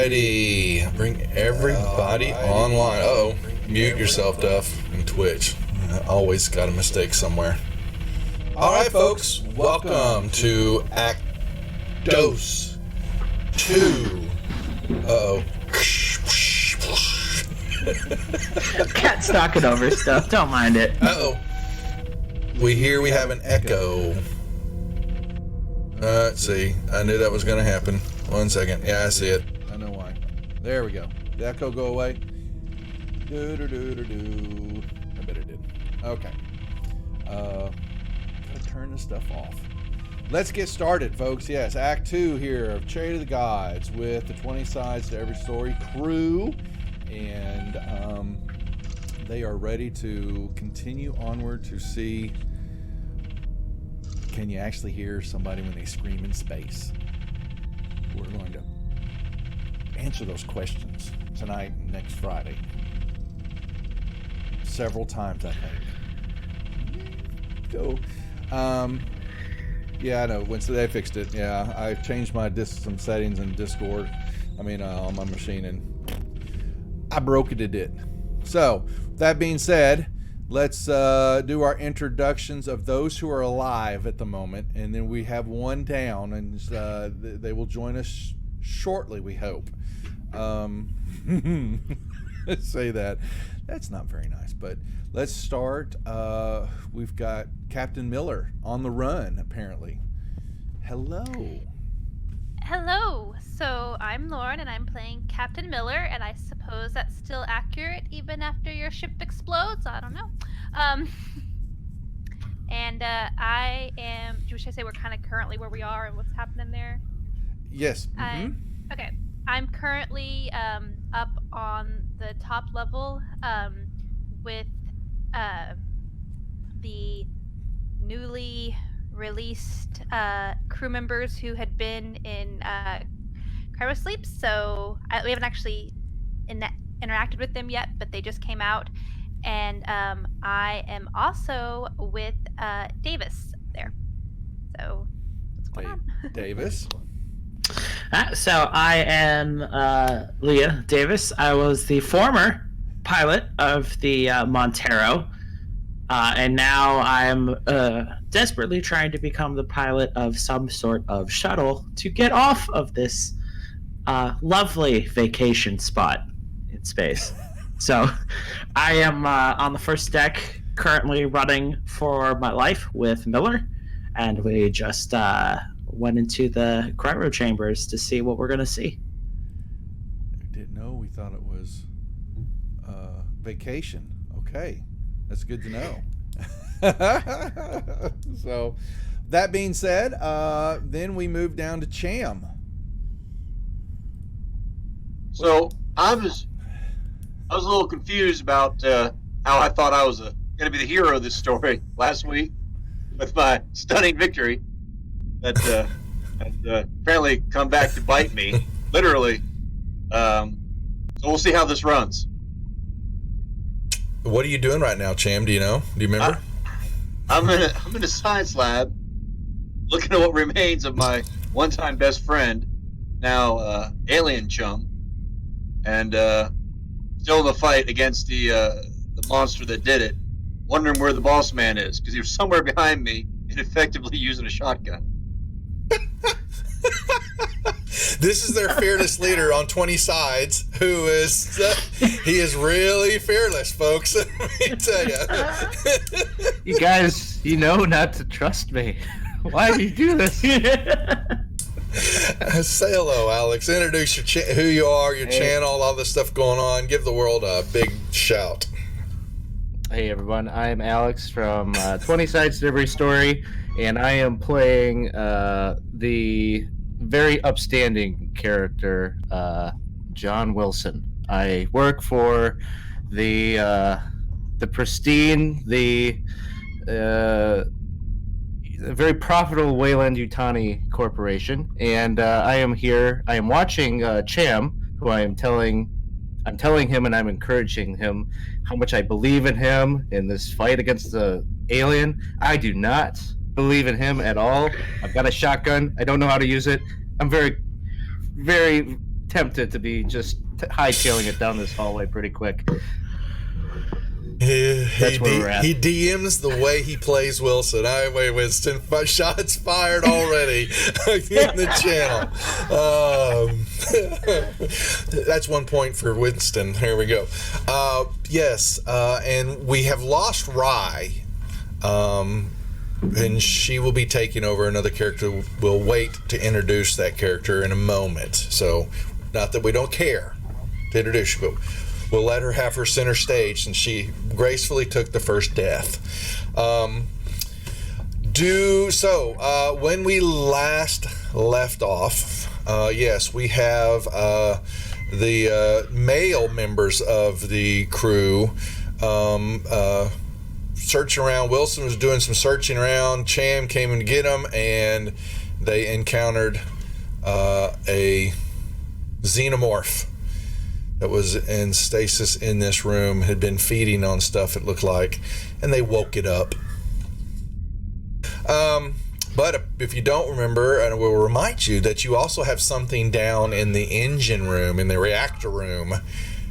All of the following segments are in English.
Alrighty, bring everybody online. Uh-oh, mute yourself, Duff, and Twitch. Always got a mistake somewhere. Alright, folks, welcome to Act Dose 2. Uh-oh. Cat's knocking over stuff, don't mind it. Uh-oh. We have an echo. Let's see. I knew that was going to happen. 1 second. Yeah, I see it. I know why. There we go. Did the echo go away? Do-do-do-do-do. I bet it did. Okay. Gotta turn this stuff off. Let's get started, folks. Yes, Act 2 here of Chariot of the Gods with the 20 Sides to Every Story crew. And they are ready to continue onward to see... Can you actually hear somebody when they scream in space? We're going to answer those questions tonight and next Friday. Several times, I think. Go. Yeah, I know. Wednesday they fixed it. Yeah, I changed some settings in Discord. On my machine, and I broke it. So, that being said, let's do our introductions of those who are alive at the moment, and then we have one down, and they will join us shortly, we hope. Say that. That's not very nice, but let's start. We've got Captain Miller on the run, apparently. Hello. Hello. So I'm Lauren, and I'm playing Captain Miller, and I suppose that's still accurate even after your ship explodes. I don't know. I am. Should I say we're kind of currently where we are and what's happening there? Yes. Okay. I'm currently up on the top level with the newly released crew members who had been in cryosleep. So we haven't actually interacted with them yet, but they just came out. And I am also with Davis there. So what's going on? Davis. So I am Leah Davis. I was the former pilot of the Montero, and now I'm desperately trying to become the pilot of some sort of shuttle to get off of this lovely vacation spot in space. So I am on the first deck, currently running for my life with Miller, and we just went into the cryo chambers to see what we're going to see. I didn't know. We thought it was vacation. Okay. That's good to know. So, that being said, then we move down to Cham. So, I was a little confused about how I thought I was going to be the hero of this story last week with my stunning victory that had apparently come back to bite me, literally. So we'll see how this runs. What are you doing right now, Cham? Do you know? Do you remember? I'm in a science lab, looking at what remains of my one-time best friend, now alien chum, and still in the fight against the monster that did it. Wondering where the boss man is, because he was somewhere behind me and effectively using a shotgun. This is their fearless leader on 20 Sides, who is, he is really fearless, folks. Let me tell you. You guys, you know not to trust me. Why do you do this? Say hello, Alex. Introduce who you are, your channel, all this stuff going on. Give the world a big shout. Hey everyone, I'm Alex from 20 Sides to Every Story, and I am playing the very upstanding character, John Wilson. I work for the pristine, the very profitable Wayland-Yutani Corporation, and I am here. I am watching Cham, who I'm telling him, and I'm encouraging him how much I believe in him in this fight against the alien. I do not believe in him at all. I've got a shotgun. I don't know how to use it. I'm very, very tempted to be just hightailing it down this hallway pretty quick. That's where we're at. He DMs the way he plays Wilson. Wait, Winston. Shots fired already in the channel. That's 1 point for Winston. Here we go. Yes, and we have lost Rye. And she will be taking over another character. We'll wait to introduce that character in a moment. So, not that we don't care to introduce you, but we'll let her have her center stage since she gracefully took the first death. When we last left off, yes, we have the male members of the crew searching around. Wilson was doing some searching around. Cham came in to get him, and they encountered a xenomorph that was in stasis in this room, had been feeding on stuff, it looked like, and they woke it up. But if you don't remember, and we'll remind you that you also have something down in the engine room, in the reactor room,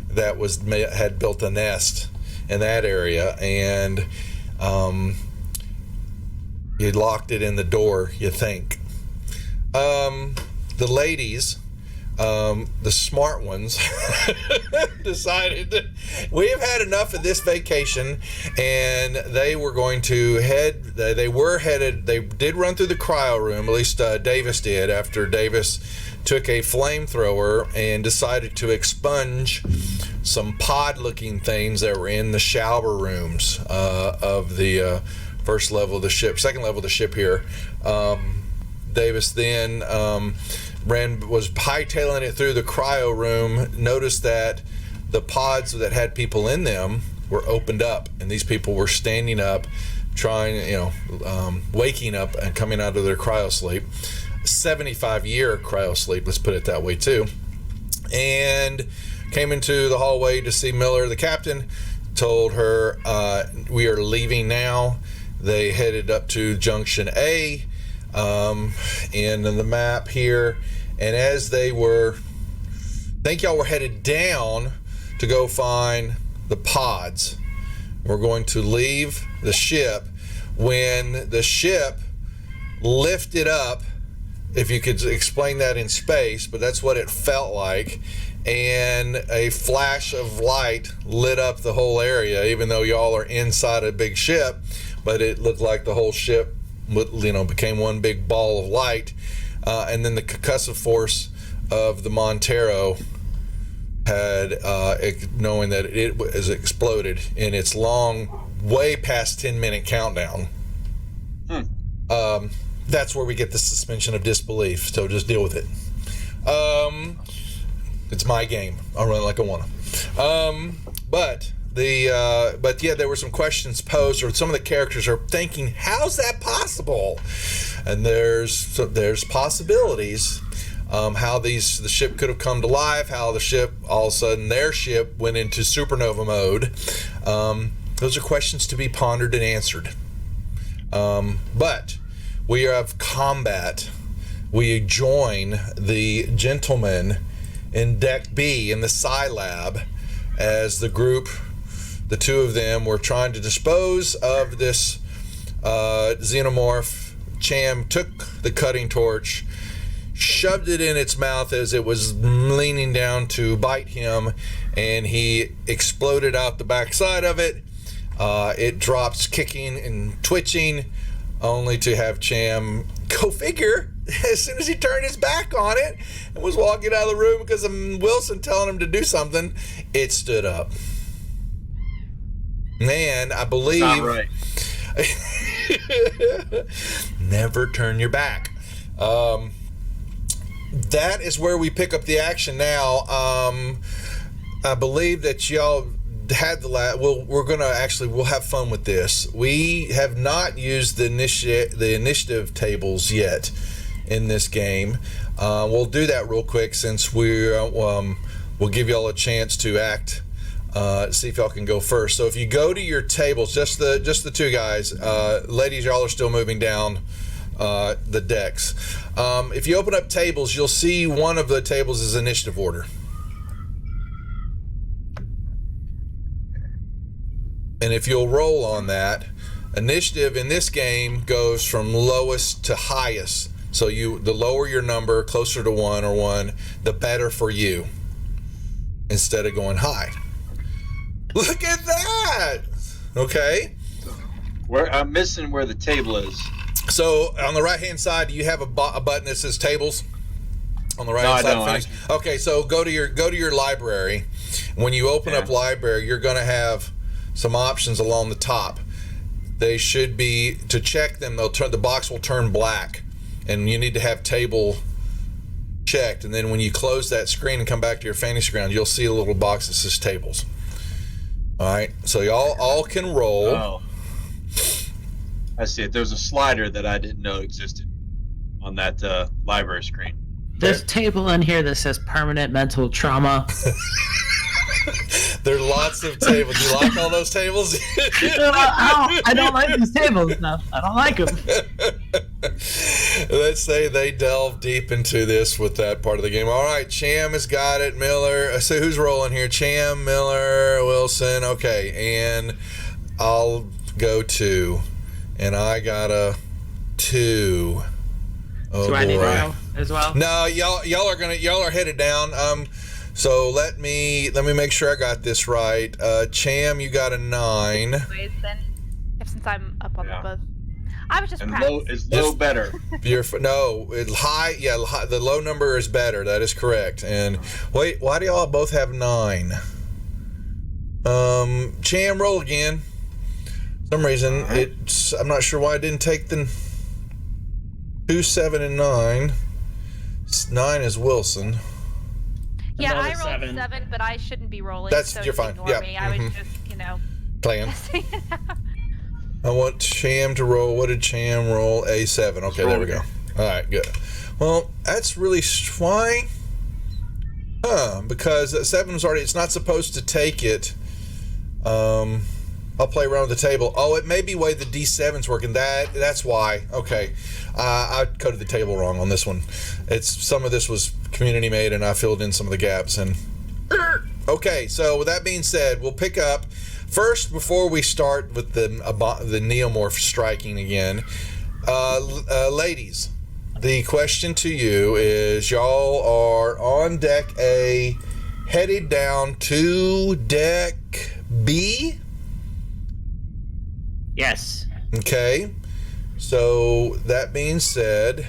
that had built a nest in that area, and you locked it in the door, you think. The ladies, the smart ones, decided that we have had enough of this vacation, and they were going to head. They did run through the cryo room. At least Davis did. After Davis took a flamethrower and decided to expunge some pod-looking things that were in the shower rooms of the first level of the ship, second level of the ship here. Davis then was hightailing it through the cryo room, noticed that the pods that had people in them were opened up, and these people were standing up, waking up and coming out of their cryo sleep. 75-year cryo sleep, let's put it that way too. And came into the hallway to see Miller, the captain, told her, we are leaving now. They headed up to Junction A, in the map here, and as they were, I think y'all were headed down to go find the pods. We're going to leave the ship. When the ship lifted up, if you could explain that in space, but that's what it felt like, and a flash of light lit up the whole area, even though y'all are inside a big ship, but it looked like the whole ship became one big ball of light, and then the concussive force of the Montero had, knowing that it was exploded in its long, way past 10-minute countdown. That's where we get the suspension of disbelief, so just deal with it. It's my game. I'll run it like I want to. But yeah, there were some questions posed, or some of the characters are thinking, how's that possible? And there's possibilities, how the ship could have come to life, how the ship, all of a sudden their ship went into supernova mode. Those are questions to be pondered and answered. But we have combat. We join the gentlemen in Deck B in the Psi Lab as the group, the two of them, were trying to dispose of this xenomorph. Cham took the cutting torch, shoved it in its mouth as it was leaning down to bite him, and he exploded out the backside of it. It drops kicking and twitching, only to have Cham, go figure, as soon as he turned his back on it and was walking out of the room because of Wilson telling him to do something, it stood up. Man, I believe... Not right. Never turn your back. That is where we pick up the action now. I believe that y'all had we'll have fun with this. We have not used the initiative tables yet in this game. We'll do that real quick since we'll give y'all a chance to act. See if y'all can go first. So if you go to your tables, just the two guys, ladies, y'all are still moving down the decks. If you open up tables, you'll see one of the tables is initiative order. And if you'll roll on that, initiative in this game goes from lowest to highest. So the lower your number, closer to 1 or 1, the better for you, instead of going high. Look at that! Okay. I'm missing where the table is. So on the right-hand side, do you have a button that says tables? On the right-hand side. No, I don't. Okay, so go to your library. When you open up library, you're going to have some options along the top. They should be, to check them, the box will turn black, and you need to have table checked. And then when you close that screen and come back to your fantasy ground, you'll see a little box that says tables. All right, so y'all all can roll. Oh, I see it. There's a slider that I didn't know existed on that library screen. There's a table in here that says permanent mental trauma. There are lots of tables. Do you like all those tables? I don't like these tables. No, I don't like them. Let's say they delve deep into this with that part of the game. All right, Cham has got it. Miller. So who's rolling here? Cham, Miller, Wilson. Okay, and I'll go 2. And I got a 2. Oh, Do I need to go as well? No, y'all are headed down. So let me make sure I got this right. Cham, you got a 9. Anyways, then, since I'm up on above, I was just And practicing. low is low better. High. Yeah, the low number is better. That is correct. And wait, why do y'all both have 9? Cham, roll again. For some reason, I'm not sure why I didn't take the 2, 7, and 9. 9 is Wilson. Yeah, I Another rolled 7. 7, but I shouldn't be rolling. That's- so you're fine. ignore Yeah, me. I was just, Playing. testing it out. I want Cham to roll. What did Cham roll? A7. Okay, there we go. All right, good. Well, that's really why. Because 7 was already. It's not supposed to take it. I'll play around with the table. Oh, it may be the way the D7's working. That's why. Okay, I coded the table wrong on this one. Some of this was community made, and I filled in some of the gaps. And okay, so with that being said, we'll pick up first before we start with the neomorph striking again. Ladies, the question to you is: y'all are on deck A, headed down to deck B. Yes. Okay, so that being said,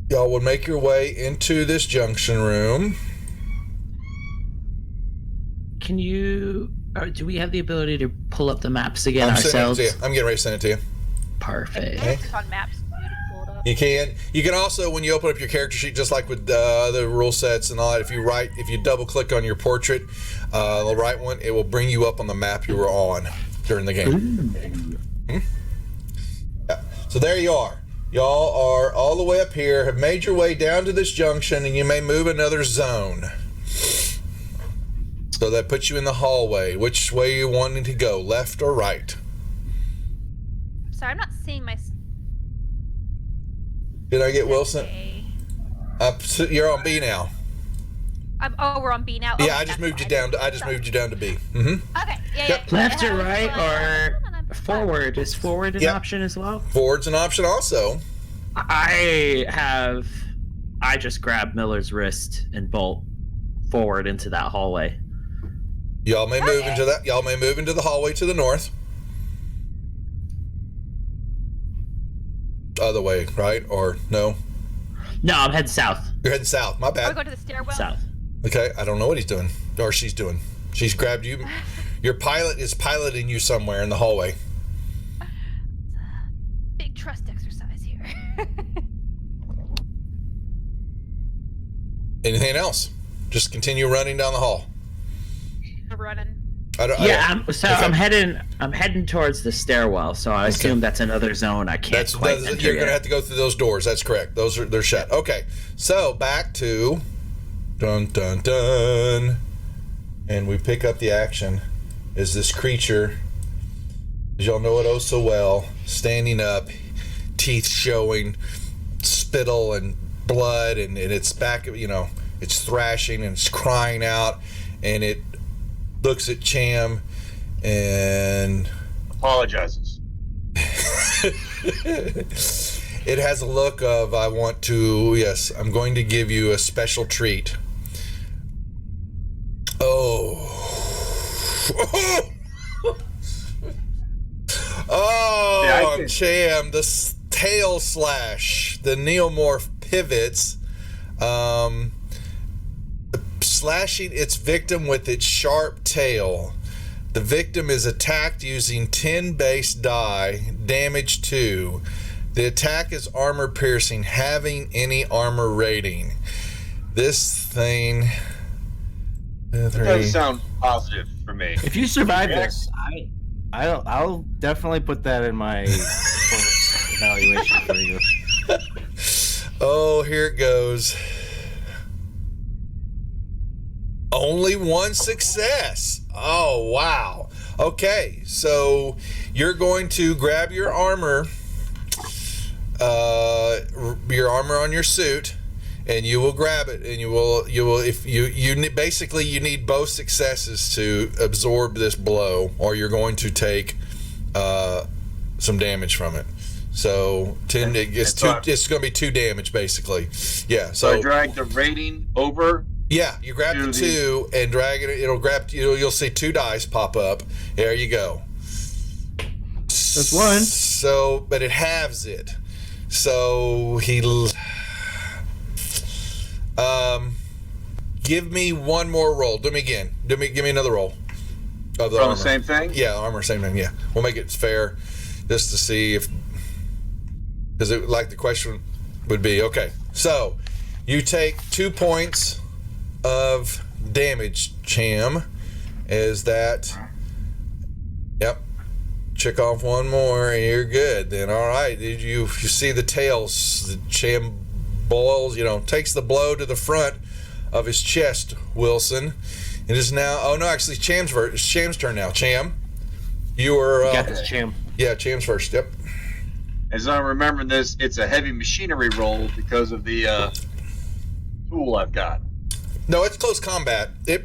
y'all would make your way into this junction room. Can you? Do we have the ability to pull up the maps again I'm sending it ourselves? to you. I'm getting ready to send it to you. Perfect. It's on maps. You to pull it up. You can. You can also, when you open up your character sheet, just like with other rule sets and all that, if you double click on your portrait, the right one, it will bring you up on the map you were on during the game. Yeah. So there you are. Y'all are all the way up here, have made your way down to this junction, and you may move another zone. So that puts you in the hallway. Which way are you wanting to go, left or right? Sorry, I'm not seeing my. Did I get Wilson? Okay. You're on B now. We're on B now. Yeah, Okay, I just that's moved you fine. down. I just moved you down to B. Mm-hmm. Okay. Yeah. Yep. Yeah. Left yeah, or right or I'm fine. forward? Is forward an Yep. option as well? Forward's an option also. I just grab Miller's wrist and bolt forward into that hallway. Y'all may move into that. Y'all may move into the hallway to the north. Other way, right? Or no? No, I'm heading south. You're heading south. My Are we bad. going to the stairwell? South. Okay, I don't know what he's doing or she's doing. She's grabbed you. Your pilot is piloting you somewhere in the hallway. Big trust exercise here. Anything else? Just continue running down the hall. We're running. I'm heading towards the stairwell. So I assume that's another zone I can't quite enter you're yet. gonna have to go through those doors. That's correct. They're shut. Okay, so back to dun dun dun, and we pick up the action. Is this creature, as y'all know it oh so well, standing up, teeth showing, spittle and blood, and it's back, it's thrashing and it's crying out, and it looks at Cham and apologizes. It has a look of, I'm going to give you a special treat. Cham, the tail slash, the neomorph pivots, slashing its victim with its sharp tail. The victim is attacked using 10 base die, damage 2. The attack is armor piercing, having any armor rating. This thing... It doesn't sound positive for me. If you survive this, I'll definitely put that in my evaluation for you. Oh, here it goes. Only one success. Oh, wow. Okay, so you're going to grab your armor on your suit, and you will grab it, and you will if you basically you need both successes to absorb this blow, or you're going to take some damage from it. So 10, it's going to be 2 damage basically. Yeah. So I drag the rating over. Yeah, you grab the 2 and drag it. It'll grab. You'll see 2 dice pop up. There you go. That's 1. So, but it halves it. So give me one more roll. Do me again. Give me another roll of the armor. The same thing? Yeah, armor, same thing. Yeah, we'll make it fair, just to see if, because the question would be, okay. So you take 2 points of damage, Cham. Is that? Yep. Check off one more, and you're good. Then all right. Did you see the tails? The Cham boils. Takes the blow to the front of his chest. Wilson. It is now. Oh no, actually, it's Cham's turn now. Cham, you were. You got this, Cham. Yeah, Cham's first. Yep. As I'm remembering this, it's a heavy machinery roll because of the tool I've got. No, it's close combat. Yeah,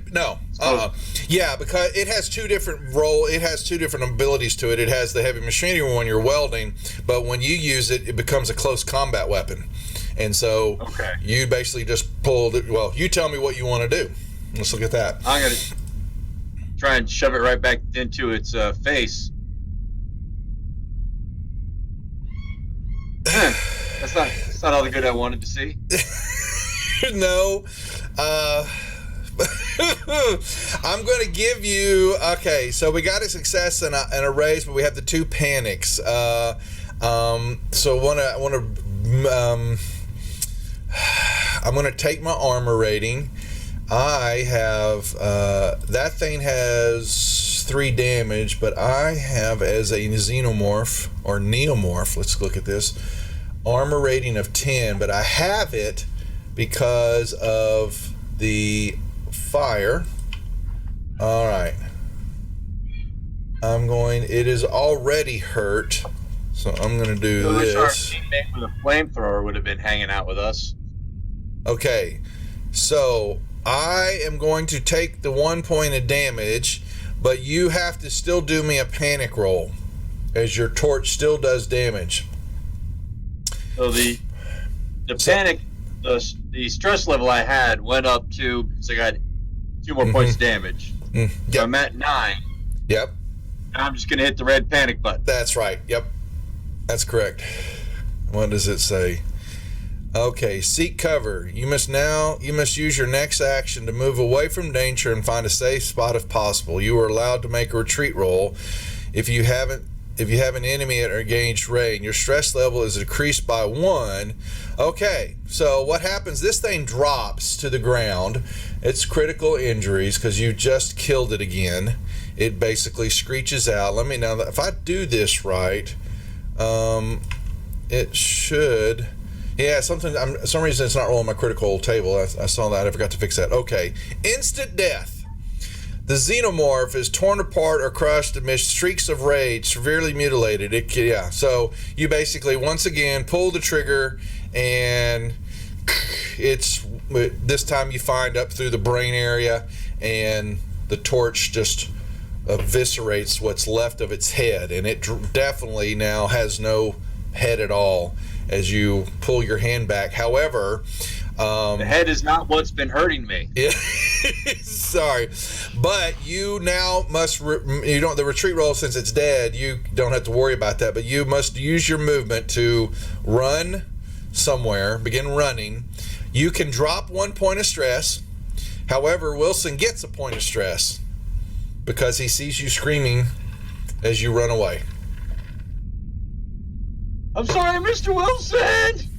because it has 2 different It has 2 different abilities to it. It has the heavy machinery when you're welding, but when you use it, it becomes a close combat weapon. And so you basically just pulled it. Well, you tell me what you want to do. Let's look at that. I'm gonna try and shove it right back into its face. That's not all the good I wanted to see. No. I'm going to give you. Okay, so we got a success and a raise, but we have the 2 panics. So I'm going to take my armor rating. I have that thing has 3 damage, but I have, as a xenomorph or neomorph, let's look at this, armor rating of 10, but I have it because of the fire. All right. It is already hurt, so I'm going to do this. Our teammate with a flamethrower would have been hanging out with us. Okay, so I am going to take the 1 point of damage, but you have to still do me a panic roll, as your torch still does damage. So the panic, the stress level I had went up to, because I got 2 more points of damage. Yep. So I'm at 9. Yep. I'm just going to hit the red panic button. That's right. Yep. That's correct. What does it say? Okay, seek cover. You must use your next action to move away from danger and find a safe spot if possible. You are allowed to make a retreat roll. If you have an enemy at engaged range, your stress level is decreased by 1. Okay, so what happens? This thing drops to the ground. It's critical injuries because you just killed it again. It basically screeches out. If I do this right, it should. Yeah, some reason it's not rolling my critical table. I saw that. I forgot to fix that. Okay, instant death. The xenomorph is torn apart or crushed amidst streaks of rage, severely mutilated. So you basically, once again, pull the trigger, and this time you find up through the brain area, and the torch just eviscerates what's left of its head, and it definitely now has no head at all as you pull your hand back. However, the head is not what's been hurting me. Yeah, sorry, but you now must. The retreat roll, since it's dead, you don't have to worry about that. But you must use your movement to run somewhere. Begin running. You can drop 1 point of stress. However, Wilson gets a point of stress because he sees you screaming as you run away. I'm sorry, Mr. Wilson.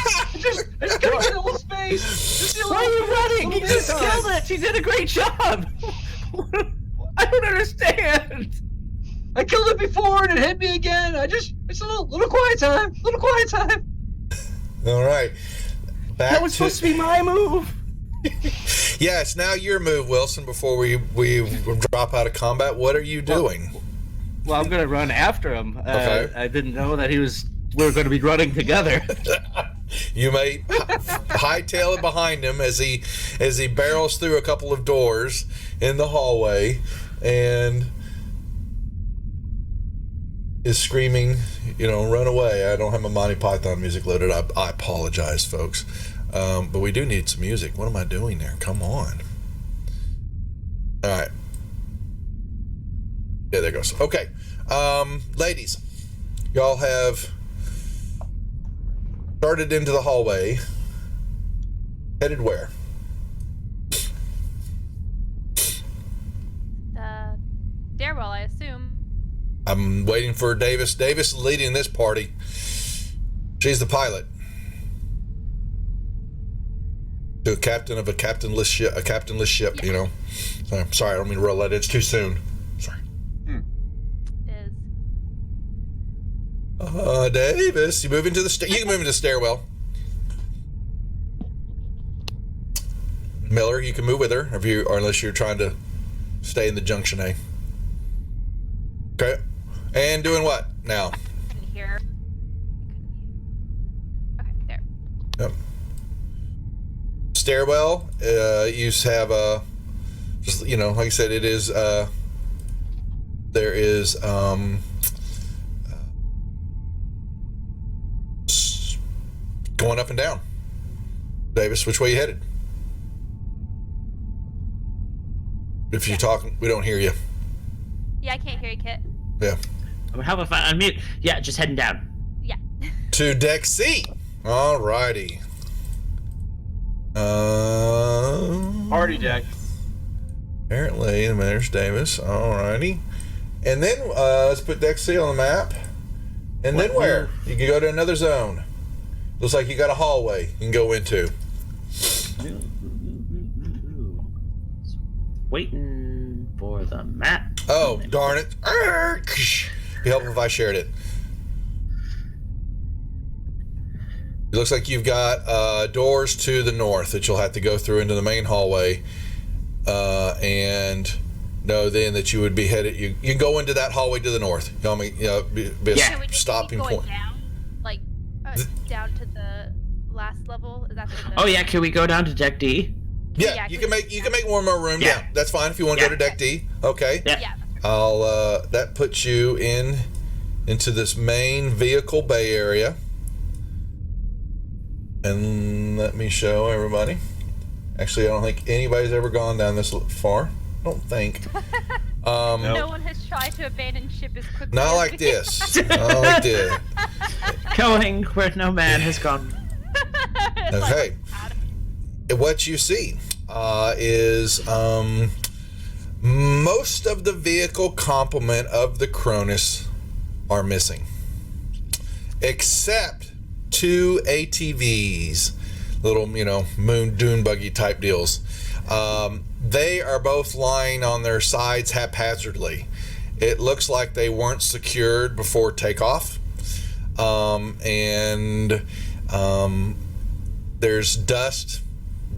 I just gotta get a little space. Why are you running? You just killed it. You did a great job. I don't understand. I killed it before and it hit me again. It's a little quiet time. Little quiet time. All right. That was supposed to be my move. Yeah, it's now your move, Wilson. Before we drop out of combat, what are you doing? Well, I'm gonna run after him. Okay. I didn't know that we were going to be running together. You may hightail it behind him as he barrels through a couple of doors in the hallway and is screaming, run away. I don't have my Monty Python music loaded up. I apologize, folks. But we do need some music. What am I doing there? Come on. All right. Yeah, there goes. Okay. Ladies, y'all have started into the hallway. Headed where? Stairwell, I assume. I'm waiting for Davis. Davis is leading this party. She's the pilot. To a captain of a captainless ship, Yeah. So, sorry, I don't mean to roll that. It's too soon. Sorry. Is Davis, you move into the you can move into the stairwell. Miller, you can move with her or unless you're trying to stay in the junction A. Okay. And doing what now? I couldn't hear. Okay, there. Yep. Stairwell, you have a, just like I said, it is there is going up and down. Davis, which way you headed? If you're talking, we don't hear you. Yeah, I can't hear you, Kit. Yeah. How about if I unmute? Yeah, just heading down. Yeah. To deck C. All righty. Party deck. Apparently, there's Davis. All righty. And then let's put deck C on the map. And then where? You can go to another zone. Looks like you got a hallway you can go into. Waiting for the map. Oh, darn it. It'd be helpful if I shared it. It looks like you've got doors to the north that you'll have to go through into the main hallway. And know then that you would be headed. You can go into that hallway to the north. Be a Can we just stopping keep going point. down? Like, down to the last level? Is that the Oh yeah, can we go down to deck D? Yeah, you can make one more room. Yeah, that's fine if you want to go to deck D. Okay. Yeah. Yeah. I'll that puts you into this main vehicle bay area. And let me show everybody. Actually, I don't think anybody's ever gone down this far. I don't think. No one has tried to abandon ship as quickly. Not as like we- this. Not like this. Going where no man has gone. Okay. What you see is most of the vehicle complement of the Cronus are missing, except 2 ATVs, little moon dune buggy type deals. They are both lying on their sides haphazardly. It looks like they weren't secured before takeoff, and there's dust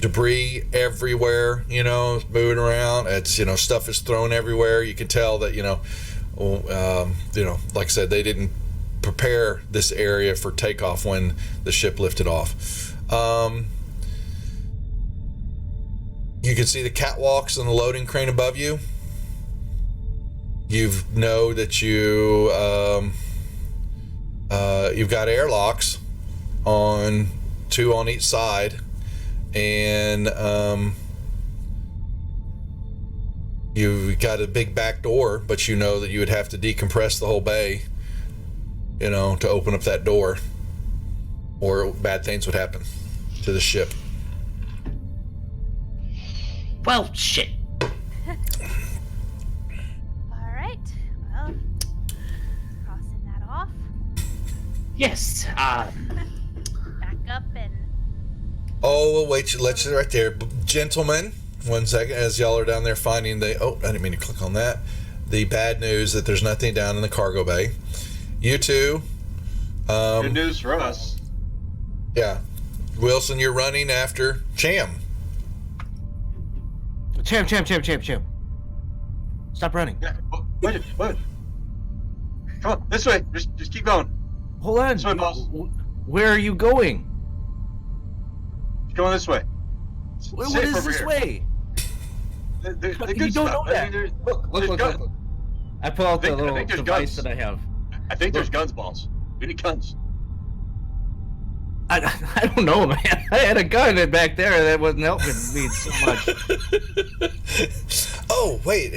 debris everywhere, moving around. It's, stuff is thrown everywhere. You can tell that, like I said, they didn't prepare this area for takeoff when the ship lifted off. You can see the catwalks and the loading crane above you. You know that you've got airlocks on 2 on each side, and you've got a big back door, but you know that you would have to decompress the whole bay, to open up that door, or bad things would happen to the ship. Well, shit. All right. Well, crossing that off. Yes. Back up and. Oh, wait, let's right there. Gentlemen, 1 second, as y'all are down there finding I didn't mean to click on that. The bad news that there's nothing down in the cargo bay. You two. Good news for us. Yeah. Wilson, you're running after Cham. Cham. Stop running. Yeah. Wait. Come on, this way. Just keep going. Hold on. This way, boss. Where are you going? Keep going this way. What Safe is over this here. way? The You good don't stuff. know that. I mean, Look. there's guns. I pull out the I little think there's device guns. that I have. I think there's Look. guns, boss. We need guns. I don't know, man. I had a gun back there that wasn't helping me so much. Oh, wait.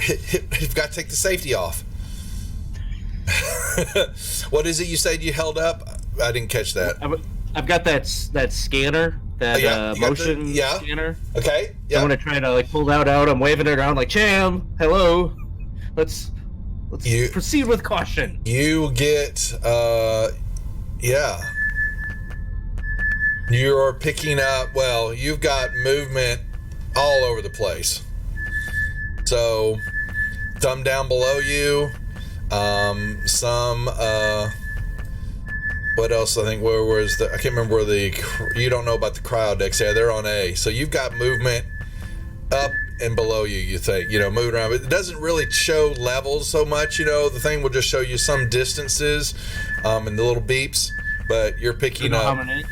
You've got to take the safety off. What is it you said you held up? I didn't catch that. I've got that scanner, that You got motion the scanner. Okay. I'm Yeah. gonna try to pull that out. I'm waving it around like, Cham, hello. Let's proceed with caution. You get, You're picking up, you've got movement all over the place. So, some down below you, what else? I think I can't remember you don't know about the cryo decks. Yeah, they're on A. So you've got movement up and below you think, moving around. It doesn't really show levels so much, the thing will just show you some distances, and the little beeps, but you're picking up. How many?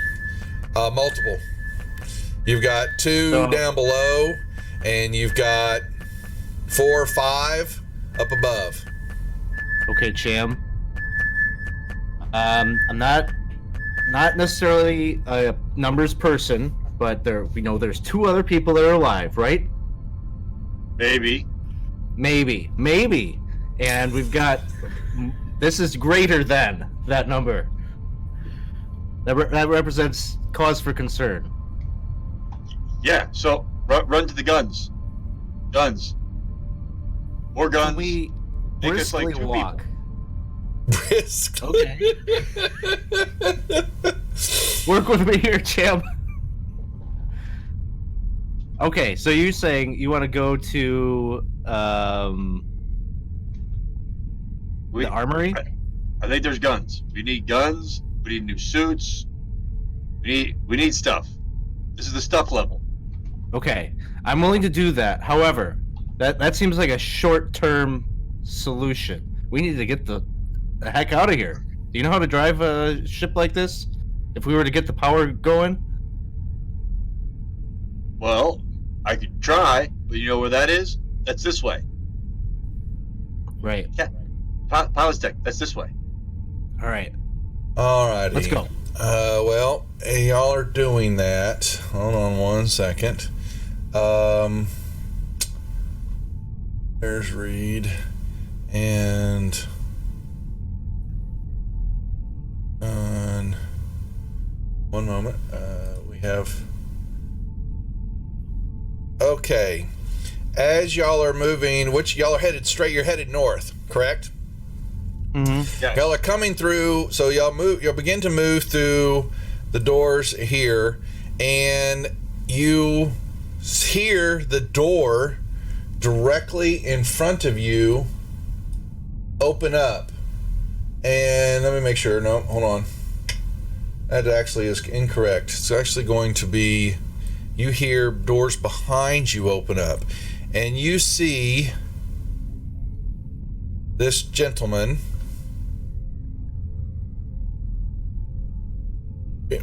Multiple. You've got 2 down below, and you've got 4 or 5 up above. Okay, Cham. I'm not necessarily a numbers person, but we know there's 2 other people that are alive, right? Maybe. And we've got. This is greater than that number. That represents cause for concern. Yeah. So run to the guns. Guns. More guns. We Make us like briskly 2 walk. Risk. Okay. Work with me here, Cham. Okay, so you're saying you want to go to the armory? I think there's guns. We need guns. We need new suits. We need stuff. This is the stuff level. Okay, I'm willing to do that. However, that seems like a short-term solution. We need to get the heck out of here. Do you know how to drive a ship like this? If we were to get the power going? Well, I could try, but you know where that is? That's this way. Right. Yeah. Pilot's deck. That's this way. All right. All righty. Let's go. Y'all are doing that. Hold on 1 second. There's Reed. And 1 moment. We have. Okay. As y'all are moving, y'all are headed straight. You're headed north, correct? Mm-hmm. Yeah. Y'all are coming through, so you'll begin to move through the doors here, and you hear the door directly in front of you open up. And let me make sure. No, hold on. That actually is incorrect. It's actually going to be you hear doors behind you open up, and you see this gentleman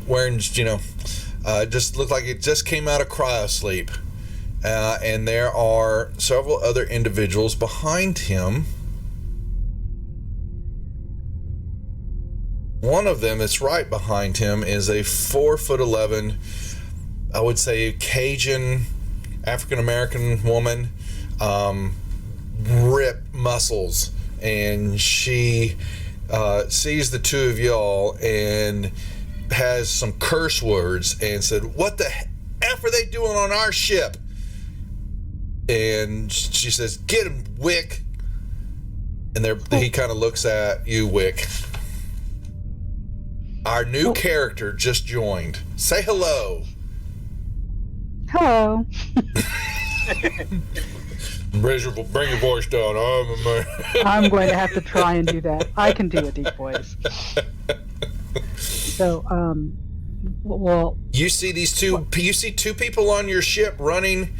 wearing, just looked like it just came out of cryosleep. And there are several other individuals behind him. One of them that's right behind him is a 4'11", I would say Cajun African-American woman, ripped muscles, and she sees the two of y'all and has some curse words and said, "What the F are they doing on our ship?" And she says, "Get him, Wick." And he kind of looks at you, Wick. Our new character just joined. Say hello. Hello. Bring your voice down. I'm going to have to try and do that. I can do a deep voice. So, well, you see two people on your ship running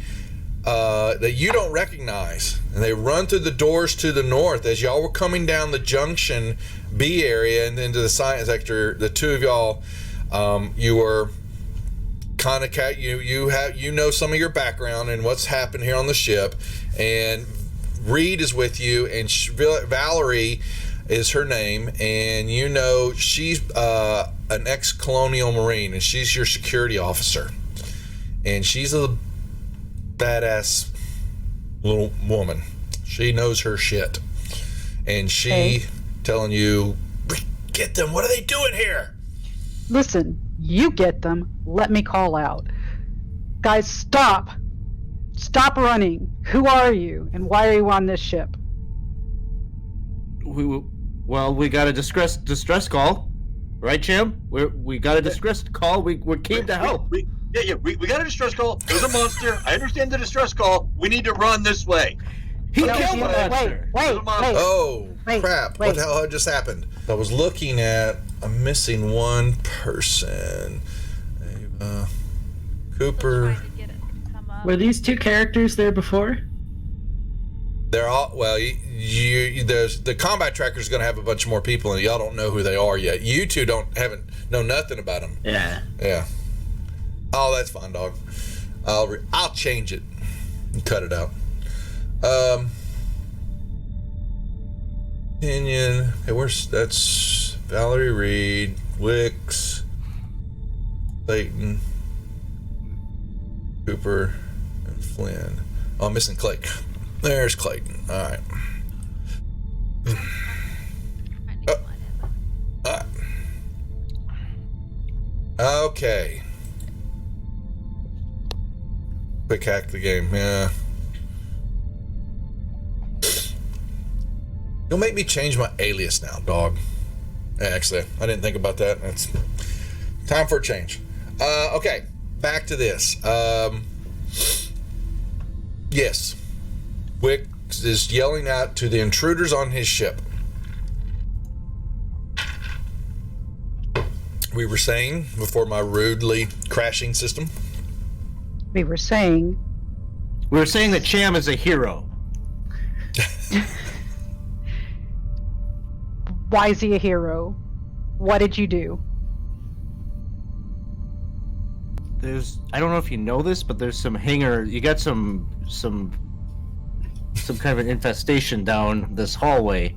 that you don't recognize, and they run through the doors to the north as y'all were coming down the junction B area and into the science sector. The two of y'all, you were kind of you know some of your background and what's happened here on the ship, and Reed is with you, and Valerie is her name, and you know she's an ex-colonial Marine, and she's your security officer, and she's a badass little woman. She knows her shit, and she telling you, "Get them. What are they doing here?" Listen, you get them. Let me call out. Guys, stop. Stop running. Who are you, and why are you on this ship? We got a distress call, right, Jim? We got a distress call. We came to help. We got a distress call. There's a monster. I understand the distress call. We need to run this way. He killed the monster. Wait. Oh, Wait, crap. wait. What the hell just happened? I was looking at, I'm missing one person. Cooper. Trying to get it to come up. Were these two characters there before? They're all, well, there's the combat tracker is going to have a bunch more people, and y'all don't know who they are yet. You two haven't know nothing about them. Yeah. Yeah. Oh, that's fine, dog. I'll change it and cut it out. Opinion. Hey, that's Valerie Reed, Wicks, Clayton, Cooper, and Flynn. Oh, I'm missing Clayton. There's Clayton. All right. All right. Okay. Quick hack the game. Yeah. You'll make me change my alias now, dog. Actually, I didn't think about that. It's time for a change. Okay, back to this. Yes. Wicks is yelling out to the intruders on his ship. We were saying before my rudely crashing system. We were saying that Cham is a hero. Why is he a hero? What did you do? I don't know if you know this, but there's some hangar. You got some kind of an infestation down this hallway.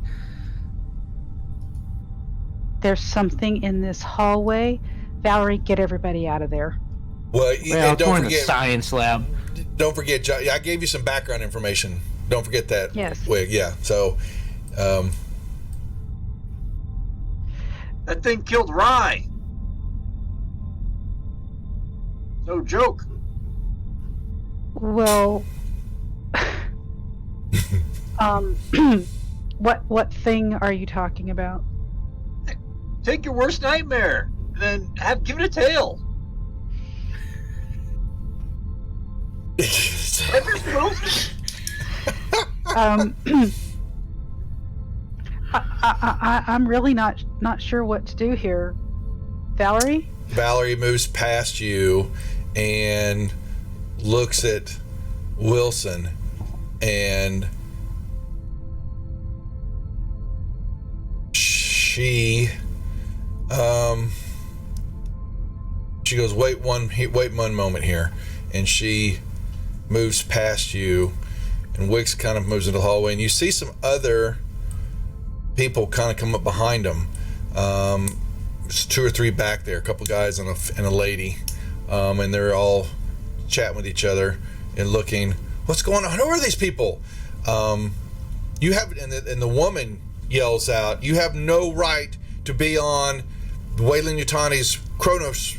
There's something in this hallway. Valerie, get everybody out of there. Well, and don't we're in the forget science lab. Don't forget, I gave you some background information. Don't forget that. Yes. Wig, yeah. So, That thing killed Rye. No joke. Well, what thing are you talking about? Take your worst nightmare, and then give it a tail. I'm really not sure what to do here. Valerie? Valerie moves past you and looks at Wilson and she goes, wait one moment here, and she moves past you, and Wix kind of moves into the hallway, and you see some other people kind of come up behind them. There's 2 or 3 back there, a couple guys and a lady, and they're all chatting with each other and looking, what's going on? Who are these people? You have, and the woman yells out, you have no right to be on Weyland-Yutani's Kronos.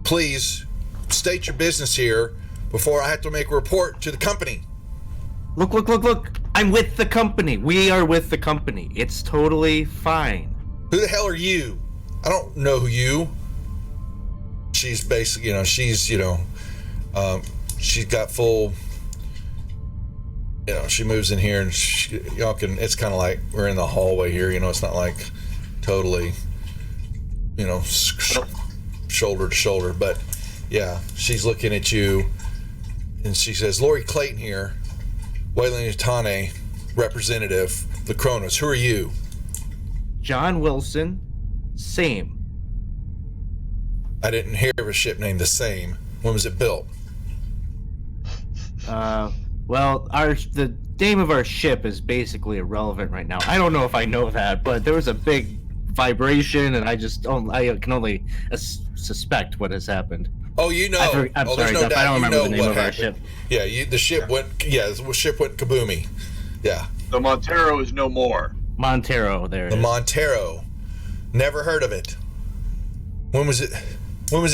Please state your business here before I have to make a report to the company. Look. I'm with the company. We are with the company. It's totally fine. Who the hell are you? I don't know who you. She's basically, she's got full, she moves in here and y'all can, it's kind of like we're in the hallway here, it's not like totally, shoulder to shoulder, but yeah, she's looking at you and she says, Lori Clayton here, Weyland-Yutani representative, the Kronos. Who are you? John Wilson, same. I didn't hear of a ship named the same. When was it built? Well, the name of our ship is basically irrelevant right now. I don't know if I know that, but there was a big vibration, and I can only suspect what has happened. Oh, I'm sorry, no doubt. I don't remember the name of our happened. ship. Yeah, the ship went kaboomy. Yeah. The Montero is no more. Montero, there. The Montero. Never heard of it. When was it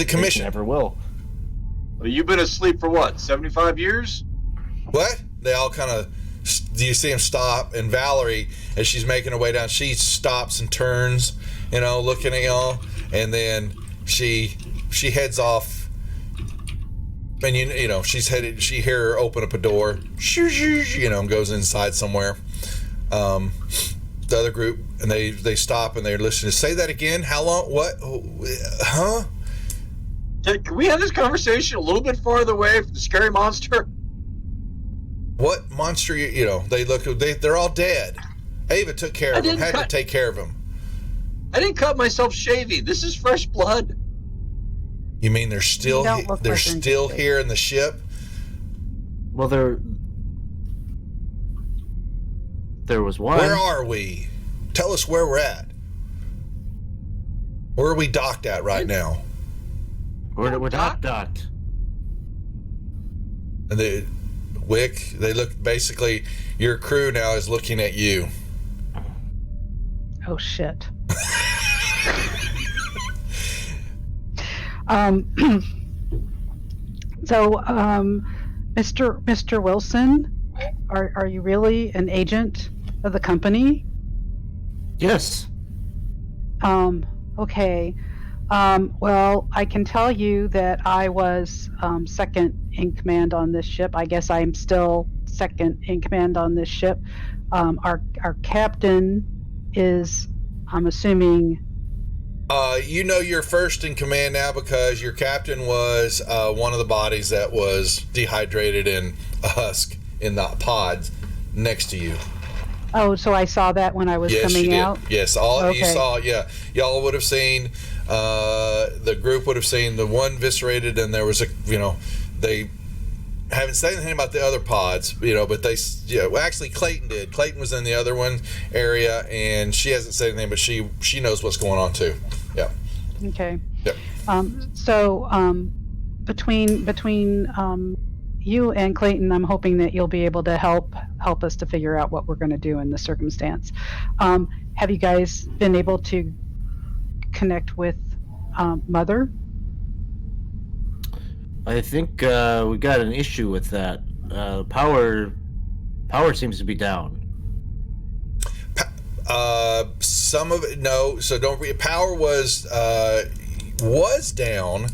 commissioned? Never will. Well, you've been asleep for what, 75 years? What? They all kind of, do you see him stop? And Valerie, as she's making her way down, she stops and turns, looking at y'all. And then she heads off. And she's headed, she hear her open up a door, and goes inside somewhere. The other group, and they stop and they're listening. Say that again. How long? What? Huh? Can we have this conversation a little bit farther away from the scary monster? What monster? They're all dead. Ava took care of them. Had to take care of them. I didn't cut myself shaving. This is fresh blood. You mean they're still here in the ship? Well, there was one. Where are we? Tell us where we're at. Where are we docked at right now? We're docked. And they look, basically, your crew now is looking at you. Oh shit. Mr. Wilson, are you really an agent of the company? Yes. Okay. Well, I can tell you that I was second in command on this ship. I guess I'm still second in command on this ship. Our captain is, I'm assuming. You're first in command now because your captain was one of the bodies that was dehydrated in a husk in the pods next to you. Oh, so I saw that when I was coming out? Yes, all of you saw, yeah. Y'all would have seen, the group would have seen the one eviscerated, and there was they haven't said anything about the other pods, but actually Clayton did. Clayton was in the other one area, and she hasn't said anything, but she knows what's going on too. Yeah. Okay. Yep. Between you and Clayton, I'm hoping that you'll be able to help us to figure out what we're going to do in this circumstance. Have you guys been able to connect with Mother? I think we got an issue with that. Power seems to be down. Some of it, no. So don't read. Power was down,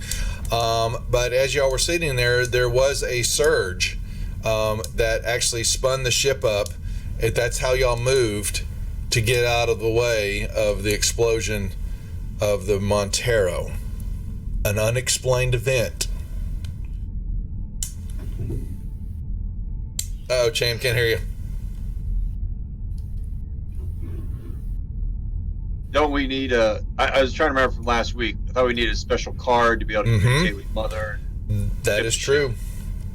but as y'all were sitting there was a surge that actually spun the ship up. That's how y'all moved to get out of the way of the explosion of the Montero. An unexplained event. Oh, Cham, can't hear you. Don't we need I was trying to remember from last week. I thought we needed a special card to be able to communicate with Mother. That is true.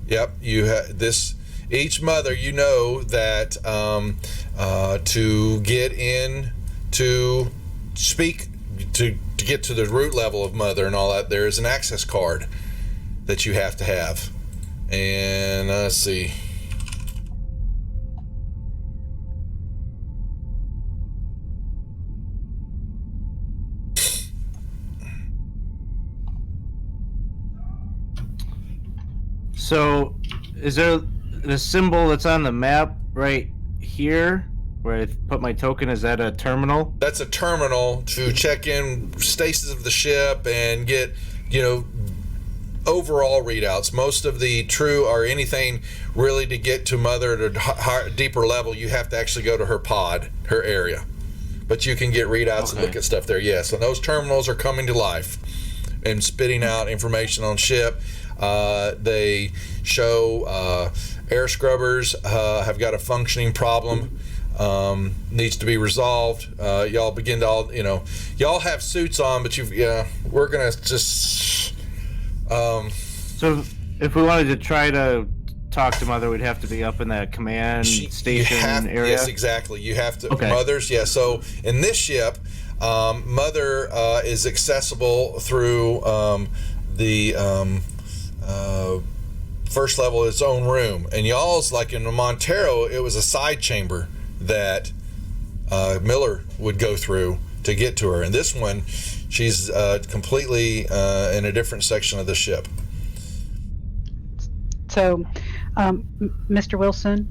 Yep, this each mother. You know that to get in to speak to get to the root level of mother and all that, there is an access card that you have to have. And let's see. So, is there the symbol that's on the map right here where I put my token? Is that a terminal? That's a terminal to check in status of the ship and get, overall readouts. Most of the true or anything really to get to Mother at a deeper level, you have to actually go to her pod, her area. But you can get readouts and look at stuff there, yes. And those terminals are coming to life and spitting out information on ship. They show air scrubbers have got a functioning problem, needs to be resolved. Y'all begin to y'all have suits on, but we're gonna just. So if we wanted to try to talk to Mother, we'd have to be up in that command station area. Yes, exactly. You have to. Okay. Mothers, yeah. So in this ship, Mother is accessible through the. First level of its own room, and y'all's like in the Montero, it was a side chamber that Miller would go through to get to her. And this one, she's completely in a different section of the ship. So, Mr. Wilson,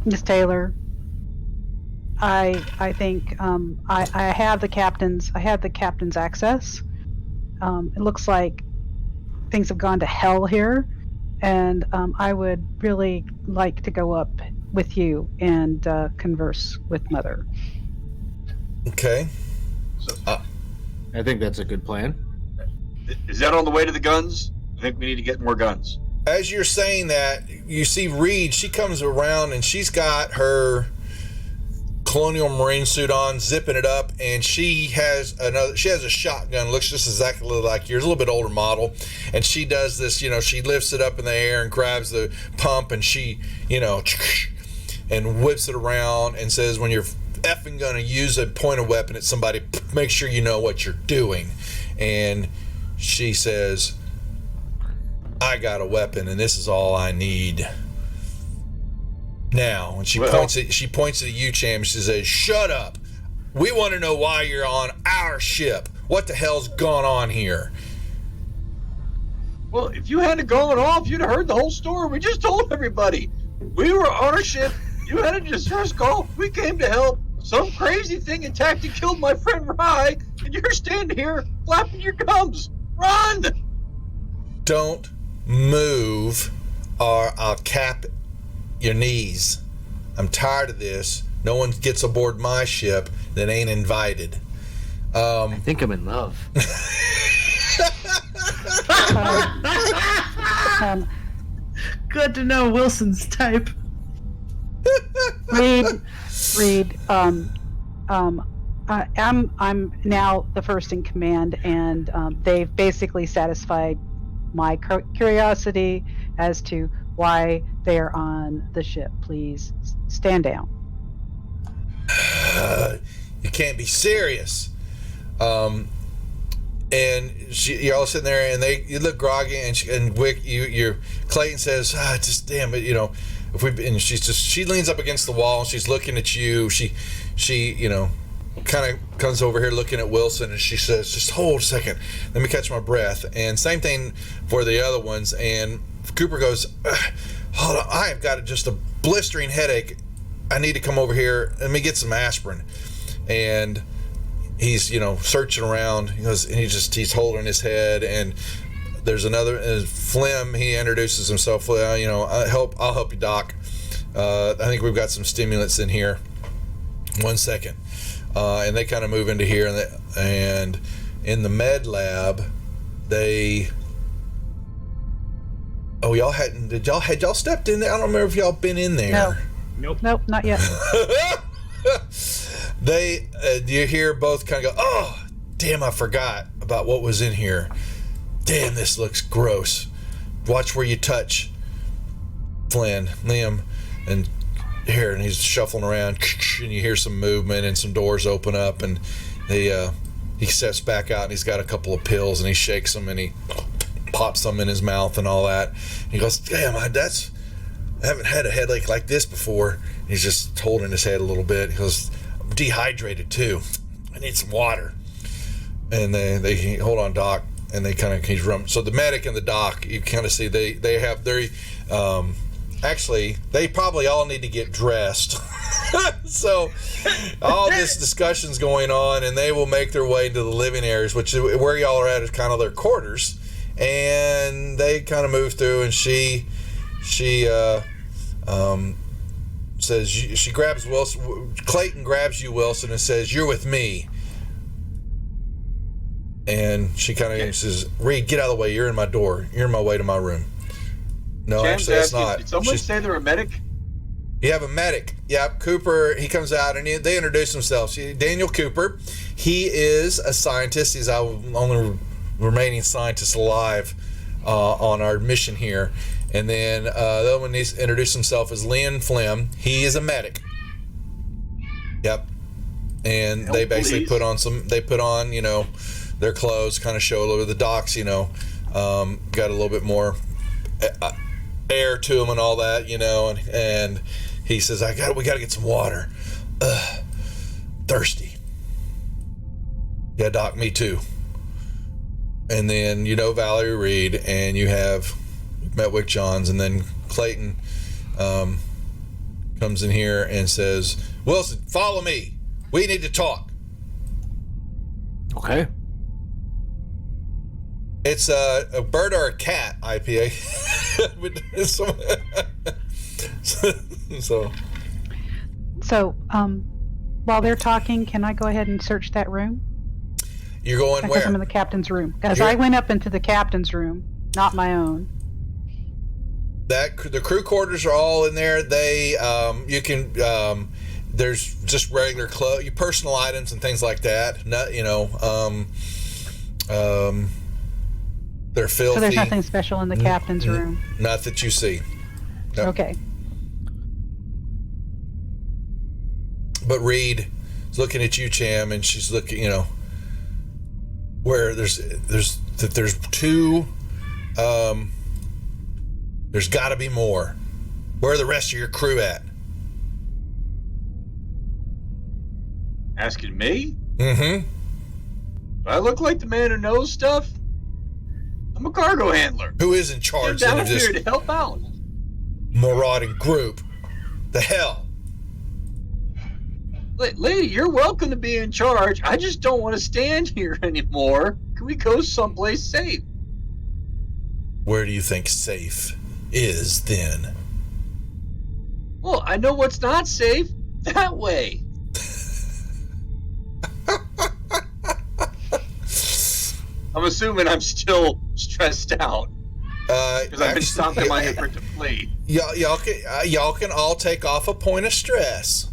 Miss Taylor, I think I have the captain's access. It looks like things have gone to hell here, and I would really like to go up with you and converse with Mother. Okay. So, I think that's a good plan. is that on the way to the guns? I think we need to get more guns. As you're saying that, you see Reed. She comes around and she's got her Colonial Marine suit on, zipping it up, and she has a shotgun, looks just exactly like yours, a little bit older model, and she does this, she lifts it up in the air and grabs the pump, and she, and whips it around and says, when you're effing gonna use a pointed weapon at somebody, make sure you know what you're doing. And she says, I got a weapon and this is all I need. Now, when she points at you, Cham, she says, shut up. We want to know why you're on our ship. What the hell's gone on here? Well, if you hadn't gone off, you'd have heard the whole story. We just told everybody. We were on a ship. You had a distress call. We came to help. Some crazy thing attacked and killed my friend Rye, and you're standing here flapping your gums. Run! Don't move or I'll cap your knees. I'm tired of this. No one gets aboard my ship that ain't invited. I think I'm in love. Good to know Wilson's type. Reed, I'm now the first in command, and they've basically satisfied my curiosity as to why they are on the ship. Please stand down. You can't be serious. And you're all sitting there, and you look groggy, and Wick, Clayton says, just damn it, if she leans up against the wall, and she's looking at you. She kind of comes over here looking at Wilson, and she says, just hold a second, let me catch my breath. And same thing for the other ones. And Cooper goes, hold on, I have got just a blistering headache. I need to come over here. Let me get some aspirin. And he's, searching around. He goes, and he's holding his head. And there's another Flim. He introduces himself. I'll help you, Doc. I think we've got some stimulants in here. 1 second. And they kind of move into here, and in the med lab, they Oh, had y'all stepped in there? I don't remember if y'all been in there. No. Nope. Not yet. You hear both kind of go, oh, damn, I forgot about what was in here. Damn, this looks gross. Watch where you touch. Liam, and he's shuffling around, and you hear some movement and some doors open up, and he steps back out, and he's got a couple of pills, and he shakes them, and he pops them in his mouth and all that. And he goes, damn, I haven't had a headache like this before. And he's just holding his head a little bit. He goes, I'm dehydrated too. I need some water. And they hold on, Doc, and he's rummaging. So the medic and the doc, you kind of see they have their actually, they probably all need to get dressed. So all this discussion's going on, and they will make their way into the living areas, which is where y'all are at, is kind of their quarters. And they kind of move through, and she says, she grabs Wilson. Clayton grabs you, Wilson, and says, "You're with me." And she kind of says, "Reed, get out of the way. You're in my door. You're in my way to my room." No, Sam's actually, that's asking, not. Did someone say they're a medic? You have a medic. Yep, Cooper. He comes out and they introduce themselves. Daniel Cooper. He is a scientist. He's our only remaining scientist alive on our mission here. And then the other one needs to introduce himself as Lynn Flem. He is a medic. Yep. And they basically put on their clothes, kind of show a little bit of the docs, got a little bit more air to them and all that, and he says, we got to get some water. Thirsty. Yeah, Doc, me too. And then, Valerie Reed, and you have Metwick Johns, and then Clayton comes in here and says, Wilson, follow me. We need to talk. Okay. It's a bird or a cat IPA. So, while they're talking, can I go ahead and search that room? You're going because where? I'm in the captain's room. Because I went up into the captain's room, not my own. The crew quarters are all in there. They you can there's just regular clothes, your personal items and things like that. Not they're filthy. So there's nothing special in the captain's room. Not that you see. Nope. Okay. But Reed is looking at you, Cham, and she's looking, where there's two. There's got to be more. Where are the rest of your crew at? Asking me? Mm-hmm. Do I look like the man who knows stuff? I'm a cargo handler. Who is in charge I'm down of this here to help out. marauding group? The hell? Lady, you're welcome to be in charge. I just don't want to stand here anymore. Can we go someplace safe? Where do you think safe is then? Well, I know what's not safe. That way. I'm assuming I'm still stressed out. Because I've been stomping my effort to flee. Y'all can all take off a point of stress.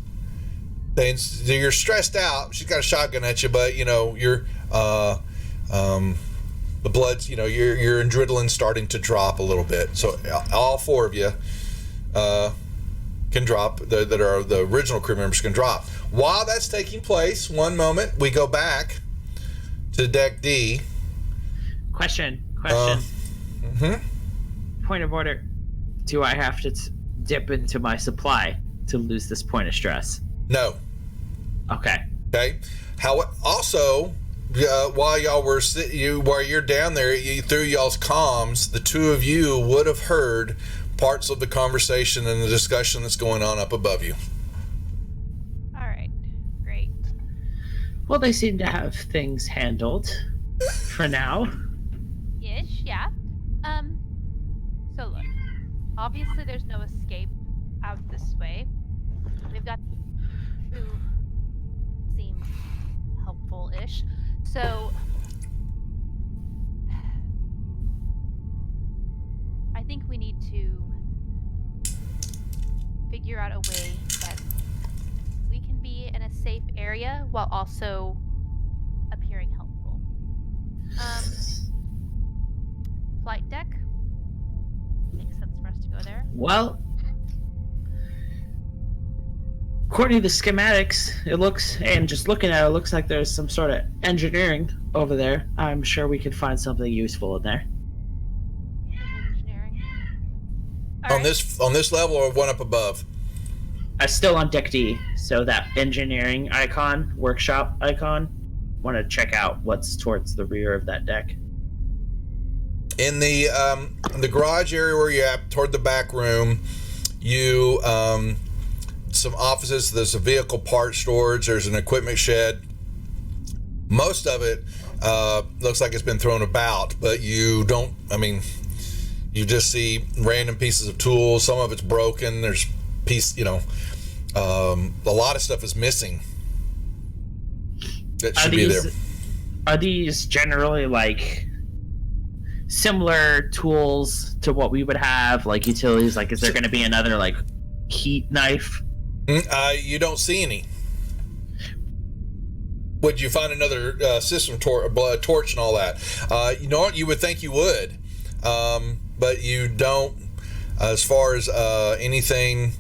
Then you're stressed out. She's got a shotgun at you, but you're the blood's your adrenaline starting to drop a little bit. So all four of you can drop. That are the original crew members can drop. While that's taking place, one moment we go back to deck D. Question. Point of order. Do I have to dip into my supply to lose this point of stress? No. Okay. How also, while y'all were while you're down there, through y'all's comms, the two of you would have heard parts of the conversation and the discussion that's going on up above you. All right. Great. Well, they seem to have things handled for now. Ish, yeah. So look, obviously there's no escape out this way. We've got who seems helpful-ish. So I think we need to figure out a way that we can be in a safe area while also appearing helpful. Flight deck. Makes sense for us to go there. Well, according to the schematics, it looks, and just looking at it, looks like there's some sort of engineering over there. I'm sure we could find something useful in there. Engineering. On this level or one up above? Still on deck D, so that engineering icon, workshop icon, want to check out what's towards the rear of that deck. In the garage area where you're at, toward the back room, you some offices. There's a vehicle part storage. There's an equipment shed. Most of it looks like it's been thrown about, but you don't. I mean, you just see random pieces of tools. Some of it's broken. There's a lot of stuff is missing. That should be there. Are these generally like similar tools to what we would have, like utilities? Like, is there going to be another like heat knife? You don't see any. Would you find another system torch and all that? You know what? You would think you would, but you don't. As far as anything,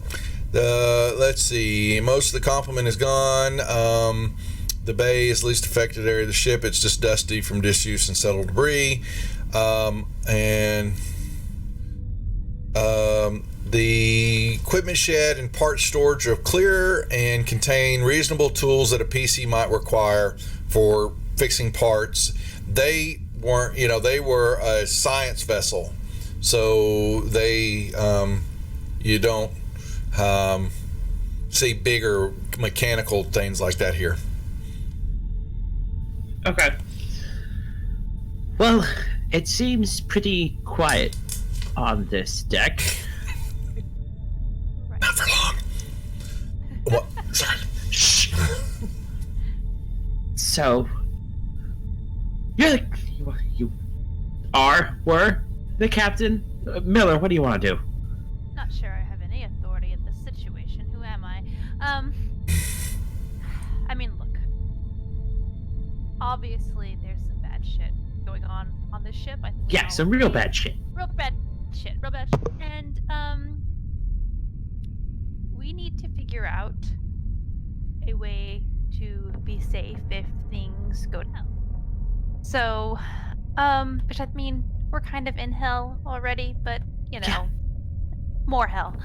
let's see. Most of the complement is gone. The bay is the least affected area of the ship. It's just dusty from disuse and settled debris. The equipment shed and parts storage are clear and contain reasonable tools that a PC might require for fixing parts. They weren't, they were a science vessel, so they, you don't see bigger mechanical things like that here. Okay. Well, it seems pretty quiet on this deck. Right. Not for long. What? Sorry. Shh. So, you were the captain? Miller, what do you want to do? Not sure I have any authority in this situation. Who am I? I mean, look. Obviously, there's some bad shit going on this ship. I think Yeah, some real bad shit. Real bad shit. And, we need to figure out a way to be safe if things go down. So, which I mean, we're kind of in hell already, but, Yeah. more hell.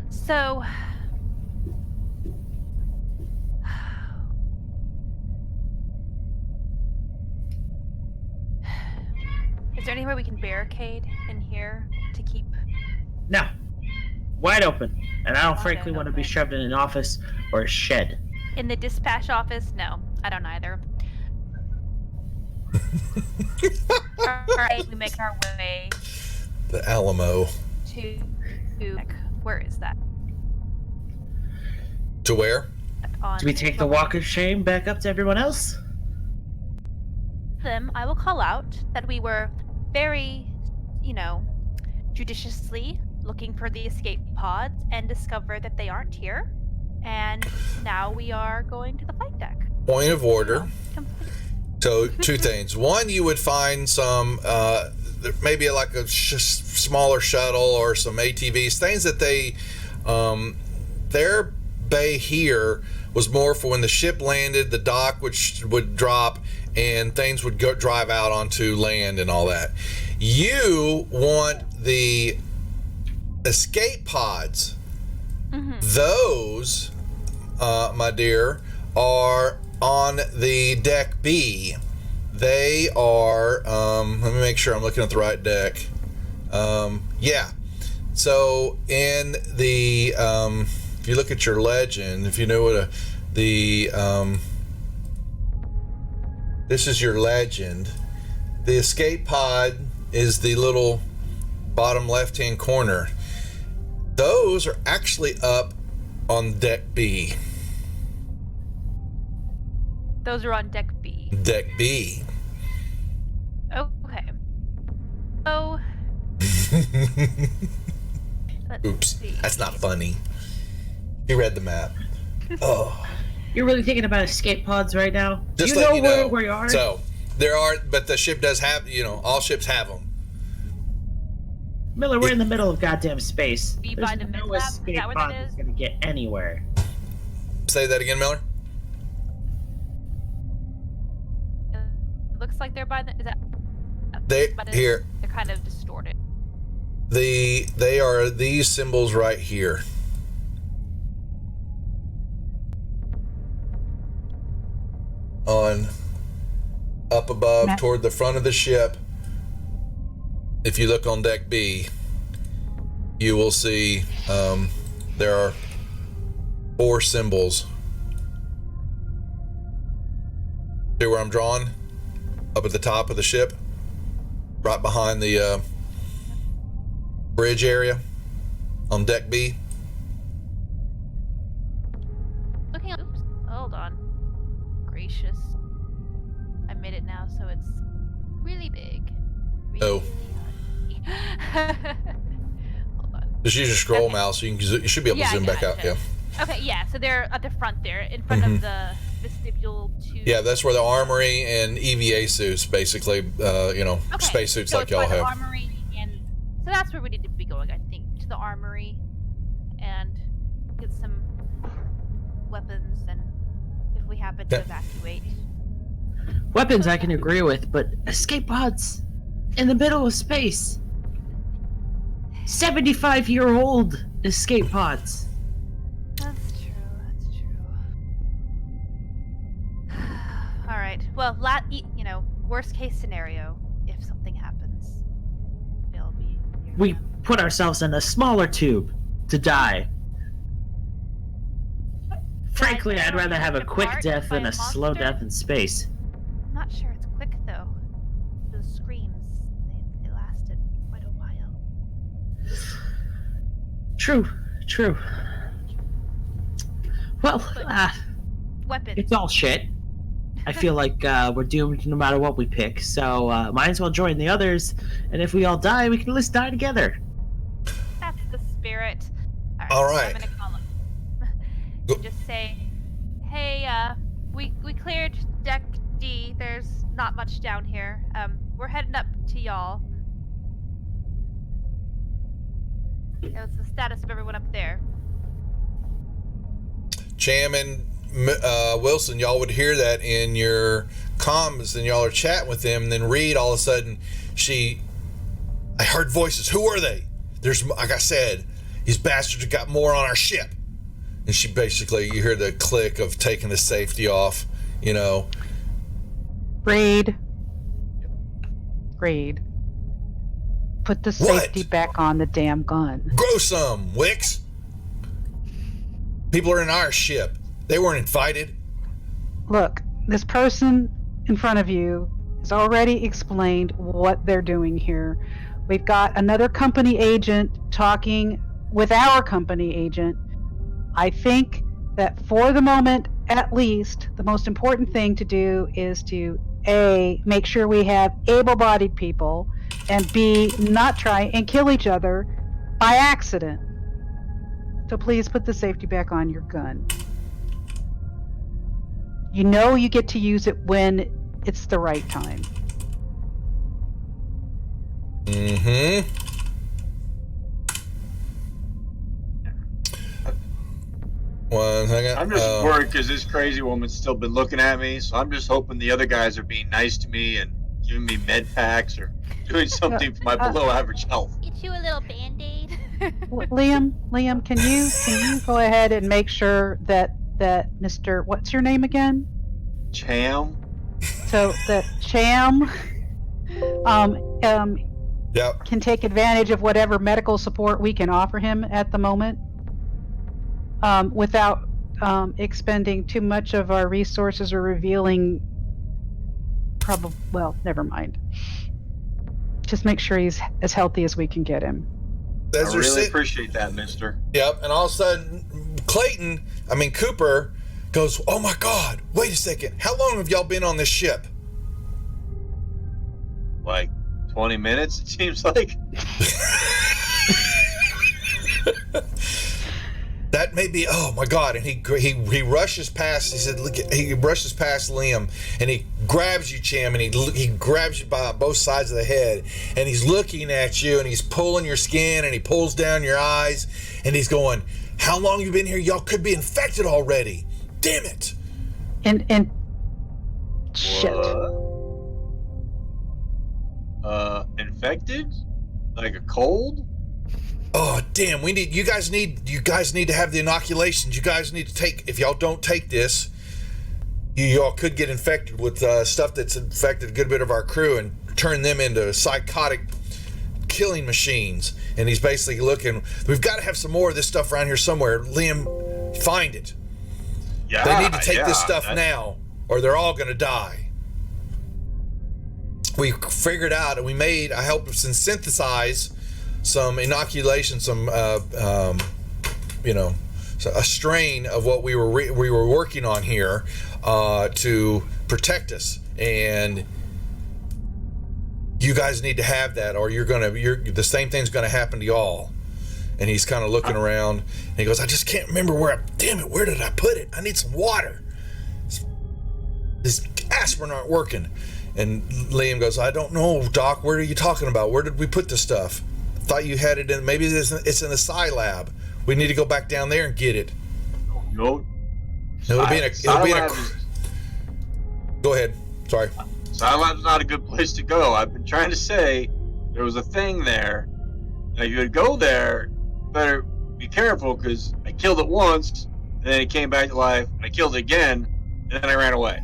So, is there anywhere we can barricade in here to keep? No. Wide open. And I don't Wide frankly want to be open. shoved in an office or a shed. In the dispatch office? No, I don't either. Alright, we make our way The Alamo. to where is that? To where? Do we take the walk of shame back up to everyone else? Them, I will call out that we were very, judiciously looking for the escape pods and discover that they aren't here. And now we are going to the flight deck. Point of order. Complete. So, two things. One, you would find some, maybe like a smaller shuttle or some ATVs, things that they, their bay here was more for when the ship landed, the dock would drop, and things would go drive out onto land and all that. You want the escape pods. Mm-hmm. Those, my dear, are on the deck B. They are, let me make sure I'm looking at the right deck. Yeah. So in the, if you look at your legend, if you know what this is your legend. The escape pod is the little bottom left-hand corner. Those are actually up on deck B. Those are on deck B. Deck B. Okay. So, Let's Oops, see. that's not funny. He read the map. Oh, You're really thinking about escape pods right now? just you let know you know. where you are? So there are, but the ship does have. All ships have them. Miller, we're in the middle of goddamn space. Be There's by the no mid-lab? Is escape that what pod that that's is? gonna get anywhere. Say that again, Miller. It looks like they're by the. Is that? But Here. They're kind of distorted. They are these symbols right here. On up above Matt. toward the front of the ship. If you look on deck B, you will see there are 4 symbols. See where I'm drawing? Up at the top of the ship, right behind the bridge area on deck B. Looking at. Oops. Hold on. Gracious. I made it now, so it's really big. Really Oh. hard. Hold on. Just use your scroll Okay. mouse. You should be able to zoom back out. gotcha. Yeah. Okay, yeah. So they're at the front there, in front of the vestibule to. Yeah, that's where the armory and EVA suits, basically, Okay, space suits so like it's y'all by the have. Armory, and so that's where we need to be going, I think, to the armory, and get some weapons, and if we happen to Okay. evacuate. Weapons I can agree with, but escape pods in the middle of space. 75-year-old escape pods. That's true. That's true. All right. Well, worst case scenario, if something happens, they'll be. near We them. put ourselves in a smaller tube to die. Frankly, I'd rather have a quick death than a slow death in space. I'm not sure it's quick though. Those screams, they lasted quite a while. True. Well, Weapons. it's all shit. I feel like we're doomed no matter what we pick, so might as well join the others, and if we all die, we can at least die together. That's the spirit. All so right. I'm gonna call him. Go- Just say, hey, we cleared deck D. There's not much down here. We're heading up to y'all. What's the status of everyone up there? Cham and Wilson, y'all would hear that in your comms, and y'all are chatting with them. And then Reed, all of a sudden, I heard voices. Who are they? There's, like I said, these bastards have got more on our ship. And she basically, you hear the click of taking the safety off. Raid. Put the safety back on the damn gun. Grow some, Wicks. People are in our ship. They weren't invited. Look, this person in front of you has already explained what they're doing here. We've got another company agent talking with our company agent. I think that for the moment, at least, the most important thing to do is to A, make sure we have able-bodied people, and B, not try and kill each other by accident. So please put the safety back on your gun. You know you get to use it when it's the right time. Mm-hmm. One second. I'm just worried because this crazy woman's still been looking at me, so I'm just hoping the other guys are being nice to me and giving me med packs or doing something for my below average health. Get you a little band-aid. Liam, can you go ahead and make sure that Mr. What's your name again? Cham? So that Cham Yep. can take advantage of whatever medical support we can offer him at the moment, without expending too much of our resources or revealing. Well, never mind. Just make sure he's as healthy as we can get him. I As they're really sitting- appreciate that, mister. Yep, and all of a sudden, Cooper goes, "Oh my God, wait a second. How long have y'all been on this ship?" Like 20 minutes, it seems like. That may be. Oh my God! And he rushes past. He said, "Look!" He rushes past Liam, and he grabs you, Cham, and he grabs you by both sides of the head, and he's looking at you, and he's pulling your skin, and he pulls down your eyes, and he's going, "How long you been here? Y'all could be infected already. Damn it!" And shit. Infected? Like a cold? Oh damn! You guys need to have the inoculations. You guys need to take. If y'all don't take this, y'all could get infected with stuff that's infected a good bit of our crew and turn them into psychotic killing machines. And he's basically looking. We've got to have some more of this stuff around here somewhere. Liam, find it. Yeah. They need to take this stuff now, or they're all going to die. We figured out, and I helped us synthesize some inoculation, a strain of what we were working on here to protect us, and you guys need to have that, or the same thing's gonna happen to y'all. And he's kind of looking around, and he goes, "I just can't remember where did I put it? I need some water. These aspirin aren't working." And Liam goes, "I don't know, Doc. What are you talking about? Where did we put this stuff? Thought you had it in. Maybe it's in the Psi lab. We need to go back down there and get it." No. It'll be in a. Go ahead. Sorry. Psi lab's not a good place to go. I've been trying to say there was a thing there. Now, if you would go there, better be careful, because I killed it once, and then it came back to life, and I killed it again, and then I ran away.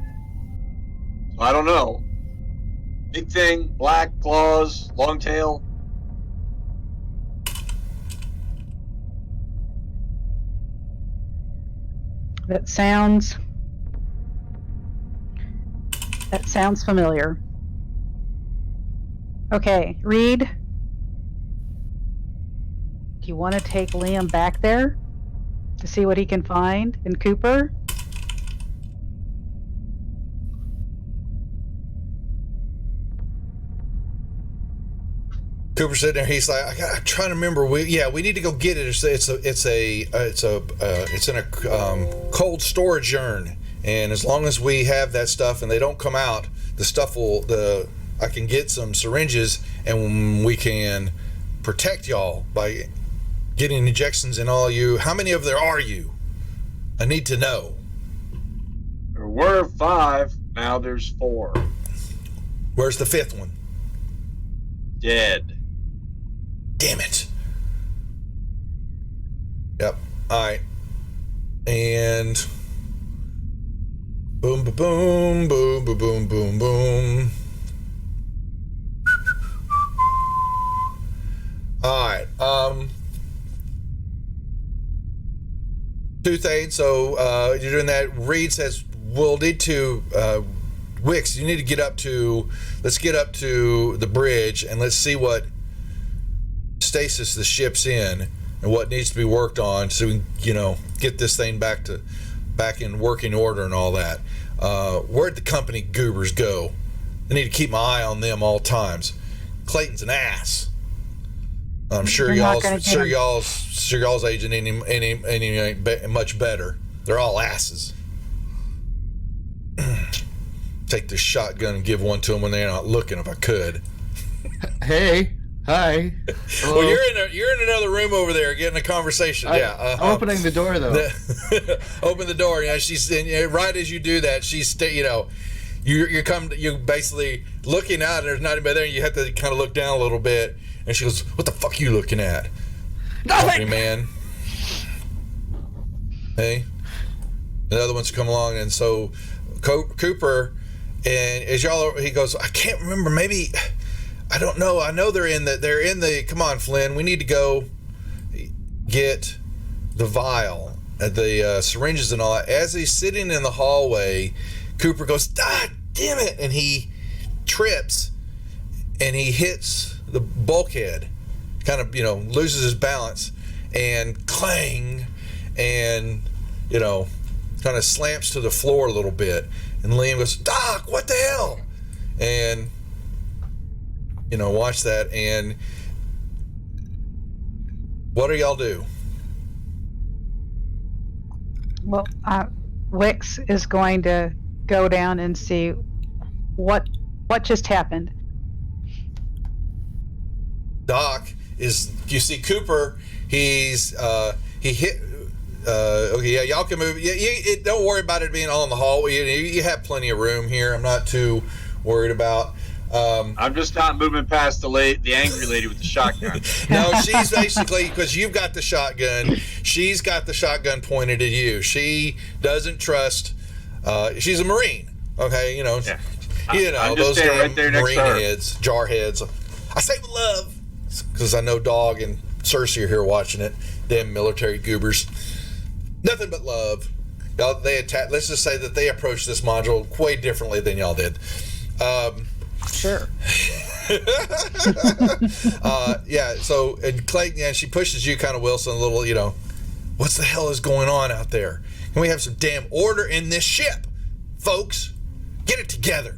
So I don't know. Big thing, black claws, long tail. That sounds familiar. Okay, Reed, do you want to take Liam back there to see what he can find? And Cooper? Cooper's sitting there. He's like, I'm trying to remember. We need to go get it. It's in a cold storage urn, and as long as we have that stuff and they don't come out, I can get some syringes, and we can protect y'all by getting injections in all you. How many of there are you? I need to know. There were 5. Now there's 4. Where's the 5th one? Dead. Damn it. Yep. All right. And boom, ba boom, boom, ba boom, boom, boom. All right. Two things. So you're doing that. Reed says we'll need to. Wix, you need to let's get up to the bridge and let's see what stasis the ship's in and what needs to be worked on, so we can, get this thing back in working order and all that. Where'd the company goobers go? I need to keep my eye on them all times. Clayton's an ass. I'm sure y'all's agent ain't much better. They're all asses. Take this shotgun and give one to them when they're not looking, if I could. Hey, hi. Well, you're in another room over there getting a conversation. I'm opening the door though. Open the door. She's right as you do that. She's you're basically looking out, and there's not anybody there. And you have to kind of look down a little bit, and she goes, "What the fuck are you looking at?" Nothing, man. Hey, the other ones come along, and so Cooper. And as he goes, I can't remember. Maybe, I don't know. I know they're in the. Come on, Flynn. We need to go get the vial, the syringes, and all that. As he's sitting in the hallway, Cooper goes, "Ah, damn it!" And he trips, and he hits the bulkhead. Kind of, loses his balance, and clang, and kind of slams to the floor a little bit. And Liam goes, "Doc, what the hell?" And watch that. And what do y'all do? Well, Wix is going to go down and see what just happened. Doc is, you see Cooper, he hit, okay, yeah, y'all can move. Yeah, don't worry about it being all in the hallway. You have plenty of room here. I'm not too worried about. I'm just not moving past the angry lady with the shotgun. No, she's basically, because you've got the shotgun, she's got the shotgun pointed at you. She doesn't trust, she's a Marine, okay, you know, Yeah. those I'm just staying damn right there next Marine to her. heads, jar heads. I say with love, because I know Dog and Cersei are here watching it. Damn military goobers. Nothing but love. Y'all, let's just say that they approached this module way differently than y'all did. Sure. Yeah, so, and Clayton, yeah, she pushes you kind of, Wilson, a little, what's the hell is going on out there? Can we have some damn order in this ship, folks? Get it together.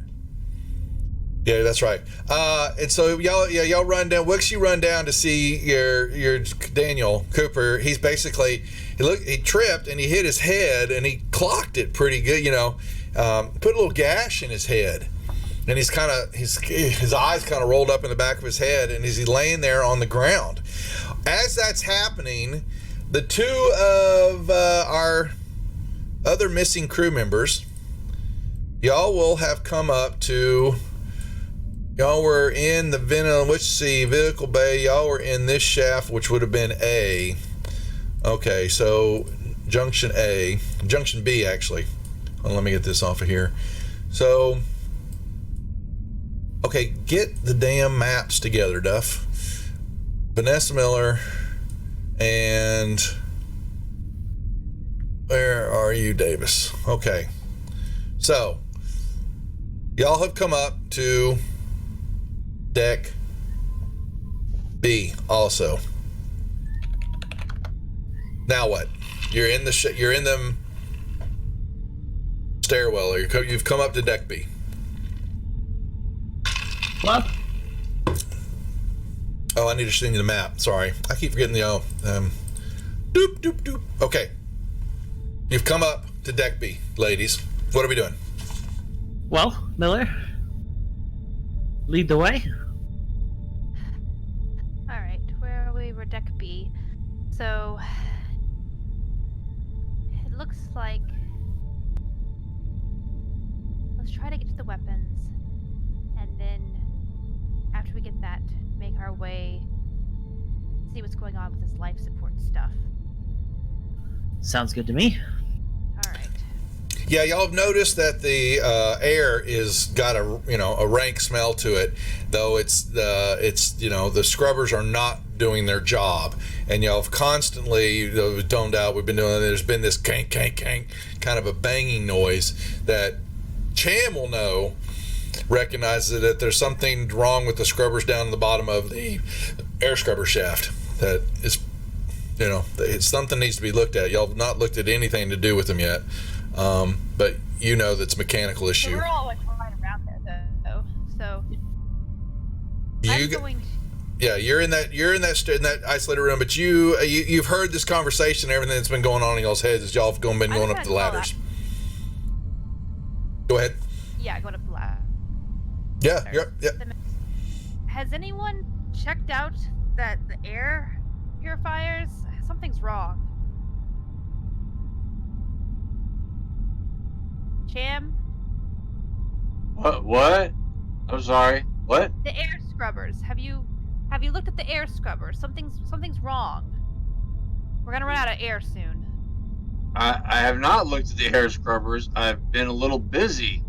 Yeah, that's right. And so y'all run down. Wix, you run down to see your Daniel Cooper. He's basically, he tripped and he hit his head and he clocked it pretty good. Put a little gash in his head, and his eyes kind of rolled up in the back of his head, and he's laying there on the ground. As that's happening, the two of our other missing crew members, y'all will have come up to. Y'all were in the vehicle bay. Y'all were in this shaft, which would have been A. Okay, so junction B, actually. Well, let me get this off of here. So, okay, get the damn maps together, Duff. Vanessa Miller and where are you, Davis? Okay, so y'all have come up to Deck B also. Now what? You're in the stairwell, or you've come up to Deck B. What? Oh, I need to send you the map. Sorry, I keep forgetting doop doop doop. Okay, you've come up to Deck B, ladies. What are we doing? Well, Miller, lead the way. All right, where are we? We're Deck B. So it looks like let's try to get to the weapons, and then after we get that, make our way, see what's going on with this life support stuff. Sounds good to me. All right. Yeah, y'all have noticed that the air is got a rank smell to it, though it's the scrubbers are not doing their job, and y'all have constantly toned out. We've been doing. There's been this kank kank kank kind of a banging noise that Cham will recognize that there's something wrong with the scrubbers down the bottom of the air scrubber shaft. That is, it's something needs to be looked at. Y'all have not looked at anything to do with them yet. But that's a mechanical issue. So we're all like right around there, though. So you're in that isolated room. But you've heard this conversation, and everything that's been going on in y'all's heads as y'all have been going up the ladders. Go ahead. Yeah, going up the ladder. Yeah. Yep. Has anyone checked out that the air purifiers? Something's wrong. Cham? What? I'm sorry. What? The air scrubbers. Have you looked at the air scrubbers? Something's wrong. We're gonna run out of air soon. I have not looked at the air scrubbers. I've been a little busy.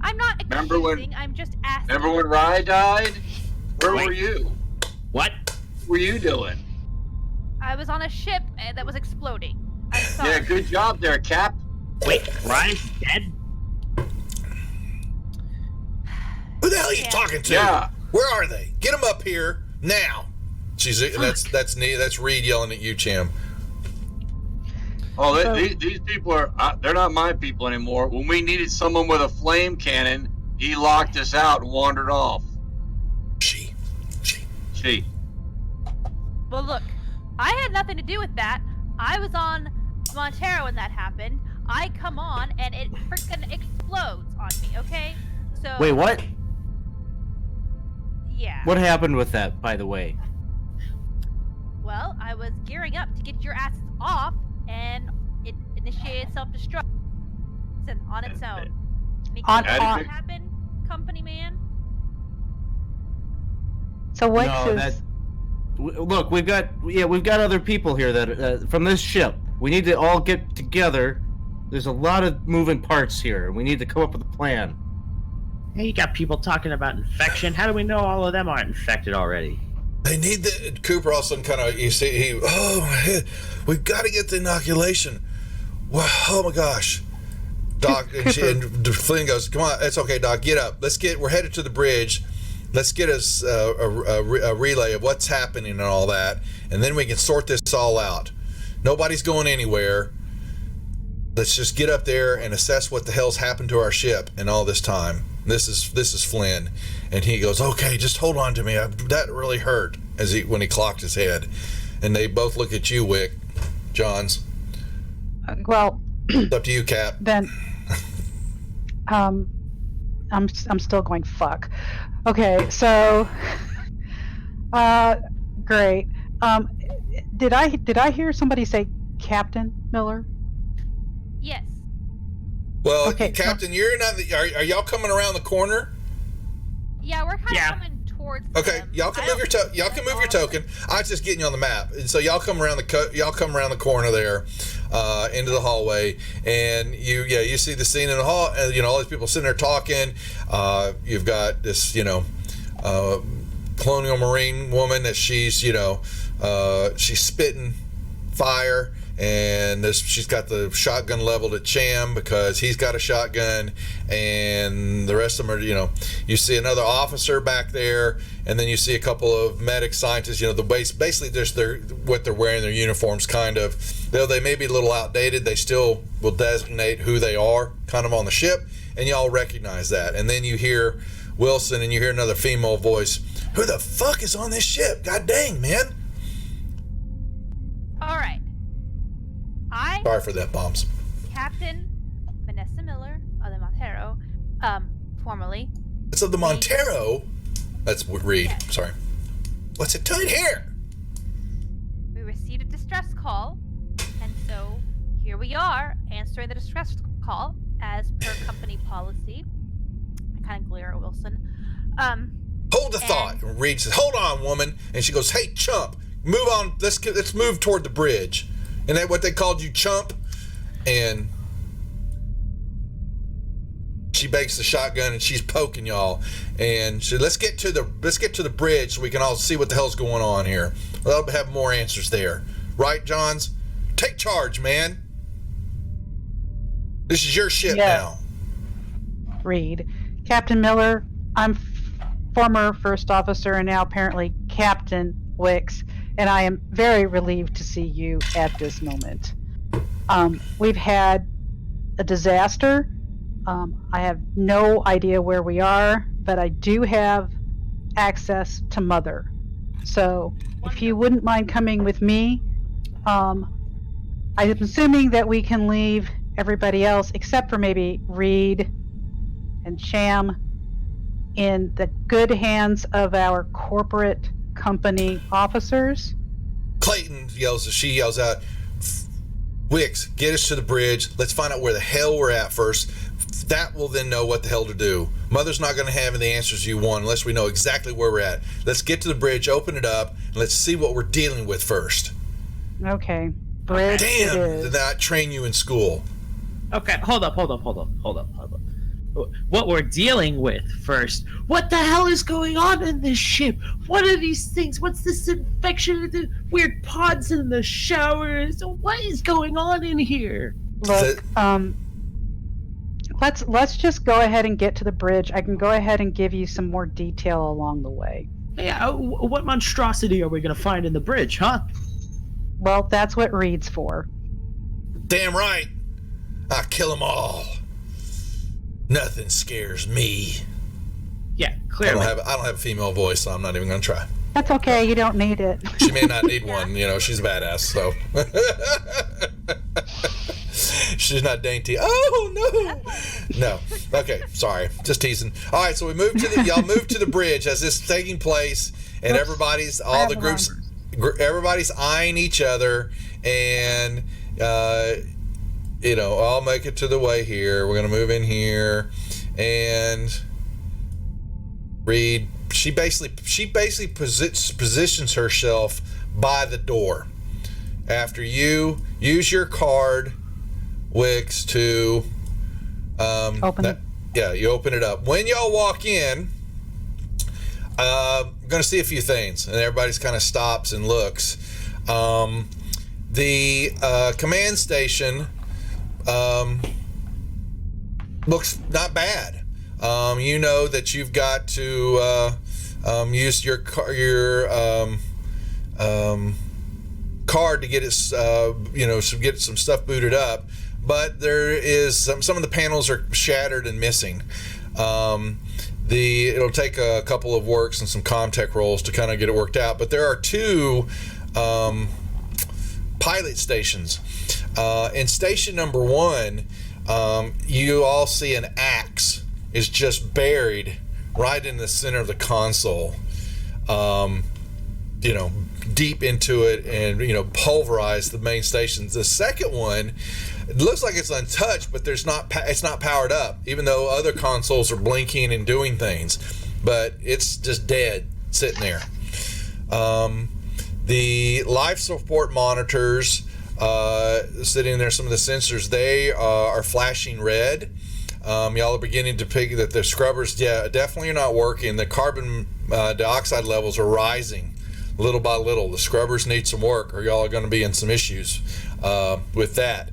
I'm not accusing, I'm just asking. Remember when Rye died? Where Wait. were you? What? What were you doing? I was on a ship that was exploding. I'm sorry. Yeah, good job there, Cap. Wait, Ryan's dead? Who the hell are you talking to? Yeah. Where are they? Get them up here now. That's Reed yelling at you, Cham. Oh, these people they're not my people anymore. When we needed someone with a flame cannon, he locked us out and wandered off. She. She. Well, look, I had nothing to do with that. I was on Montero when that happened. I come on and it freaking explodes on me, okay? So Wait, what? Yeah. What happened with that, by the way? Well, I was gearing up to get your asses off and it initiated self-destruct on its own. On- What on- happened, company man? So what No, is... Look, we've got other people here that from this ship. We need to all get together. There's a lot of moving parts here. We need to come up with a plan. Hey, you got people talking about infection. How do we know all of them aren't infected already? They need the Cooper. All of a sudden, kind of, you see, oh my head, we've got to get the inoculation. Wow, oh my gosh, Doc. And Flynn goes, "Come on, it's okay, Doc. Get up. We're headed to the bridge. Let's get us a relay of what's happening and all that, and then we can sort this all out. Nobody's going anywhere. Let's just get up there and assess what the hell's happened to our ship in all this time." This is Flynn, and he goes, "Okay, just hold on to me. That really hurt." When he clocked his head, and they both look at you, Wick, Johns. Well, It's up to you, Cap. then I'm still going fuck. Okay, so great. Did I hear somebody say Captain Miller? Yes. Well, Okay, Captain, you're not. Are y'all coming around the corner? Yeah, we're kind Yeah. of coming towards Okay, them. y'all can I move your don't- y'all can move your token. I was just getting you on the map, and so y'all come around the corner there, into the hallway, and you see the scene in the hall. All these people sitting there talking. You've got this colonial marine woman that she's spitting fire, and she's got the shotgun leveled at Cham because he's got a shotgun, and the rest of them are, you see another officer back there, and then you see a couple of medic scientists. Basically just what they're wearing, their uniforms, kind of, though they may be a little outdated, they still will designate who they are kind of on the ship, and y'all recognize that. And then you hear Wilson, and you hear another female voice. "Who the fuck is on this ship? God dang, man." All right. Sorry for that, bombs. Captain Vanessa Miller of the Montero, formerly. It's of the Montero. That's Reed. Yeah. Sorry. What's it doing here? We received a distress call, and so here we are answering the distress call as per company policy. I kind of glare at Wilson. Hold the thought. And Reed says, "Hold on, woman." And she goes, "Hey, chump, move on. Let's move toward the bridge." And that what they called you, chump? And she bakes the shotgun and she's poking y'all. And she, let's get to the bridge so we can all see what the hell's going on here. We'll have more answers there, right, Johns? Take charge, man. This is your ship now. Reed. Captain Miller, I'm former first officer and now apparently Captain Wicks, and I am very relieved to see you at this moment. We've had a disaster. I have no idea where we are, but I do have access to Mother. So if you wouldn't mind coming with me, I'm assuming that we can leave everybody else, except for maybe Reed and Cham, in the good hands of our corporate company officers. Clayton she yells out, "Wicks, get us to the bridge. Let's find out where the hell we're at first. That will then know what the hell to do. Mother's not going to have the answers you want unless we know exactly where we're at. Let's get to the bridge, open it up, and let's see what we're dealing with first." Okay. Bridge it Damn, is. did not train you in school. Okay, hold up. What we're dealing with first. What the hell is going on in this ship? What are these things? What's this infection? The weird pods in the showers? What is going on in here? Look, let's just go ahead and get to the bridge. I can go ahead and give you some more detail along the way. Yeah, what monstrosity are we gonna find in the bridge, huh? Well, that's what Reed's for. Damn right. I'll kill them all. Nothing scares me. Yeah, I clearly. don't have a female voice, so I'm not even going to try. That's okay. You don't need it. She may not need one. You know, she's a badass, so. She's not dainty. Oh, no. No. Okay, sorry. Just teasing. All right, so y'all moved to the bridge as this is taking place, and everybody's eyeing each other, and, I'll make it to the way here. We're going to move in here, and Reed, she basically positions herself by the door. After you use your card, Wix, to Open it. Yeah, you open it up. When y'all walk in, I'm going to see a few things, and everybody's kind of stops and looks. The command station looks not bad. You know that you've got to use your card to get it, get some stuff booted up. But there is some of the panels are shattered and missing. It'll take a couple of works and some Comtech rolls to kind of get it worked out. But there are two pilot stations. In station number 1, you all see an axe is just buried right in the center of the console. Deep into it, and pulverized the main stations. The second one, it looks like it's untouched, but it's not powered up, even though other consoles are blinking and doing things, but it's just dead sitting there. The life support monitors sitting there, some of the sensors, they are flashing red. Y'all are beginning to pick that the scrubbers definitely are not working. The carbon dioxide levels are rising little by little. The scrubbers need some work, or y'all are going to be in some issues with that.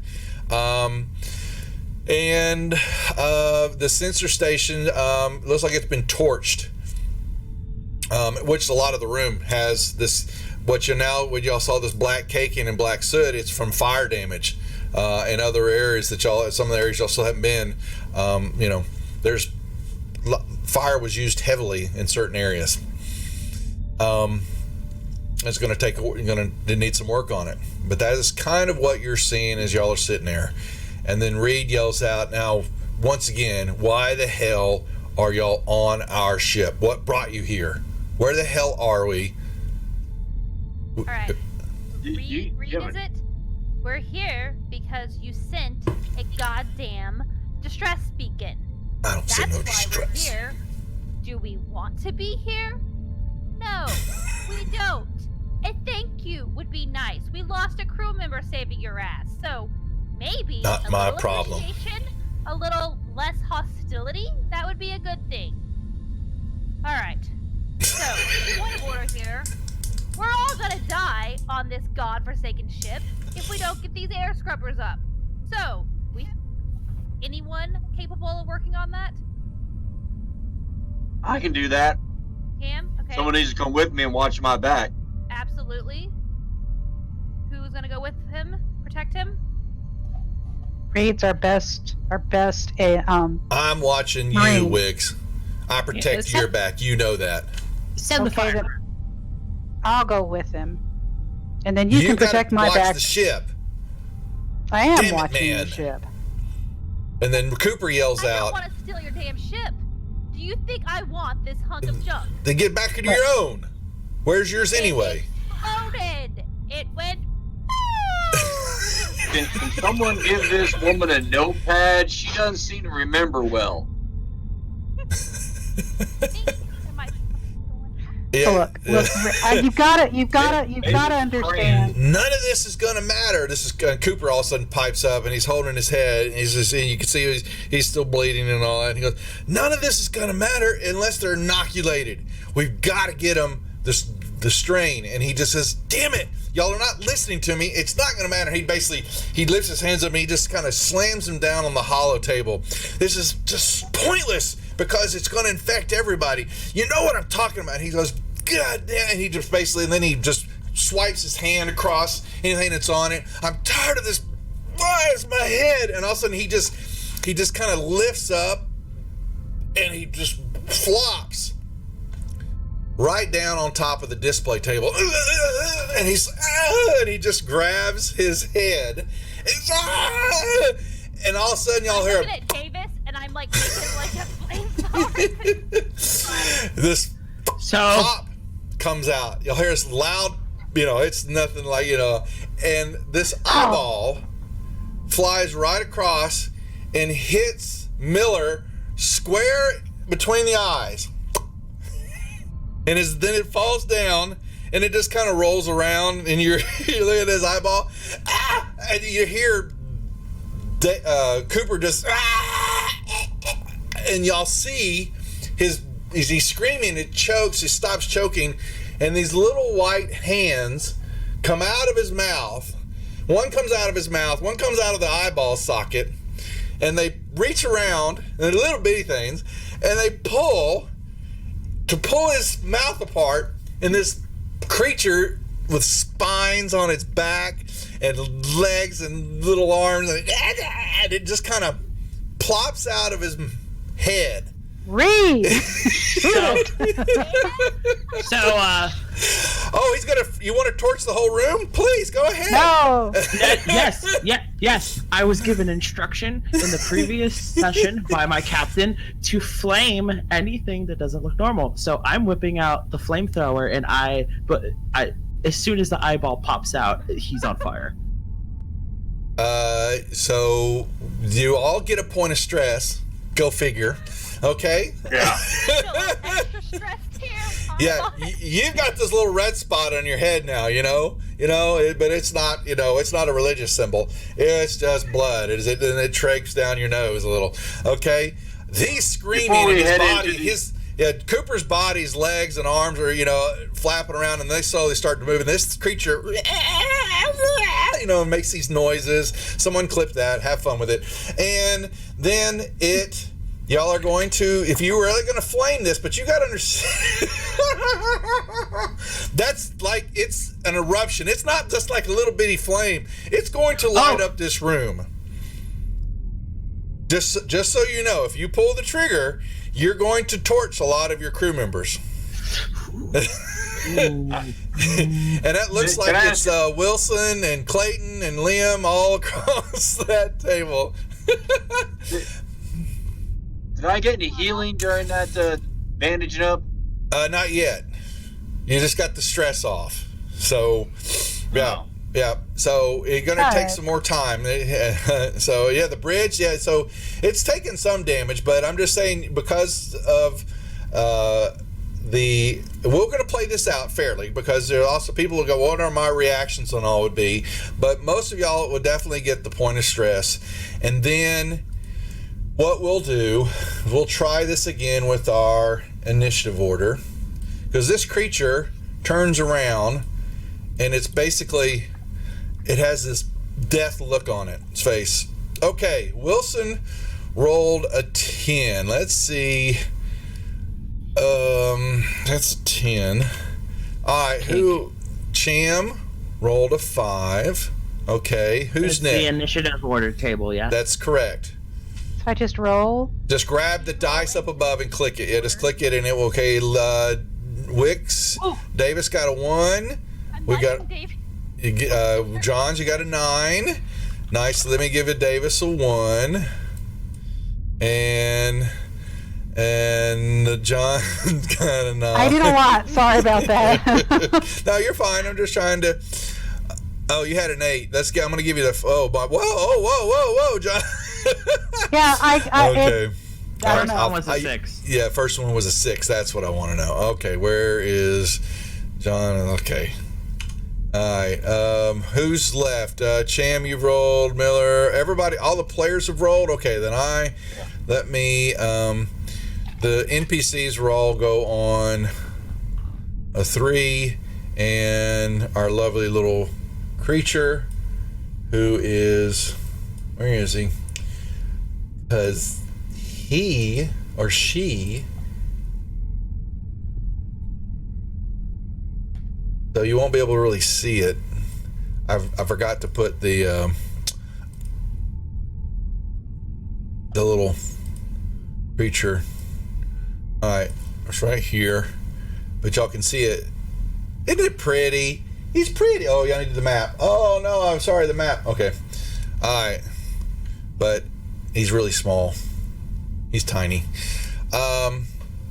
The sensor station looks like it's been torched, which a lot of the room has this. What y'all saw this black caking and black soot, it's from fire damage in other areas some of the areas y'all still haven't been. There's fire was used heavily in certain areas. It's going to need some work on it, but that is kind of what you're seeing as y'all are sitting there. And then Reed yells out, now once again, why the hell are y'all on our ship? What brought you here? Where the hell are we? All right. Reed, is it? We're here because you sent a goddamn distress beacon. I don't see no distress. That's why we're here. Do we want to be here? No, we don't. A thank you would be nice. We lost a crew member saving your ass, so maybe not my problem. A little less hostility, that would be a good thing. All right. So, point of order here. We're all gonna die on this godforsaken ship if we don't get these air scrubbers up. So, anyone capable of working on that? I can do that. Cam? Okay. Someone needs to come with me and watch my back. Absolutely. Who's gonna go with him? Protect him? Reed's our best. I'm watching Marine. you, Wix. I protect your back. You know that. Send the Okay, then fire. I'll go with him, and then you can protect my watch back. the ship. I am Damn it, watching man. the ship. And then Cooper yells I don't out, want to steal your damn ship. Do you think I want this hunk of junk? then get back into your own. Where's yours anyway? It exploded. It went. Can someone give this woman a notepad? She doesn't seem to remember well. Yeah, Look, you've got to understand. none of this is going to matter. This is Cooper all of a sudden pipes up and he's holding his head. And you can see he's still bleeding and all that. And he goes, none of this is going to matter unless they're inoculated. We've got to get them the strain. And he just says, damn it, y'all are not listening to me. It's not going to matter. He lifts his hands up and he just kind of slams them down on the hollow table. This is just pointless because it's going to infect everybody. You know what I'm talking about. He goes, God damn. And he just and then he just swipes his hand across anything that's on it. I'm tired of this. Why is my head? And all of a sudden he just kind of lifts up and he just flops right down on top of the display table, and he just grabs his head, and all of a sudden y'all hear looking at Davis, and I'm like making like a flamethrower. this pop comes out. You'll hear this loud, it's nothing like, and this eyeball flies right across and hits Miller square between the eyes. And then it falls down, and it just kind of rolls around, and you're looking at his eyeball, and you hear Cooper just, and y'all see as he's screaming, it chokes, he stops choking, and these little white hands come out of his mouth. One comes out of his mouth, one comes out of the eyeball socket, and they reach around, and they're little bitty things, and they pull his mouth apart, and this creature with spines on its back and legs and little arms, and it just kind of plops out of his head. Reed! Oh, you want to torch the whole room? Please, go ahead. No! Yes. I was given instruction in the previous session by my captain to flame anything that doesn't look normal. So I'm whipping out the flamethrower, and as soon as the eyeball pops out, he's on fire. So you all get a point of stress. Go figure. Okay. Yeah. Extra stressed here. Yeah, you've got this little red spot on your head now, but it's not, it's not a religious symbol. It's just blood. And it tracks down your nose a little. Okay. He's screaming in his body. Cooper's body's legs and arms are, flapping around, and they slowly start to move. And this creature, makes these noises. Someone clip that. Have fun with it. And then y'all are going to, if you're really going to flame this, but you got to understand, that's like, it's an eruption. It's not just like a little bitty flame. It's going to light up this room. Just so you know, if you pull the trigger, you're going to torch a lot of your crew members. And that looks like it's Wilson and Clayton and Liam all across that table. Did I get any healing during that bandaging up? Not yet. You just got the stress off. So, yeah. So you're going to take some more time. So, yeah, the bridge, so it's taken some damage, but I'm just saying because of we're going to play this out fairly because there are also people who go, what are my reactions on all would be? But most of y'all will definitely get the point of stress. And then what we'll do, we'll try this again with our initiative order, because this creature turns around and it's basically, it has this death look on its face. Okay, Wilson rolled a 10. Let's see. That's a 10. All right, Cham rolled a 5. Okay, who's It's next? the initiative order table, yeah. That's correct. So I just roll? Just grab the dice up above and click it. Yeah, just click it and it will. Okay, Wicks, Davis got a 1. We got Johns. You got a 9. Nice. Let me give it Davis a 1. And John got a 9. I did a lot. Sorry about that. No, you're fine. I'm just trying to. Oh, you had an 8. I'm going to give you the. Whoa, John. Yeah, okay. First one was a 6. Yeah, first one was a 6. That's what I want to know. Okay, where is John? Okay. All right. Who's left? Cham, you've rolled. Miller. Everybody. All the players have rolled. Okay, then let me. The NPCs will all go on a 3, and our lovely little creature, who is, where is he? Because he or she, so you won't be able to really see it. I forgot to put the little creature. All right, it's right here. but y'all can see it. Isn't it pretty? He's pretty. Oh, y'all needed the map. Oh, no, I'm sorry, the map. Okay. All right. But he's really small. He's tiny.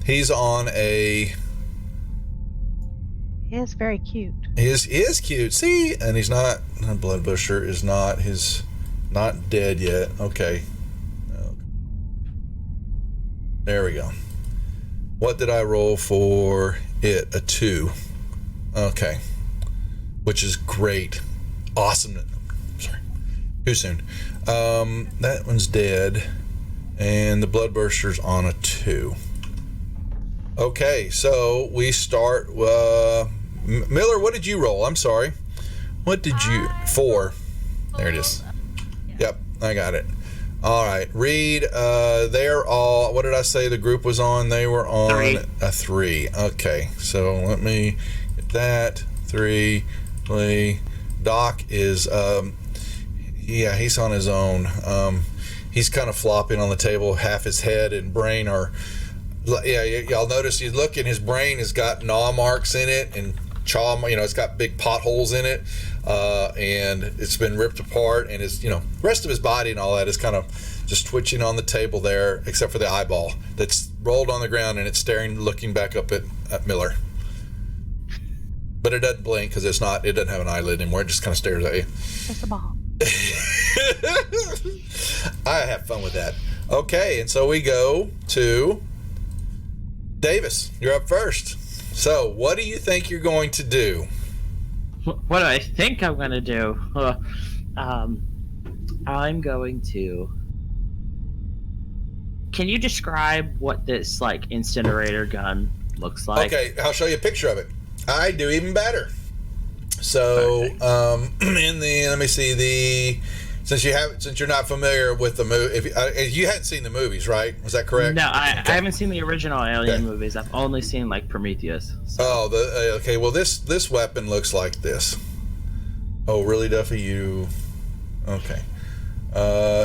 He's on a... He is very cute. He is cute. See? And he's not... Bloodbusher is not... Not dead yet. Okay. There we go. What did I roll for it? A 2. Okay. Which is great. Awesome. Sorry. Too soon. That one's dead. And the Bloodburster's on a 2. Okay, so we start... Miller, what did you roll? I'm sorry. What did you... 4. There it is. Yep, I got it. All right, Reed, they're all... What did I say the group was on? They were on 3. A 3. Okay, so let me get that. 3. Doc is... yeah, he's on his own. He's kind of flopping on the table. Half his head and brain are... Yeah, y'all notice you look and his brain has got gnaw marks in it and chaw, it's got big potholes in it, and it's been ripped apart, and his, rest of his body and all that is kind of just twitching on the table there, except for the eyeball that's rolled on the ground and it's looking back up at Miller. But it doesn't blink because it doesn't have an eyelid anymore. It just kind of stares at you. Just a ball. I have fun with that. Okay, and so we go to Davis. You're up first. So, what do you think you're going to do? What do I think I'm going to do? I'm going to... Can you describe what this, incinerator gun looks like? Okay, I'll show you a picture of it. I do even better. So, Okay. Let me see, since you're not familiar with the movie, if you hadn't seen the movies, right? Was that correct? No, I Okay. haven't seen the original Alien Okay. movies. I've only seen Prometheus. So. Oh, okay. Well, this weapon looks like this. Oh, really, Duffy? You okay?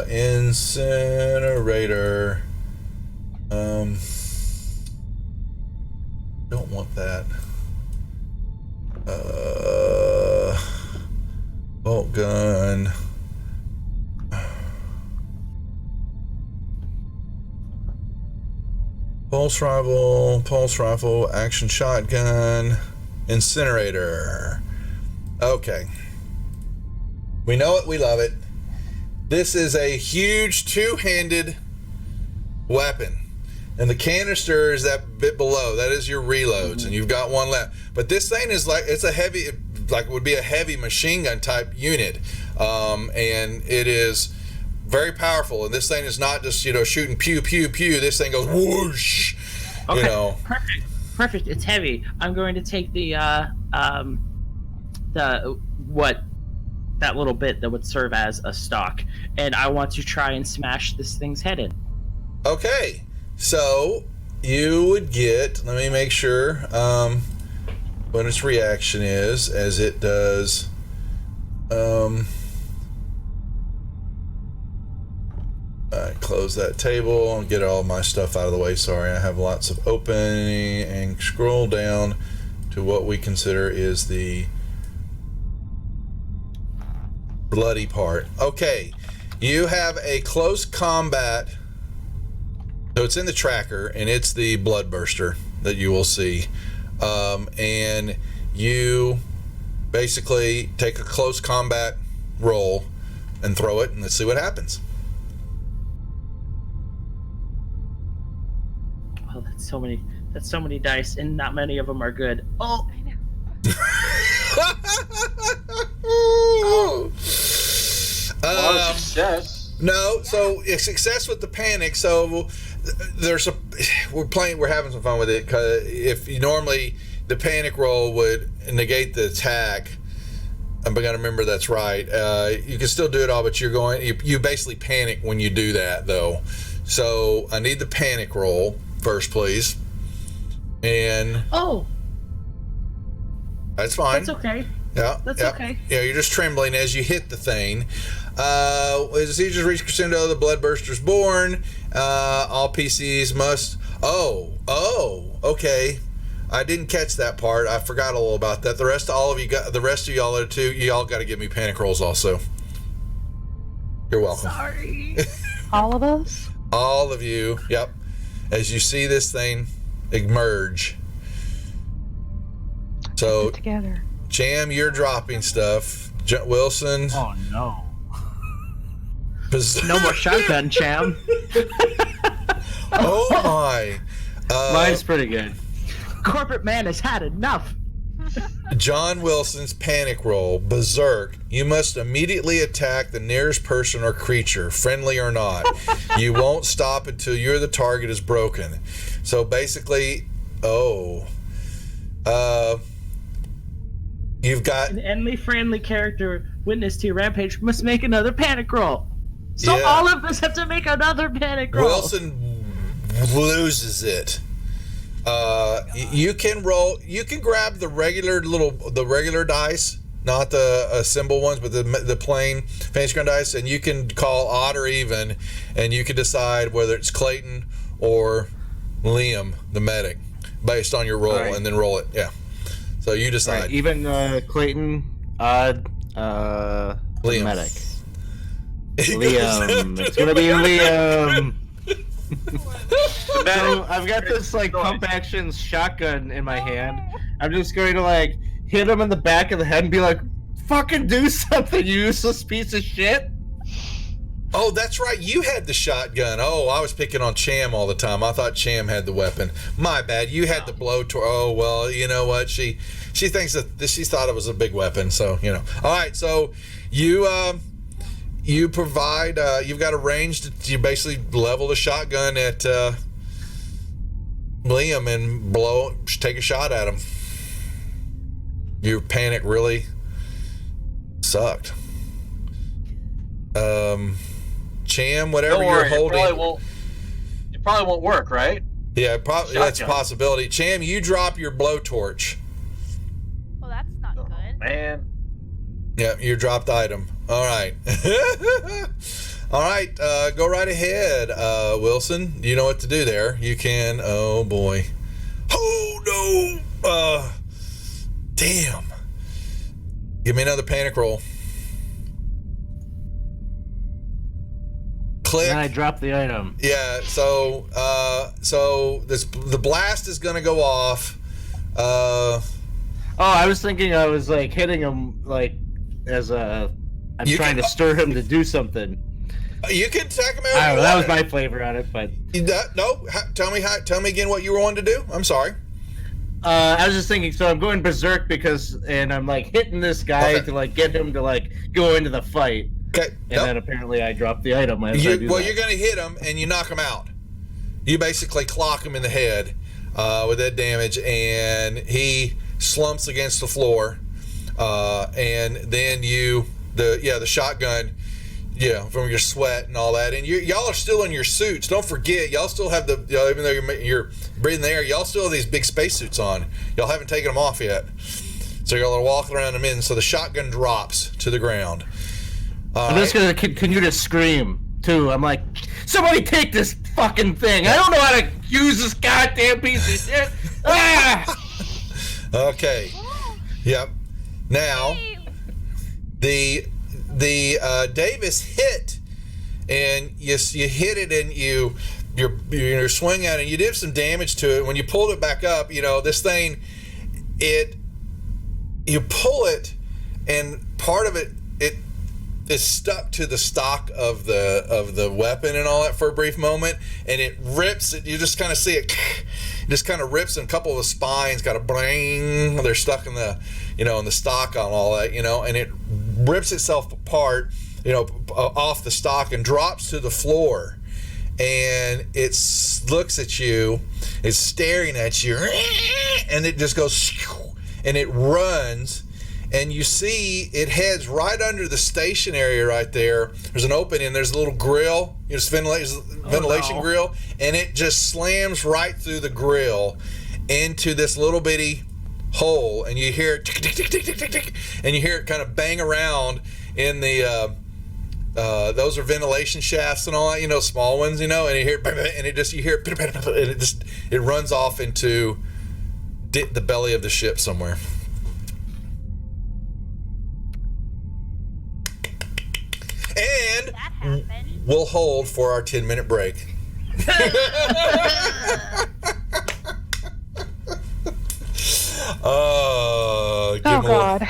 Incinerator. Don't want that. Bolt gun. Pulse rifle, action shotgun, incinerator. Okay. We know it, we love it. This is a huge two-handed weapon. And the canister is that bit below. That is your reloads, and you've got one left. But this thing is it's a heavy, would be a heavy machine gun type unit. And it is very powerful. And this thing is not just, shooting pew, pew, pew. This thing goes whoosh, Okay, perfect. It's heavy. I'm going to take that little bit that would serve as a stock, and I want to try and smash this thing's head in. Okay. So you would get, let me make sure what its reaction is as it does. Close that table and get all my stuff out of the way. Sorry, I have lots of opening, and scroll down to what we consider is the bloody part. Okay, you have a close combat. So it's in the tracker, and it's the Bloodburster that you will see. And you basically take a close combat roll and throw it, and let's see what happens. Oh, that's so many dice, and not many of them are good. Oh, I know. Success. No, so it's success with the panic. So we're having some fun with it, because if you normally the panic roll would negate the attack, I'm gonna remember that's right. You can still do it all, but you basically panic when you do that, though. So I need the panic roll first, please. And that's fine. that's okay. Yeah, That's yeah. okay. Yeah, you're just trembling as you hit the thing. As the siege reach crescendo, the Bloodburster's born. All PCs must. Okay. I didn't catch that part. I forgot a little about that. The rest of y'all are too. Y'all got to give me panic rolls also. You're welcome. Sorry. All of us? All of you. Yep. As you see this thing emerge. So, Together. Cham, you're dropping stuff. Wilson. Oh no. No more shotgun, Cham. Oh my. Mine's pretty good. Corporate man has had enough. John Wilson's panic roll, Berserk. You must immediately attack the nearest person or creature, friendly or not. You won't stop until the target is broken. So basically, you've got An enemy friendly character witness to your rampage must make another panic roll. So Yeah. all of us have to make another panic roll. Wilson loses it. You can roll. You can grab the regular dice, not the symbol ones, but the plain fantasy ground dice, and you can call odd or even, and you can decide whether it's Clayton or Liam, the medic, based on your roll, Right. and then roll it. Yeah. So you decide. Right, even Clayton, Odd, Liam. medic. Liam. It's gonna be Liam. So I've got this like pump action shotgun in my hand. I'm just going to like hit him in the back of the head and be like, "Fucking do something, you useless piece of shit!" Oh, that's right. You had the shotgun. Oh, I was picking on Cham all the time. I thought Cham had the weapon. My bad. You had the blowtorch. Oh, well, you know what? She thinks that she thought it was a big weapon. So, you know. All right. So you provide, you've got a range you basically level the shotgun at Liam and take a shot at him. Your panic really sucked. Cham, whatever Don't worry, you're holding. It probably won't work, right? Yeah, probably that's a Shotgun. possibility. Cham, you drop your blowtorch. Well, that's not good. Man. Yeah, you dropped item. All right. All right, go right ahead, Wilson. You know what to do there. You can, oh boy. Oh no! Damn. Give me another panic roll. Click. And I dropped the item. Yeah, so the blast is gonna go off. Oh, I was thinking I was like hitting him like as I'm You trying can- to stir him to do something. You can attack him. I don't know, that was my flavor on it, but Tell me again what you were wanting to do. I'm sorry. I was just thinking. So I'm going berserk and I'm like hitting this guy Okay. to like get him to like go into the fight, Okay. and Nope. then apparently I dropped the item. As I do Well, that. you're going to hit him and you knock him out. You basically clock him in the head with that damage, and he slumps against the floor. And then the shotgun, from your sweat and all that, and y'all are still in your suits. Don't forget, y'all still have even though you're breathing the air, y'all still have these big spacesuits on. Y'all haven't taken them off yet, so y'all are walking around them in. So the shotgun drops to the ground. I'm just gonna continue to scream too. I'm like, somebody take this fucking thing. I don't know how to use this goddamn piece of shit. Ah! Okay. Yep. Now, the Davis hit, and you hit it, and you're swinging at it, and you did some damage to it. When you pulled it back up, this thing, you pull it, and part of it is stuck to the stock of the weapon and all that for a brief moment, and it rips it. You just kind of see it just kind of rips, and a couple of the spines got a bang. They're stuck in the in the stock on all that, and it rips itself apart, off the stock and drops to the floor, and it looks at you, it's staring at you, and it just goes, and it runs. And you see it heads right under the station area right there. There's an opening, there's a little grill, ventilation grill, and it just slams right through the grill into this little bitty hole, and you hear it tick, tick, tick, tick, tick, tick, tick, and you hear it kind of bang around in the those are ventilation shafts and all that, small ones, and you hear, and you hear, and it runs off into the belly of the ship somewhere. And That happened. we'll hold for our 10-minute break. Oh give 'em a little- God.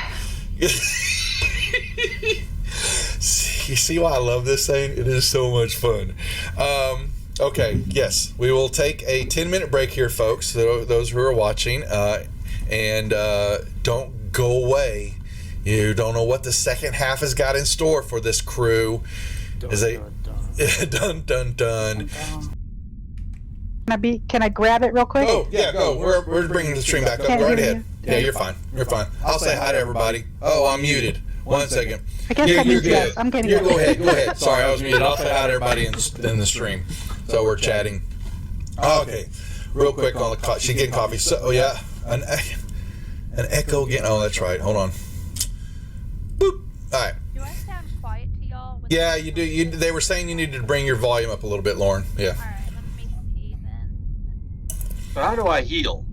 You see why I love this thing? It is so much fun. Okay, yes, we will take a 10-minute break here, folks. Those who are watching, and don't go away. You don't know what the second half has got in store for this crew. Dun dun dun. Can I grab it real quick? Oh yeah, go. We're bringing the stream back up. Can't Go right hear ahead. you. Yeah, you're fine. You're fine. I'll say hi to everybody. Oh, I'm muted. One second. I guess Yeah, that you're means yes. good. I'm getting You it. go ahead. Go ahead. Sorry, I was muted. I'll say hi to everybody in the stream. So we're chatting. Okay, real quick on the she's getting coffee. So yeah, an echo again. Oh, that's right. Hold on. Boop. All right. Do I sound quiet to y'all? Yeah, you do. They were saying you needed to bring your volume up a little bit, Lauren. Yeah. All right, let me see then. So how do I heal?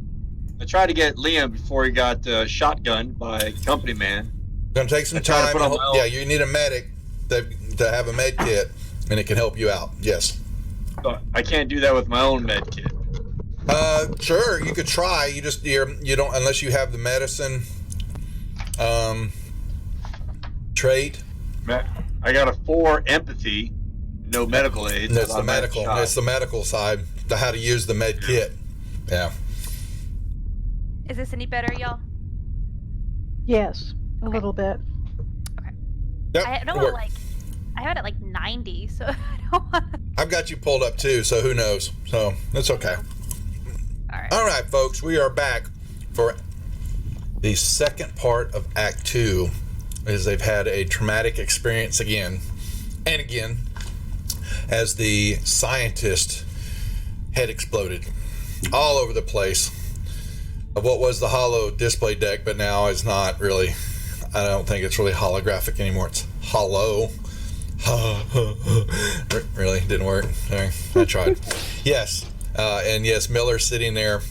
I tried to get Liam before he got shotgunned by a company man. Gonna take some I tried to time. put on my own- Yeah, you need a medic to have a med kit, and it can help you out. Yes. But I can't do that with my own med kit. Sure, you could try. You don't unless you have the medicine trait. I got a 4 empathy, no medical aids. That's the I'm medical. shot. It's the medical side. The how to use the med kit. Yeah. Is this any better, y'all? Yes, a little bit. Yep. I don't work. want I have it at like 90, so I don't want to. I've got you pulled up too, so who knows? So that's okay. All right. All right, folks, we are back for the second part of Act 2, as they've had a traumatic experience again and again, as the scientist head exploded all over the place of what was the hollow display deck, but now is not really. I don't think it's really holographic anymore. It's hollow. Really didn't work. Sorry, I tried. Yes, and yes, Miller's sitting there.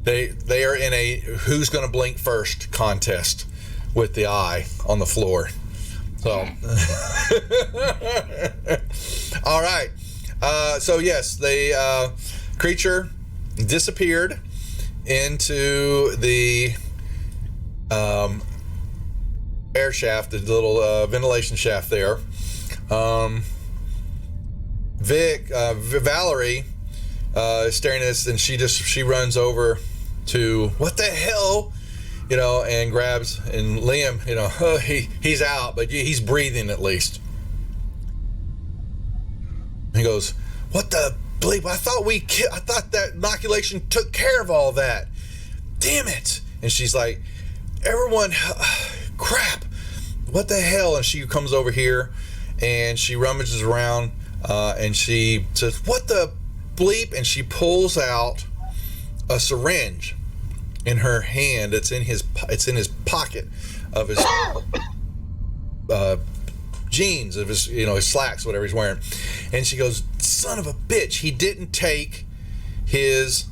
They are in a who's going to blink first contest with the eye on the floor. So, all right. So yes, the creature disappeared into the air shaft, the little ventilation shaft there. Valerie is staring at us, and she runs over to what the hell, and grabs, and Liam, he's out, but he's breathing at least. He goes, "What the bleep? I thought that inoculation took care of all that. Damn it!" And she's like, "Everyone, crap, what the hell?" And she comes over here and she rummages around and she says, "What the bleep?" And she pulls out a syringe in her hand. It's in his pocket of his jeans, of his his slacks, whatever he's wearing. And she goes, "Son of a bitch, he didn't take his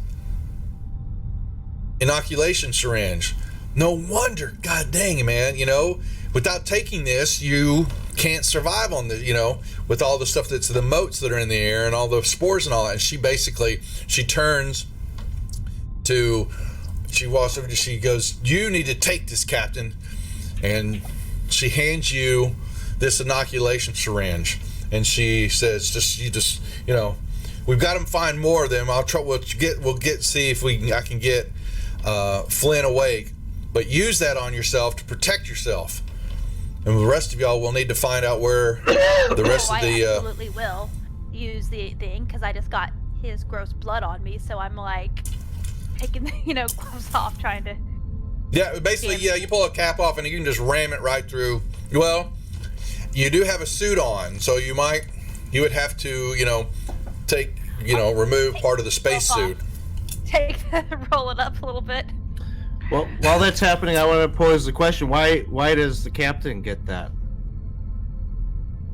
inoculation syringe. No wonder, god dang, man, without taking this, you can't survive on the, with all the stuff that's the motes that are in the air and all the spores and all that." And she turns to, she walks over, she goes, "You need to take this, Captain." And she hands you this inoculation syringe. And she says, "We've got to find more of them. We'll see if I can get Flynn awake. But use that on yourself to protect yourself. And the rest of y'all will need to find out where the rest of the." I absolutely will use the thing because I just got his gross blood on me, so I'm like taking the gloves off, trying to. Yeah, basically, yeah, you pull a cap off and you can just ram it right through. Well, you do have a suit on, so you would have to, take, remove part of the spacesuit. Roll it up a little bit. Well, while that's happening, I want to pose the question: Why does the captain get that?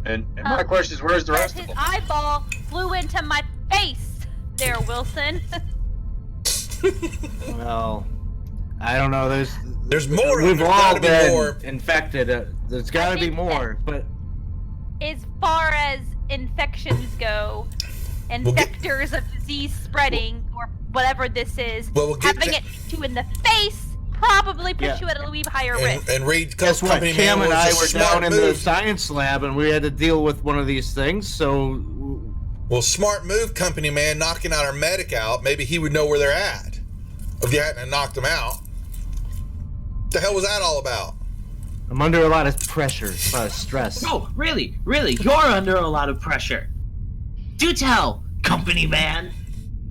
And my question is, where's the rest of His them? eyeball flew into my face, there, Wilson. Well, I don't know. There's more. We've There's all gotta be been more. infected. There's got to be think more. But As far as infections go, infectors of disease spreading, or whatever this is, Well, we'll get having to- it hit you in the face probably puts Yeah. you at a wee higher risk. And Reed guess what? Company Cam Man and I was a were smart down in the move. science lab, and we had to deal with one of these things. So Well, smart move, Company Man, knocking out our medic out. Maybe he would know where they're at if you hadn't knocked them out. What the hell was that all about? I'm under a lot of pressure, a lot of stress. Oh, really? Really? You're under a lot of pressure. Do tell, company man.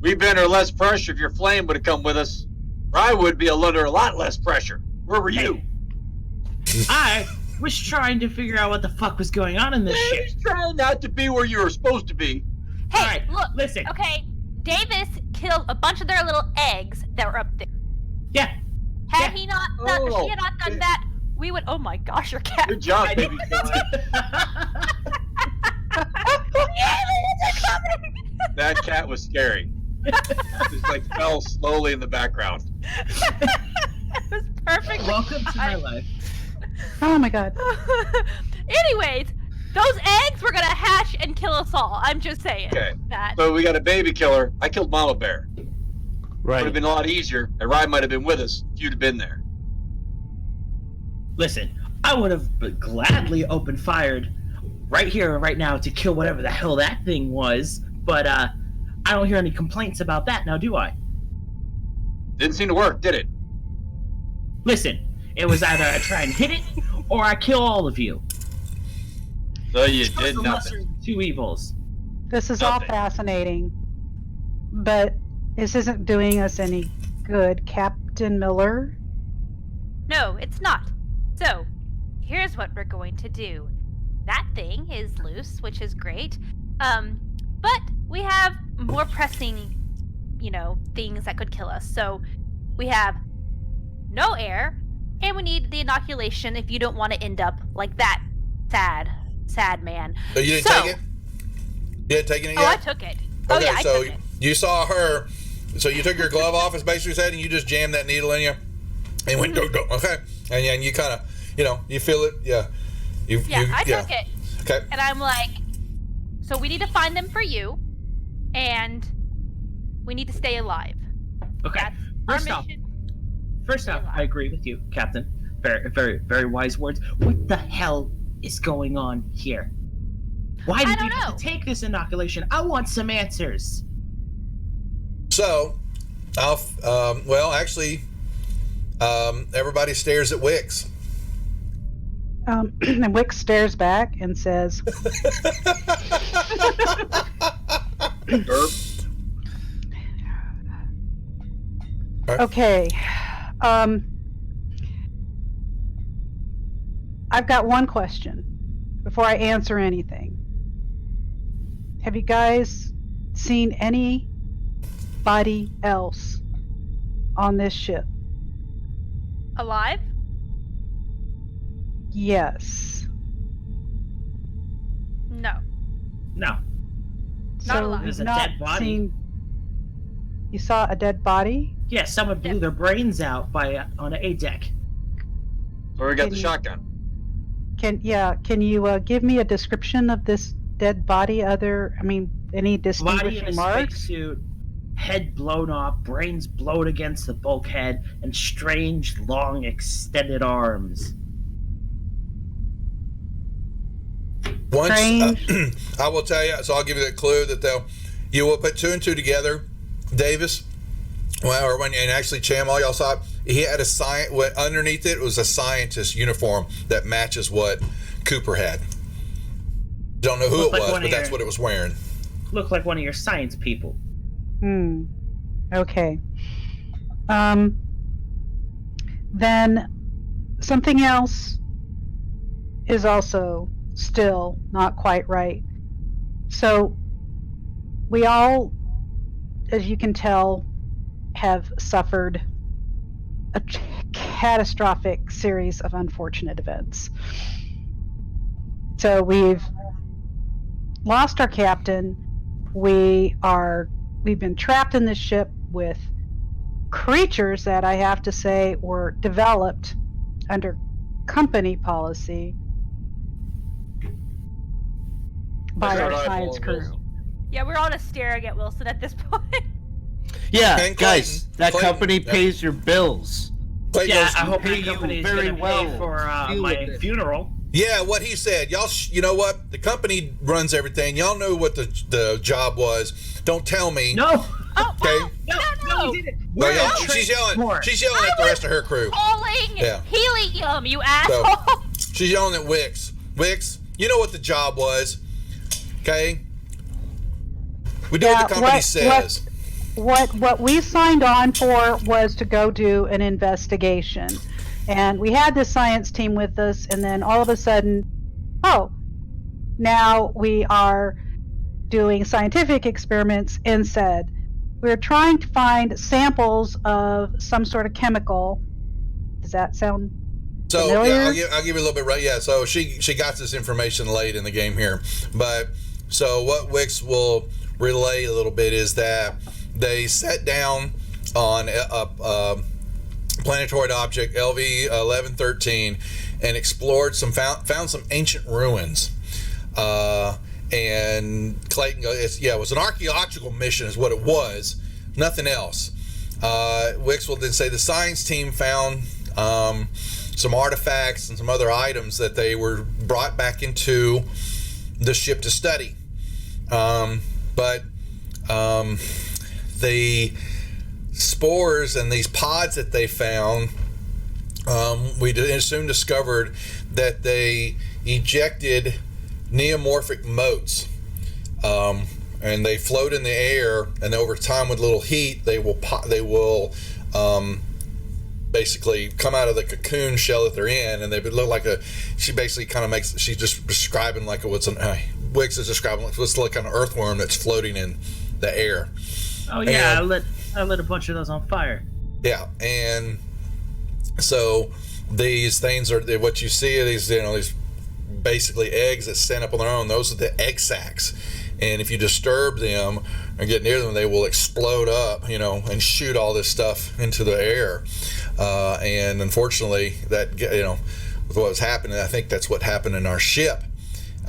We've been under less pressure if your flame would have come with us. Or I would be under a lot less pressure. Where were you? I was trying to figure out what the fuck was going on in this ship. He's trying not to be where you were supposed to be. Hey, Alright, look. listen. Okay, Davis killed a bunch of their little eggs that were up there. Yeah. Had Yeah. he not done, if Oh. he had not done that, we would. Oh my gosh, your cat. Good job, baby. That cat was scary. Just like fell slowly in the background. It was perfect. Welcome to my life. Oh my god. Anyways, those eggs were gonna hatch and kill us all. I'm just saying Okay. that. So we got a baby killer. I killed Mama Bear. Would have Right. been a lot easier. And Ryan might have been with us if you'd have been there. Listen, I would have gladly opened fired right here, right now, to kill whatever the hell that thing was. But I don't hear any complaints about that now, do I? Didn't seem to work, did it? Listen, it was either I try and hit it, or I kill all of you. So you What's did the lesser nothing. of the two evils? This is all Nothing. fascinating, but this isn't doing us any good, Captain Miller. No, it's not. So, here's what we're going to do. That thing is loose, which is great. But we have more pressing, things that could kill us. So, we have no air, and we need the inoculation if you don't want to end up like that sad man. So you didn't So- take it? You didn't take it Oh, I yet? took it. Okay, I so took it. you saw her. So you took your glove off, as basically said, and you just jammed that needle in you, and went go go. Okay, and you kind of, you feel it. Yeah. I took it. Okay. And I'm like, so we need to find them for you, and we need to stay alive. Okay. That's First our off, mission. I agree with you, Captain. Very, very, very wise words. What the hell is going on here? Why did don't you have know. to take this inoculation? I want some answers. So, everybody stares at Wix. And Wick stares back and says, Derp. okay, I've got one question before I answer anything. Have you guys seen anybody else on this ship? Alive? Yes. No. No. Not alive. There's you've a dead body. You saw a dead body? Yeah, someone blew their brains out on an A deck. So we got the Can you- shotgun. Can you give me a description of this dead body? Any Body in distinguishing a marks? spacesuit, head blown off, brains blown against the bulkhead, and strange, long, extended arms. Once Strange. I will tell you, so I'll give you that clue that you will put two and two together, Davis. Well, and actually, Cham, all y'all saw it. He had underneath it was a scientist uniform that matches what Cooper had. Don't know who Looked it like was, one but of that's your- what it was wearing. Look like one of your science people. Okay. Then something else is also still not quite right. So we all, as you can tell, have suffered a catastrophic series of unfortunate events. So we've lost our captain. We've been trapped in this ship with creatures that I have to say were developed under company policy by our science crew. Yeah, we're all just staring at Wilson at this point. Yeah, And guys, Clayton. that Clayton, company yeah. pays your bills. Clayton Yeah, goes, I hope pay the you company is very going to well. pay for Deal my with it. funeral. yeah, what he said. Y'all, you know what? The company runs everything. Y'all know what the job was. Don't tell me. No. Oh, Okay. No, you didn't. Well, We're y'all, a she's yelling. transport. She's yelling at the rest of her crew. calling Yeah. helium, you asshole. She's yelling at Wix. Wix, you know what the job was. Okay? We do what the company says. What we signed on for was to go do an investigation. And we had the science team with us, and then all of a sudden, now we are doing scientific experiments and said, we're trying to find samples of some sort of chemical. Does that sound So familiar? yeah, I'll give you a little bit right. Yeah, so she got this information late in the game here, but so what Wix will relay a little bit is that they sat down on a planetoid object LV 1113 and explored found some ancient ruins. And Clayton goes, it was an archaeological mission, is what it was, nothing else. Wix will then say the science team found some artifacts and some other items that they were brought back into the ship to study. But the spores and these pods that they found, we soon discovered that they ejected neomorphic motes, and they float in the air, and over time with little heat they will basically come out of the cocoon shell that they're in, and they look like she's just describing like Wix is describing what's like an earthworm that's floating in the air. Oh yeah, And- I lit a bunch of those on fire. Yeah, and so these things are what you see are these basically eggs that stand up on their own. Those are the egg sacs, and if you disturb them or get near them, they will explode up, and shoot all this stuff into the air. And unfortunately, that with what was happening, I think that's what happened in our ship.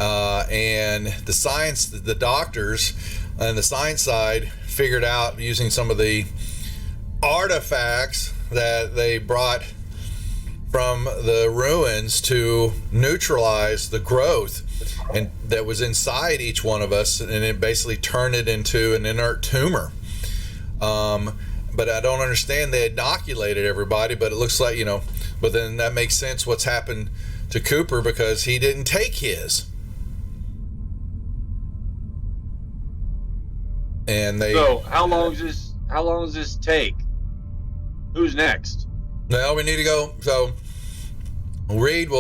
And the doctors on the science side figured out using some of the artifacts that they brought from the ruins to neutralize the growth and that was inside each one of us, and it basically turned it into an inert tumor. But I don't understand, they inoculated everybody, but it looks like, but then that makes sense what's happened to Cooper because he didn't take his. And So how long does this take? Who's next? Well, we need to go. So Reed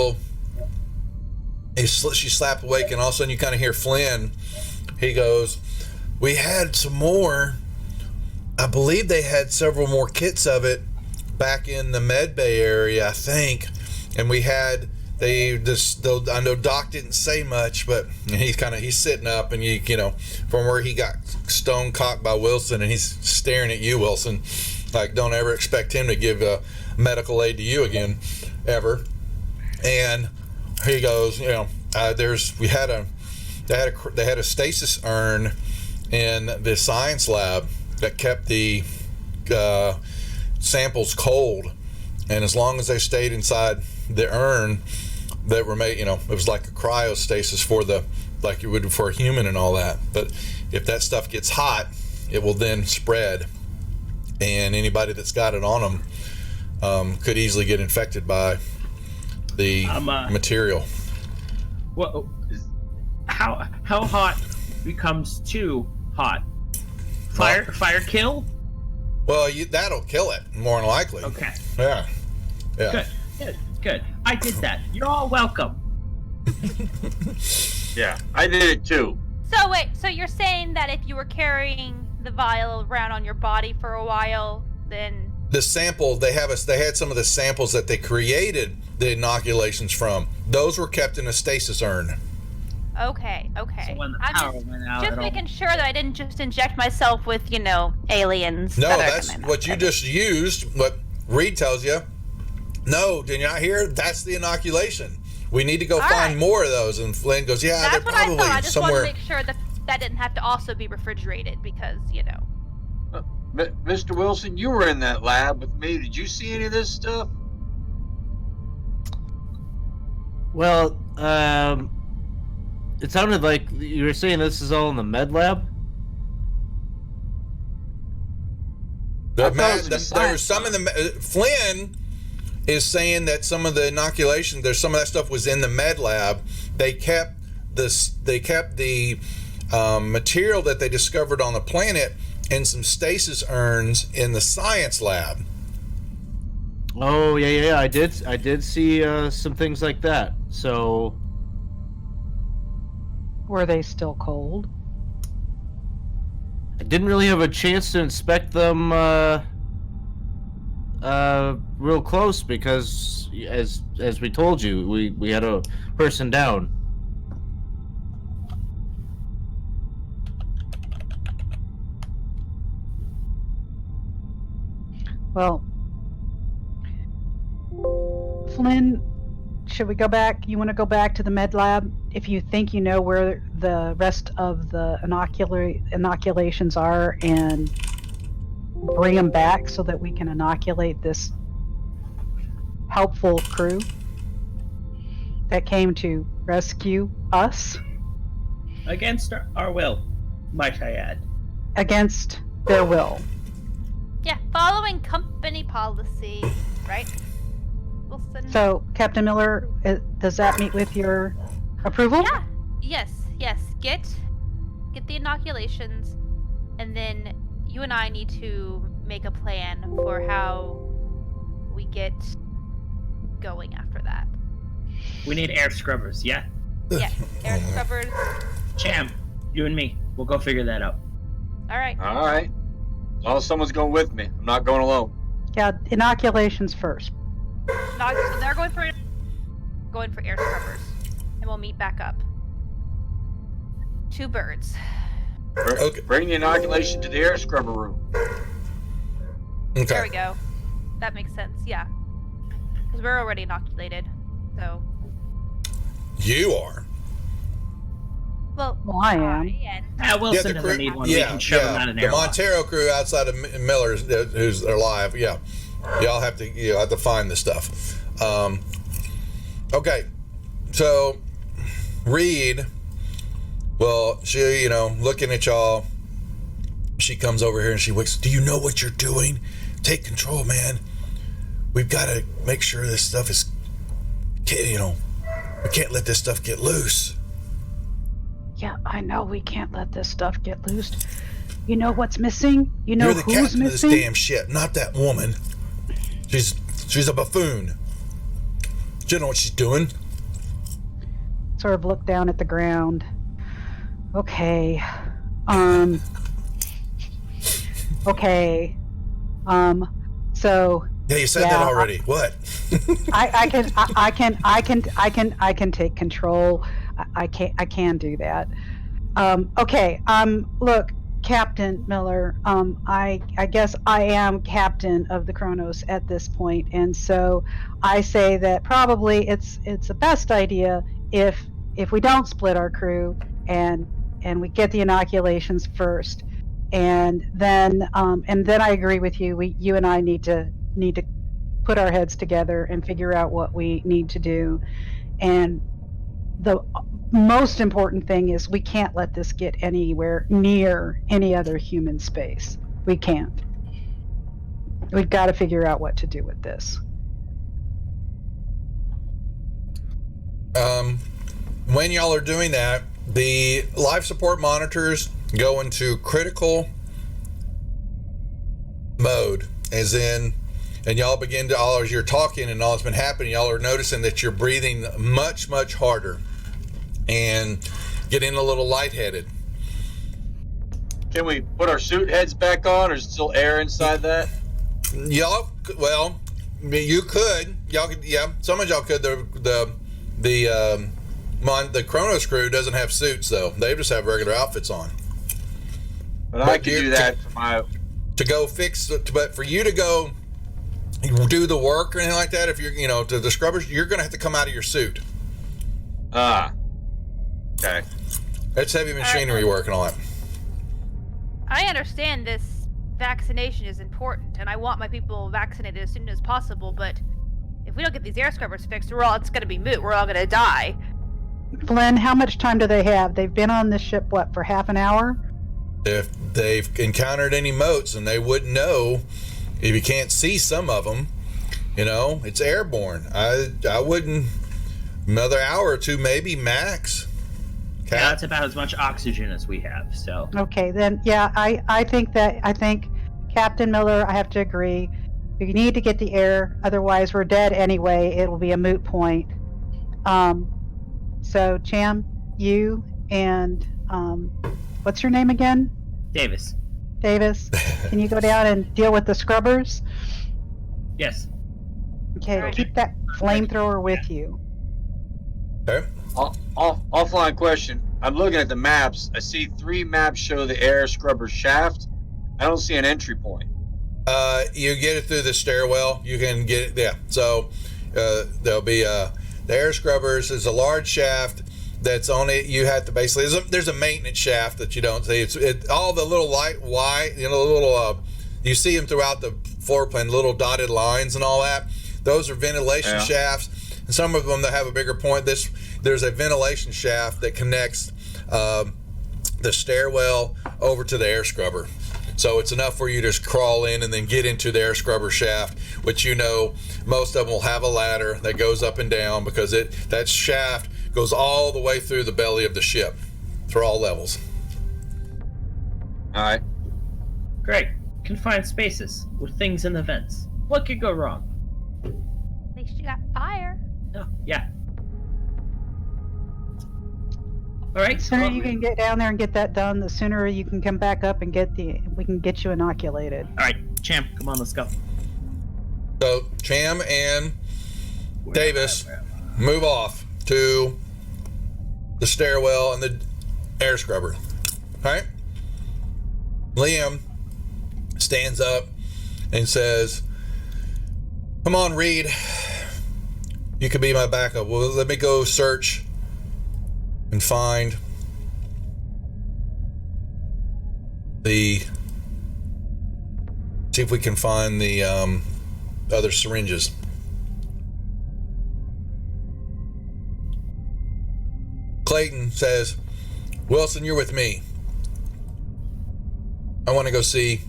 she slapped awake, and all of a sudden you kind of hear Flynn. He goes, we had some more. I believe they had several more kits of it back in the Med Bay area, I think. And we had, I know Doc didn't say much, but he's sitting up, and from where he got stone cocked by Wilson, and he's staring at you, Wilson, like don't ever expect him to give medical aid to you again, ever. And he goes, they had a stasis urn in the science lab that kept the samples cold, and as long as they stayed inside the urn, that were made, it was like a cryostasis like you would for a human and all that. But if that stuff gets hot, it will then spread, and anybody that's got it on them could easily get infected by the material. Well, how hot becomes too hot? Fire kill? Well, that'll kill it more than likely. Okay. Yeah. Good. I did that. You're all welcome. Yeah, I did it too. So wait, so you're saying that if you were carrying the vial around on your body for a while, then The sample they had some of the samples that they created the inoculations from. Those were kept in a stasis urn. Okay. So when the I'm power went out, just it'll- making sure that I didn't just inject myself with, aliens. No, that are that's coming what you after me. just used. What Reed tells you. No, did you not hear? That's the inoculation. We need to go All find right. more of those. And Flynn goes, yeah, That's they're what I probably thought. I just wanted somewhere. to make sure that didn't have to also be refrigerated because, Mr. Wilson, you were in that lab with me. Did you see any of this stuff? Well, it sounded like you were saying this is all in the med lab. I thought it was in the There's science some in the Flynn is saying that some of the inoculation, there's some of that stuff was in the med lab. They kept the material that they discovered on the planet in some stasis urns in the science lab. Oh yeah. I did see some things like that. So Were they still cold? I didn't really have a chance to inspect them real close because, as we told you, we had a person down. Well, Flynn, should we go back? You want to go back to the med lab? If you think you know where the rest of the inoculations are, and bring them back so that we can inoculate this helpful crew that came to rescue us against our will, might I add. against their will. Yeah, following company policy, right? Wilson. So, Captain Miller, does that meet with your approval? Yeah. Yes. Get the inoculations, and then you and I need to make a plan for how we get going after that. We need air scrubbers, yeah? Yes, air scrubbers. Cham, you and me. We'll go figure that out. All right. All right. As long as someone's going with me, I'm not going alone. Yeah, inoculations first. So they're going for air scrubbers, and we'll meet back up. 2 birds. Okay. Bring the inoculation to the air scrubber room. Okay. There we go. That makes sense. Yeah, because we're already inoculated. So. You are. Well, I am. Wilson the doesn't crew, need one. We can shove him out an the airlock. Montero crew outside of Miller's, who's alive. Yeah, y'all have to find this stuff. Okay, so Reed, well, she looking at y'all, she comes over here and she whispers, "Do you know what you're doing? Take control, man. We've got to make sure this stuff is, we can't let this stuff get loose." Yeah, I know we can't let this stuff get loose. You know what's missing? You know You're the who's captain of this missing? damn ship, not that woman. She's a buffoon. She don't know what she's doing. Sort of look down at the ground. Okay. Okay. So Yeah, you said Yeah, that already. What? I can take control. I can do that. Okay. Look, Captain Miller. I guess I am captain of the Kronos at this point, and so I say that probably it's the best idea if we don't split our crew and we get the inoculations first, and then I agree with you. You and I need to put our heads together and figure out what we need to do. And the most important thing is we can't let this get anywhere near any other human space. We can't. We've got to figure out what to do with this. When y'all are doing that, the life support monitors go into critical mode, as in, and y'all begin to, all as you're talking and all that's been happening, y'all are noticing that you're breathing much, much harder and getting a little lightheaded. Can we put our suit heads back on, or is still air inside that? Y'all, you could, y'all could, yeah, some of y'all could. The The Kronos crew doesn't have suits though; they just have regular outfits on. But I could do that for my. To go fix, but for you to go do the work or anything like that, if you're, to the scrubbers, you're going to have to come out of your suit. Okay. That's heavy machinery work and all that. I understand this vaccination is important, and I want my people vaccinated as soon as possible, but if we don't get these air scrubbers fixed, it's going to be moot. We're all going to die. Flynn, how much time do they have? They've been on this ship, for half an hour? If they've encountered any moats, and they wouldn't know if you can't see some of them, it's airborne. I wouldn't, another hour or two maybe max. Yeah, that's about as much oxygen as we have. So Okay, then I think Captain Miller, I have to agree. We need to get the air, otherwise we're dead anyway. It will be a moot point. So Cham, you and what's your name again? Davis. Can you go down and deal with the scrubbers? Yes. Okay, Alright. keep that flamethrower with you. Okay. Offline question. I'm looking at the maps. I see 3 maps show the air scrubber shaft. I don't see an entry point. You get it through the stairwell. You can get it, yeah. So there'll be the air scrubbers is a large shaft that's on it. You have to basically there's a maintenance shaft that you don't see. It's all the little light white, little you see them throughout the floor plan, little dotted lines and all that. Those are ventilation shafts, and some of them that have a bigger point. There's a ventilation shaft that connects the stairwell over to the air scrubber. So it's enough for you to just crawl in and then get into the air scrubber shaft, which most of them will have a ladder that goes up and down because that shaft goes all the way through the belly of the ship, through all levels. All right. Great. Confined spaces with things in the vents. What could go wrong? At least you got fire. Oh, yeah. All right. The sooner you can get down there and get that done, the sooner you can come back up and we can get you inoculated. All right, Champ, come on, let's go. So Cham and Davis move off to the stairwell and the air scrubber. All right. Liam stands up and says, "Come on, Reed. You can be my backup. Well, let me go search and find see if we can find the other syringes." Clayton says, "Wilson, you're with me. I want to go see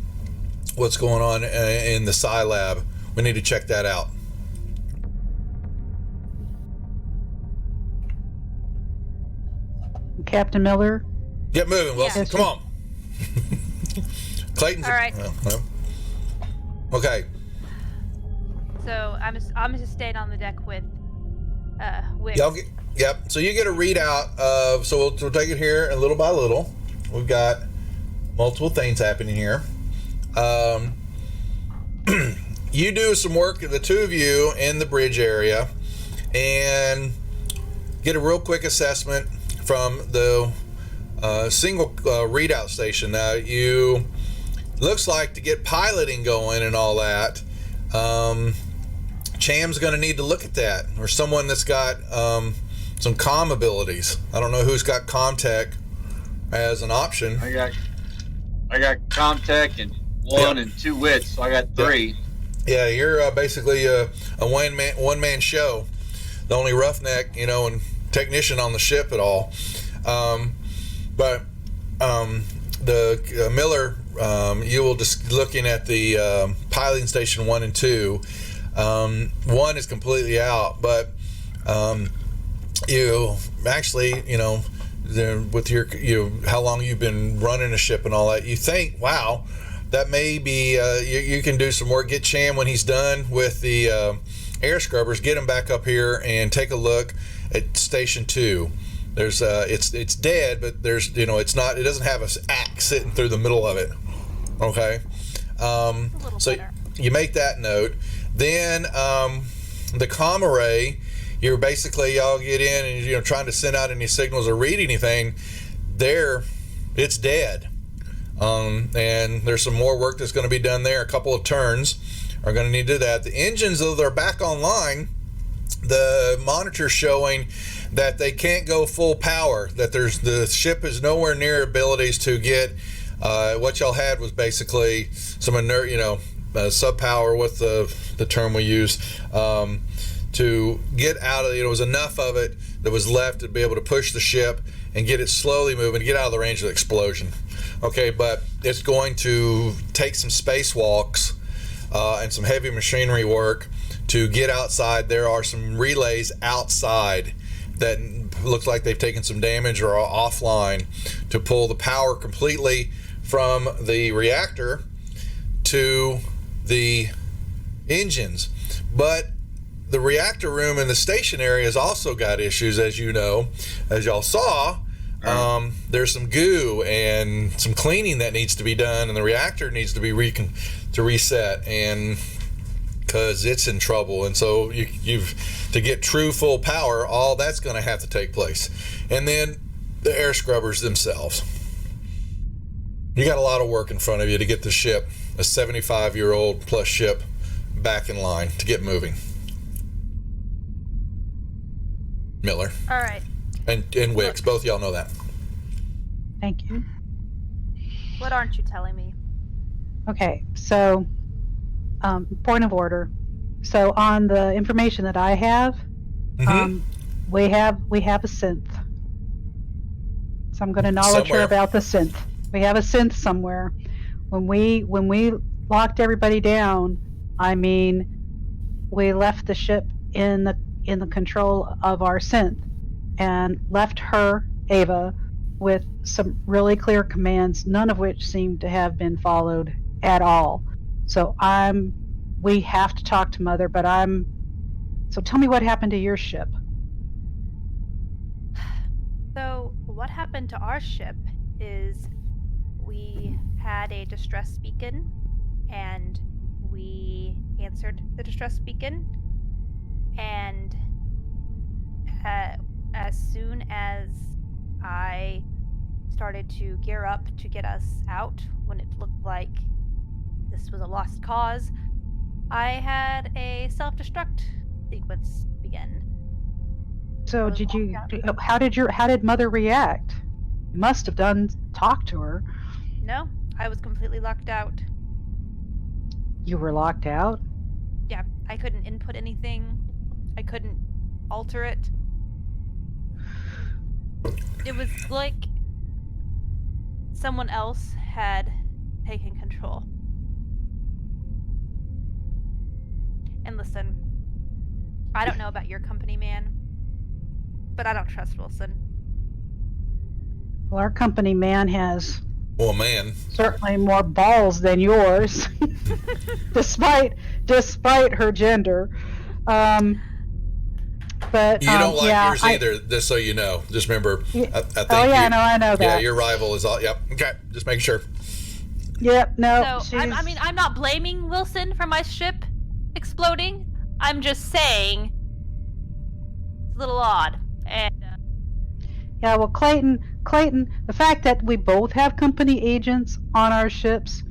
what's going on in the Psi lab. We need to check that out." Captain Miller? Get moving, Wilson. Yes, Come on. Clayton's... All right. No. Okay. So I'm just staying on the deck with Wix. Yep. So you get a readout of... So we'll take it here and little by little. We've got multiple things happening here. You do some work, the two of you, in the bridge area, and get a real quick assessment from the single readout station. Now, you looks like to get piloting going and all that, Cham's going to need to look at that, or someone that's got some comm abilities. I don't know who's got Comtech as an option. I got Comtech and 1 and 2 wits, so I got 3. Yeah, you're basically a one-man show. The only roughneck, and technician on the ship at all. But the Miller, you will just looking at the piloting station 1 and 2. 1 is completely out, but you actually, with your how long you've been running a ship and all that, you think, wow, that may be you can do some work. Get Cham when he's done with the air scrubbers, get him back up here and take a look at station 2. There's it's dead, but there's it's not, it doesn't have an axe sitting through the middle of it. Okay. So better. you make that note. Then the comm array, you're basically, y'all get in and you're trying to send out any signals or read anything. It's dead. And there's some more work that's going to be done there. A couple of turns are going to need to do that. The engines, though, they're back online. The monitor's showing that they can't go full power, that the ship is nowhere near abilities to get what y'all had was basically some sub power, what's the term we use, to get out of it was enough of it that was left to be able to push the ship and get it slowly moving to get out of the range of the explosion. Okay, but it's going to take some spacewalks and some heavy machinery work to get outside. There are some relays outside that looks like they've taken some damage or are offline to pull the power completely from the reactor to the engines. But the reactor room in the station area has also got issues, as you know, as y'all saw. There's some goo and some cleaning that needs to be done, and the reactor needs to be reset, and because it's in trouble. And so you've to get true full power, all that's going to have to take place. And then the air scrubbers themselves. You got a lot of work in front of you to get the ship, a 75-year-old plus ship, back in line to get moving. Miller. All right. And Wicks, both y'all know that. Thank you. What aren't you telling me? Okay, so point of order. So on the information that I have, we have a synth. So I'm going to knowledge her about the synth. We have a synth somewhere. When we locked everybody down, I mean, we left the ship in the control of our synth and left her, Ava, with some really clear commands, none of which seem to have been followed at all. So we have to talk to Mother, but so tell me what happened to your ship. So what happened to our ship is we had a distress beacon, and we answered the distress beacon, and as soon as I started to gear up to get us out, when it looked like this was a lost cause, I had a self-destruct sequence begin. So how did Mother react? You must have talked to her. No, I was completely locked out. You were locked out? Yeah, I couldn't input anything. I couldn't alter it. It was like someone else had taken control. And listen, I don't know about your company, man, but I don't trust Wilson. Well, our company man has certainly more balls than yours, despite her gender. But you don't like yours either, just so you know. Just remember, I think I know that. Yeah, your rival is all. Yep. Okay, just make sure. Yep. No. So I'm not blaming Wilson for my ship exploding. I'm just saying it's a little odd. And yeah, well, Clayton, the fact that we both have company agents on our ships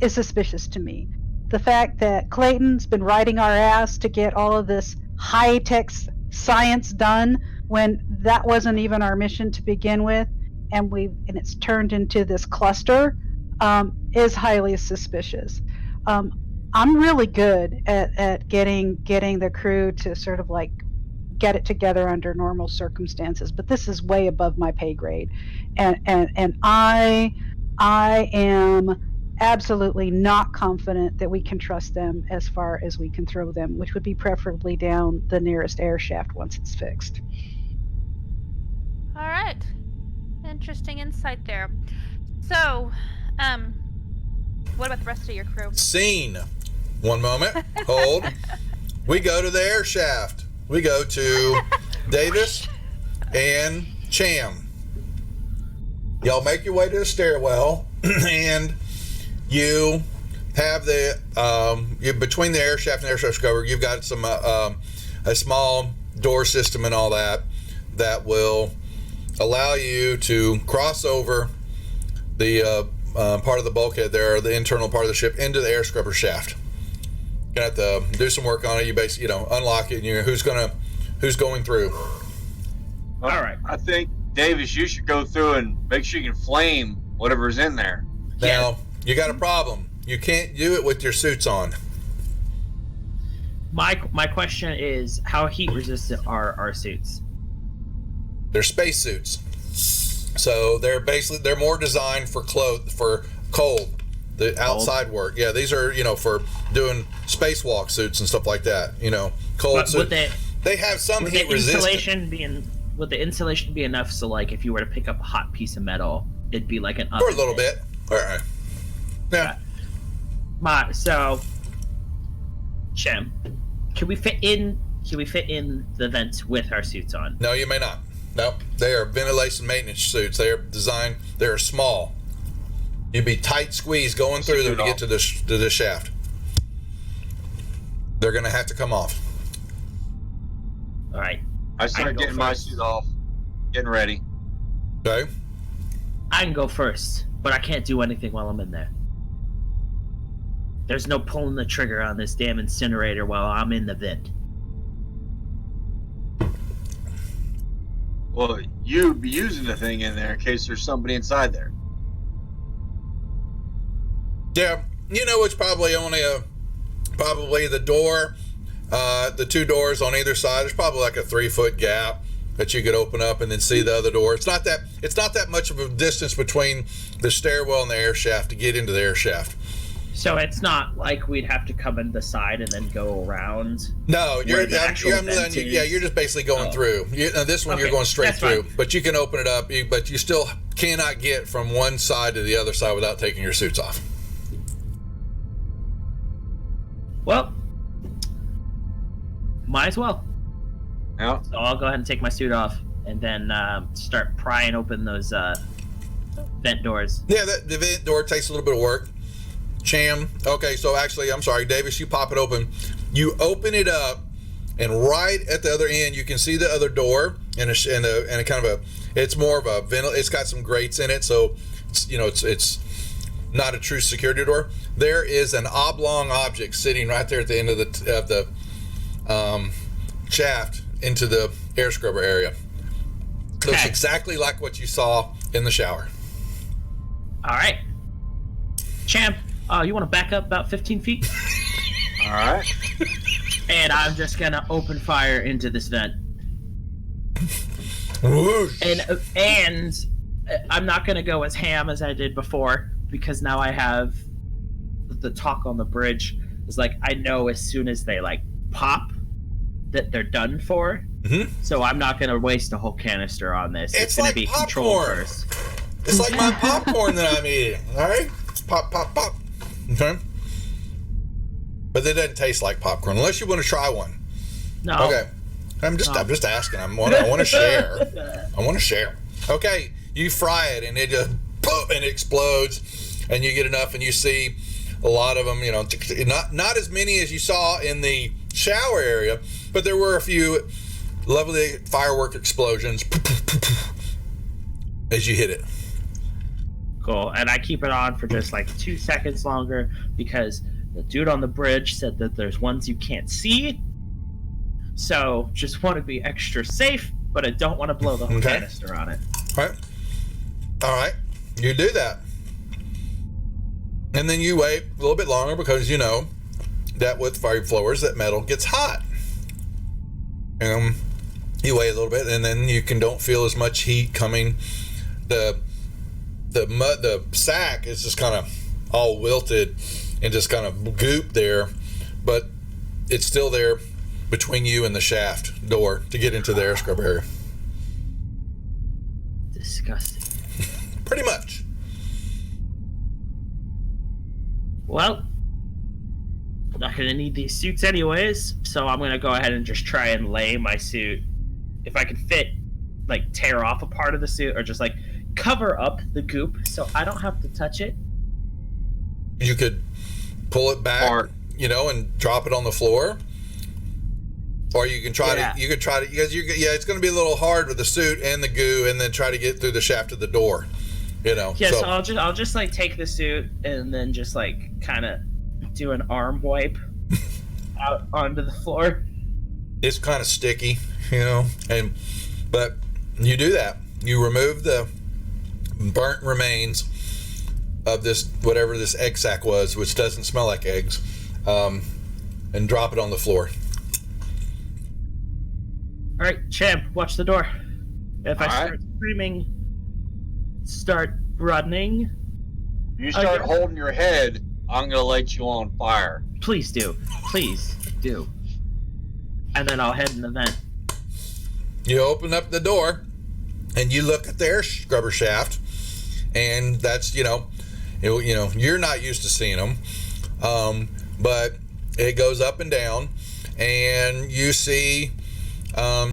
is suspicious to me. The fact that Clayton's been riding our ass to get all of this high-tech science done when that wasn't even our mission to begin with, and it's turned into this cluster, is highly suspicious. I'm really good at getting the crew to sort of like get it together under normal circumstances, but this is way above my pay grade, and I am absolutely not confident that we can trust them as far as we can throw them, which would be preferably down the nearest air shaft once it's fixed. all right, interesting insight there. So, what about the rest of your crew? Scene. One moment. Hold. We go to the air shaft. We go to Davis and Cham. Y'all make your way to the stairwell, and you have the between the air shaft and air shaft scrubber, you've got some a small door system and all that will allow you to cross over the part of the bulkhead there, the internal part of the ship, into the air scrubber shaft. You're gonna have to do some work on it. You basically, unlock it, and who's going through. All right. I think, Davis, you should go through and make sure you can flame whatever's in there. Now, you got a problem. You can't do it with your suits on. My question is, how heat resistant are our suits? They're space suits. So they're more designed for cold, the outside work. Yeah, these are, for doing spacewalk suits and stuff like that. Cold suits. They have some heat resistance. Would the insulation be enough so, like, if you were to pick up a hot piece of metal, it'd be like an oven? For a little bit. All right. Yeah. So, Chem, can we fit in the vents with our suits on? No, you may not. No, they are ventilation maintenance suits. They are small. You'd be tight squeezed going through them to get to the shaft. They're going to have to come off. All right. I started getting my suit off, getting ready. Okay. I can go first, but I can't do anything while I'm in there. There's no pulling the trigger on this damn incinerator while I'm in the vent. Well, you'd be using the thing in there in case there's somebody inside there. Yeah, it's probably only probably the door, the two doors on either side. There's probably like a 3-foot gap that you could open up and then see the other door. It's not that much of a distance between the stairwell and the air shaft to get into the air shaft. So it's not like we'd have to come in the side and then go around. No, you're just basically going through. This one you're going straight through, but you can open it up. But you still cannot get from one side to the other side without taking your suits off. Well, might as well. Yeah. So I'll go ahead and take my suit off and then start prying open those vent doors. Yeah, the vent door takes a little bit of work. Cham. Okay, so actually, I'm sorry, Davis, you pop it open. You open it up, and right at the other end, you can see the other door, and a kind of it's more of a it's got some grates in it, so it's not a true security door. There is an oblong object sitting right there at the end of the shaft into the air scrubber area. Looks exactly like what you saw in the shower. All right, Champ. You want to back up about 15 feet? All right. And I'm just gonna open fire into this vent. Whoosh. And I'm not gonna go as ham as I did before, because now I have the talk on the bridge. Is like, I know as soon as they like pop that they're done for. Mm-hmm. So I'm not gonna waste a whole canister on this. It's gonna like be popcorn. controlled first. It's like my popcorn that I'm eating. All right, it's pop, pop, pop. Okay. But it doesn't taste like popcorn unless you want to try one. No. Okay. I'm just asking. I want to share. I want to share. Okay. You fry it and it just boom, and it explodes, and you get enough, and you see a lot of them. Not as many as you saw in the shower area, but there were a few lovely firework explosions as you hit it. Cool. And I keep it on for just like 2 seconds longer because the dude on the bridge said that there's ones you can't see. So just want to be extra safe, but I don't want to blow the whole canister on it. All right. You do that. And then you wait a little bit longer because you know that with flamethrowers, that metal gets hot. You wait a little bit, and then you don't feel as much heat coming. The sack is just kind of all wilted and just kind of goop there, but it's still there between you and the shaft door to get into the air scrub area. Disgusting. Pretty much. Well, I'm not going to need these suits anyways, so I'm going to go ahead and just try and lay my suit. If I can fit, like, tear off a part of the suit or just, like, cover up the goop so I don't have to touch it. You could pull it back, and drop it on the floor. Or you can try to because it's going to be a little hard with the suit and the goo, and then try to get through the shaft of the door. Yeah, so I'll just like take the suit and then just like kind of do an arm wipe out onto the floor. It's kind of sticky, but you do that. You remove the burnt remains of this, whatever this egg sack was, which doesn't smell like eggs, and drop it on the floor. All right, Champ, watch the door. If I start screaming, start running. You start holding your head, I'm gonna light you on fire. Please do. And then I'll head in the vent. You open up the door, and you look at the air scrubber shaft, and that's you're not used to seeing them, but it goes up and down, and you see,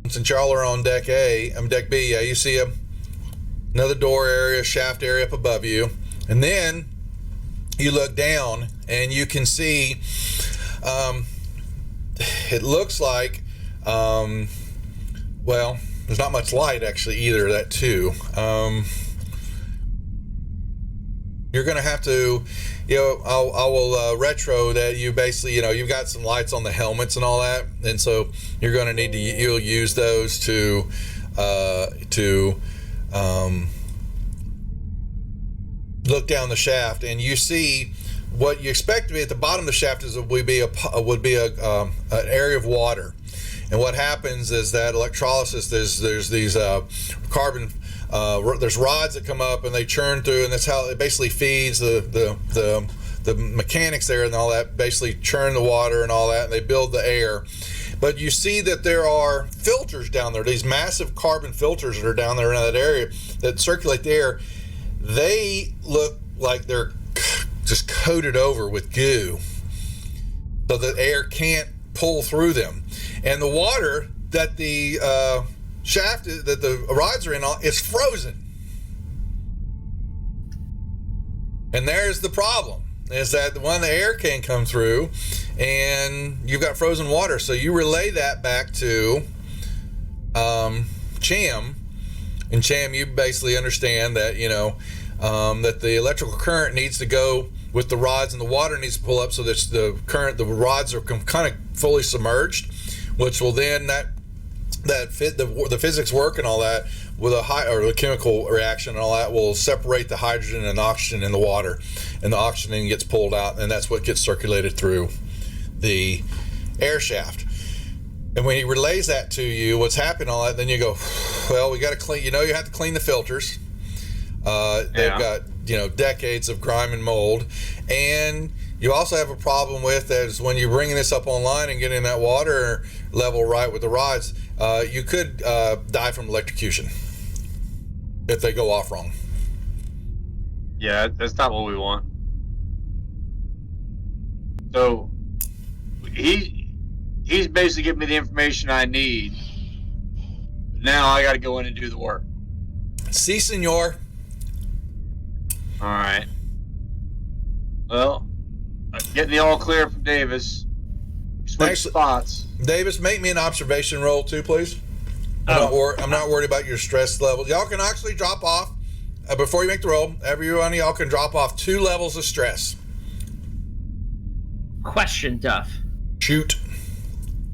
since y'all are on deck B, you see another door area, shaft area up above you, and then you look down, and you can see, it looks like, there's not much light actually either. That too. You're gonna have to, I will retro that you basically, you've got some lights on the helmets and all that, and so you're gonna need to, you'll use those to look down the shaft, and you see what you expect to be at the bottom of the shaft would be an area of water. And what happens is that electrolysis, there's these carbon, there's rods that come up and they churn through, and that's how it basically feeds the mechanics there and all that, basically churn the water and all that, and they build the air. But you see that there are filters down there, these massive carbon filters that are down there in that area that circulate the air. They look like they're just coated over with goo, so the air can't pull through them. And the water that the shaft, that the rods are in, is frozen. And there's the problem, is that the air can't come through, and you've got frozen water. So you relay that back to Cham, and Cham, you basically understand that, that the electrical current needs to go with the rods, and the water needs to pull up so that the rods are kind of fully submerged, which will then the physics work and all that with the chemical reaction and all that will separate the hydrogen and oxygen in the water, and the oxygen gets pulled out, and that's what gets circulated through the air shaft. And when he relays that to you, what's happening, all that, then you go, well, we got to clean. You have to clean the filters. They've got decades of grime and mold, and you also have a problem with that is when you're bringing this up online and getting that water level right with the rods, you could die from electrocution if they go off wrong. Yeah, that's not what we want. So he's basically giving me the information I need. Now I got to go in and do the work. Si, senor. All right. Well, getting the all clear from Davis. Switch spots. Davis, make me an observation roll too, please. I'm not worried about your stress level. Y'all can actually drop off before you make the roll. Every one of y'all can drop off 2 levels of stress. Question, Duff. Shoot.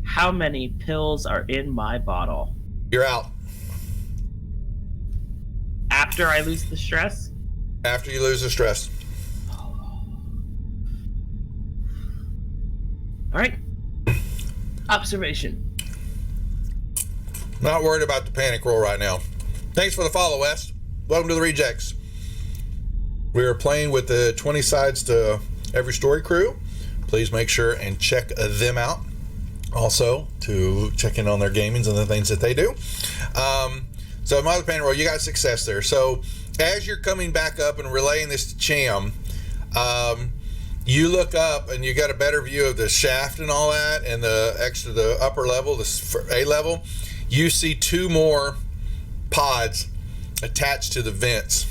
How many pills are in my bottle? You're out. After I lose the stress? After you lose the stress. All right. Observation. Not worried about the panic roll right now. Thanks for the follow, Wes. Welcome to the Rejects. We are playing with the 20 Sides to Every Story crew. Please make sure and check them out. Also, to check in on their gamings and the things that they do. So, Mother Panic roll, you got success there. So, as you're coming back up and relaying this to Cham, you look up and you got a better view of the shaft and all that, and the upper level, the A level. You see 2 more pods attached to the vents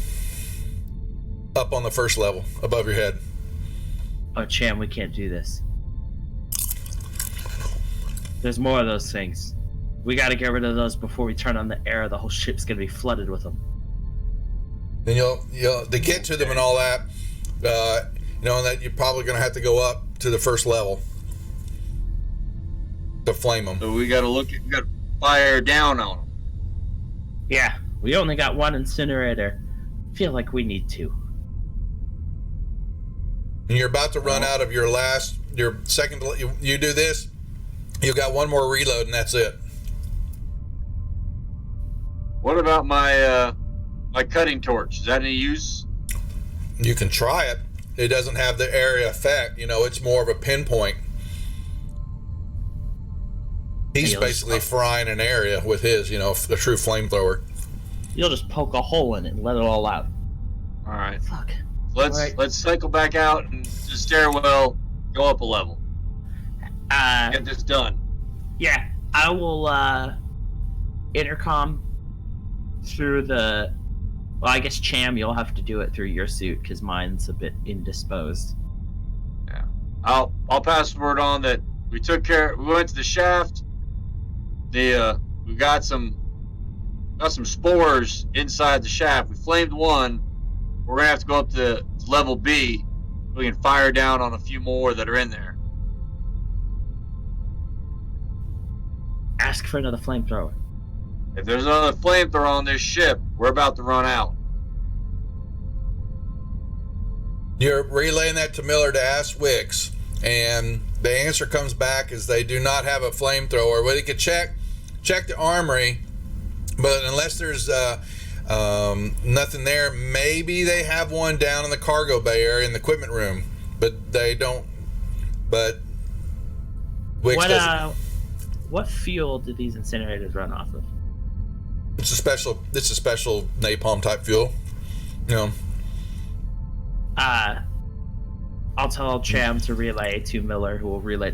up on the first level above your head. Oh, Cham, we can't do this. There's more of those things. We got to get rid of those before we turn on the air. The whole ship's gonna be flooded with them. And you'll to get to them and all that. That you're probably gonna have to go up to the first level to flame them. So we got to fire down on them. Yeah, we only got one incinerator. Feel like we need two. And you're about to run out of your second. You do this, you got one more reload, and that's it. What about my cutting torch? Is that any use? You can try it. It doesn't have the area effect. It's more of a pinpoint. He's basically frying an area with his, a true flamethrower. You'll just poke a hole in it and let it all out. All right. Fuck. Let's cycle back out and the stairwell, go up a level. Get this done. Yeah, I will intercom through the. Well, I guess Cham, you'll have to do it through your suit because mine's a bit indisposed. Yeah, I'll pass the word on that we took care. We went to the shaft. We got some spores inside the shaft. We flamed one. We're gonna have to go up to level B. We can fire down on a few more that are in there. Ask for another flamethrower. If there's another flamethrower on this ship, we're about to run out. You're relaying that to Miller to ask Wicks, and the answer comes back is they do not have a flamethrower. Well, they could check the armory, but unless there's nothing there, maybe they have one down in the cargo bay area in the equipment room, but they don't. But Wicks doesn't. What fuel do these incinerators run off of? It's a special napalm type fuel. I'll tell Cham to relay to Miller, who will relay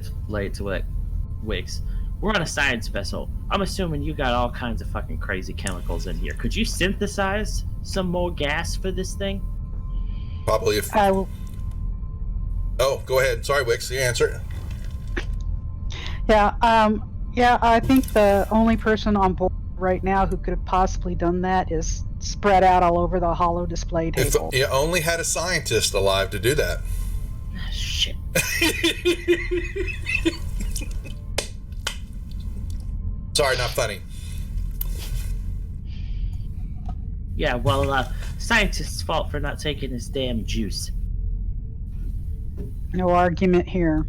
to Wicks. We're on a science vessel. I'm assuming you got all kinds of fucking crazy chemicals in here. Could you synthesize some more gas for this thing? Probably if. I will. Oh, go ahead. Sorry, Wicks. You answer. Yeah. I think the only person on board right now who could have possibly done that is spread out all over the hollow display table. If you only had a scientist alive to do that. Shit. Sorry, not funny. Yeah, well, scientist's fault for not taking his damn juice. No argument here.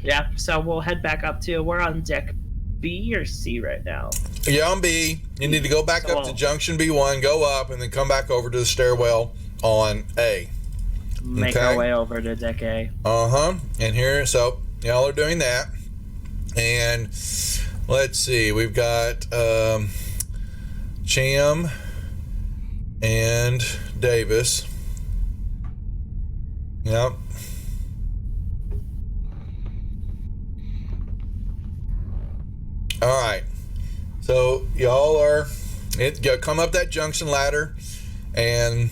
Yeah, so we'll head back up to. We're on deck B or C right now. Yeah, on B. You need to go back up to junction B1, go up, and then come back over to the stairwell on A. Make our way over to deck A. And here, so y'all are doing that. And let's see, we've got Cham and Davis. Yep. All right. So y'all are come up that junction ladder and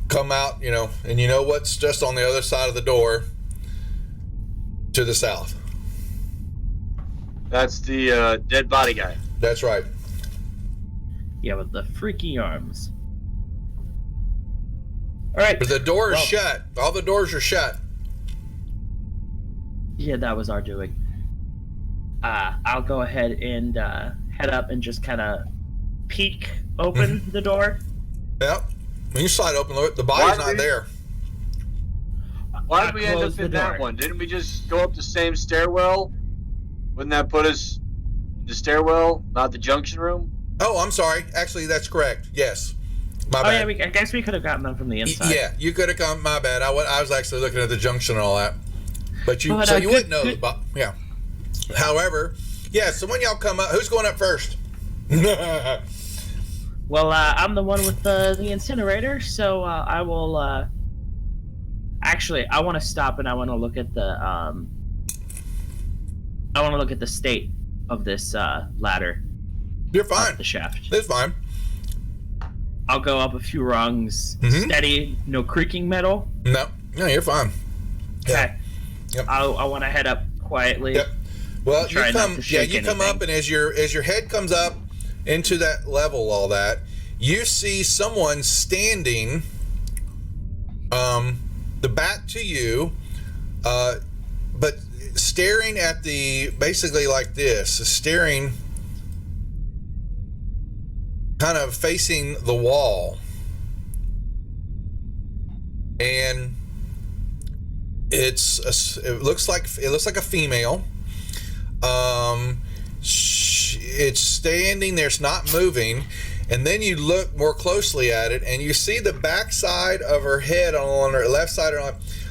come out, and you know what's just on the other side of the door to the south. That's the dead body guy. That's right. Yeah, with the freaky arms. All right. But the door is shut. All the doors are shut. Yeah, that was our doing. I'll go ahead and head up and just kind of peek open the door. Yep. When you slide open, the body's not there. Why did we end up in that one? Didn't we just go up the same stairwell? Wouldn't that put us in the stairwell, not the junction room? Oh, I'm sorry. Actually, that's correct. Yes. My bad. Yeah, I guess we could have gotten them from the inside. Yeah, you could have come. My bad. I was actually looking at the junction and all that. But you wouldn't know. Yeah. However, yeah, so when y'all come up, who's going up first? Well, I'm the one with the incinerator, so I will. Actually, I want to stop and I want to look at the. I want to look at the state of this ladder. You're fine. The shaft. It's fine. I'll go up a few rungs, steady, no creaking metal. No, you're fine. Okay. Yep. I want to head up quietly. Yep. Well, Try you not come, to shake you come anything. up, and as your head comes up into that level, all that, you see someone standing, the back to you, but staring at basically like this, staring, kind of facing the wall, and it looks like a female. It's standing there, it's not moving, and then you look more closely at it, and you see the backside of her head on her left side.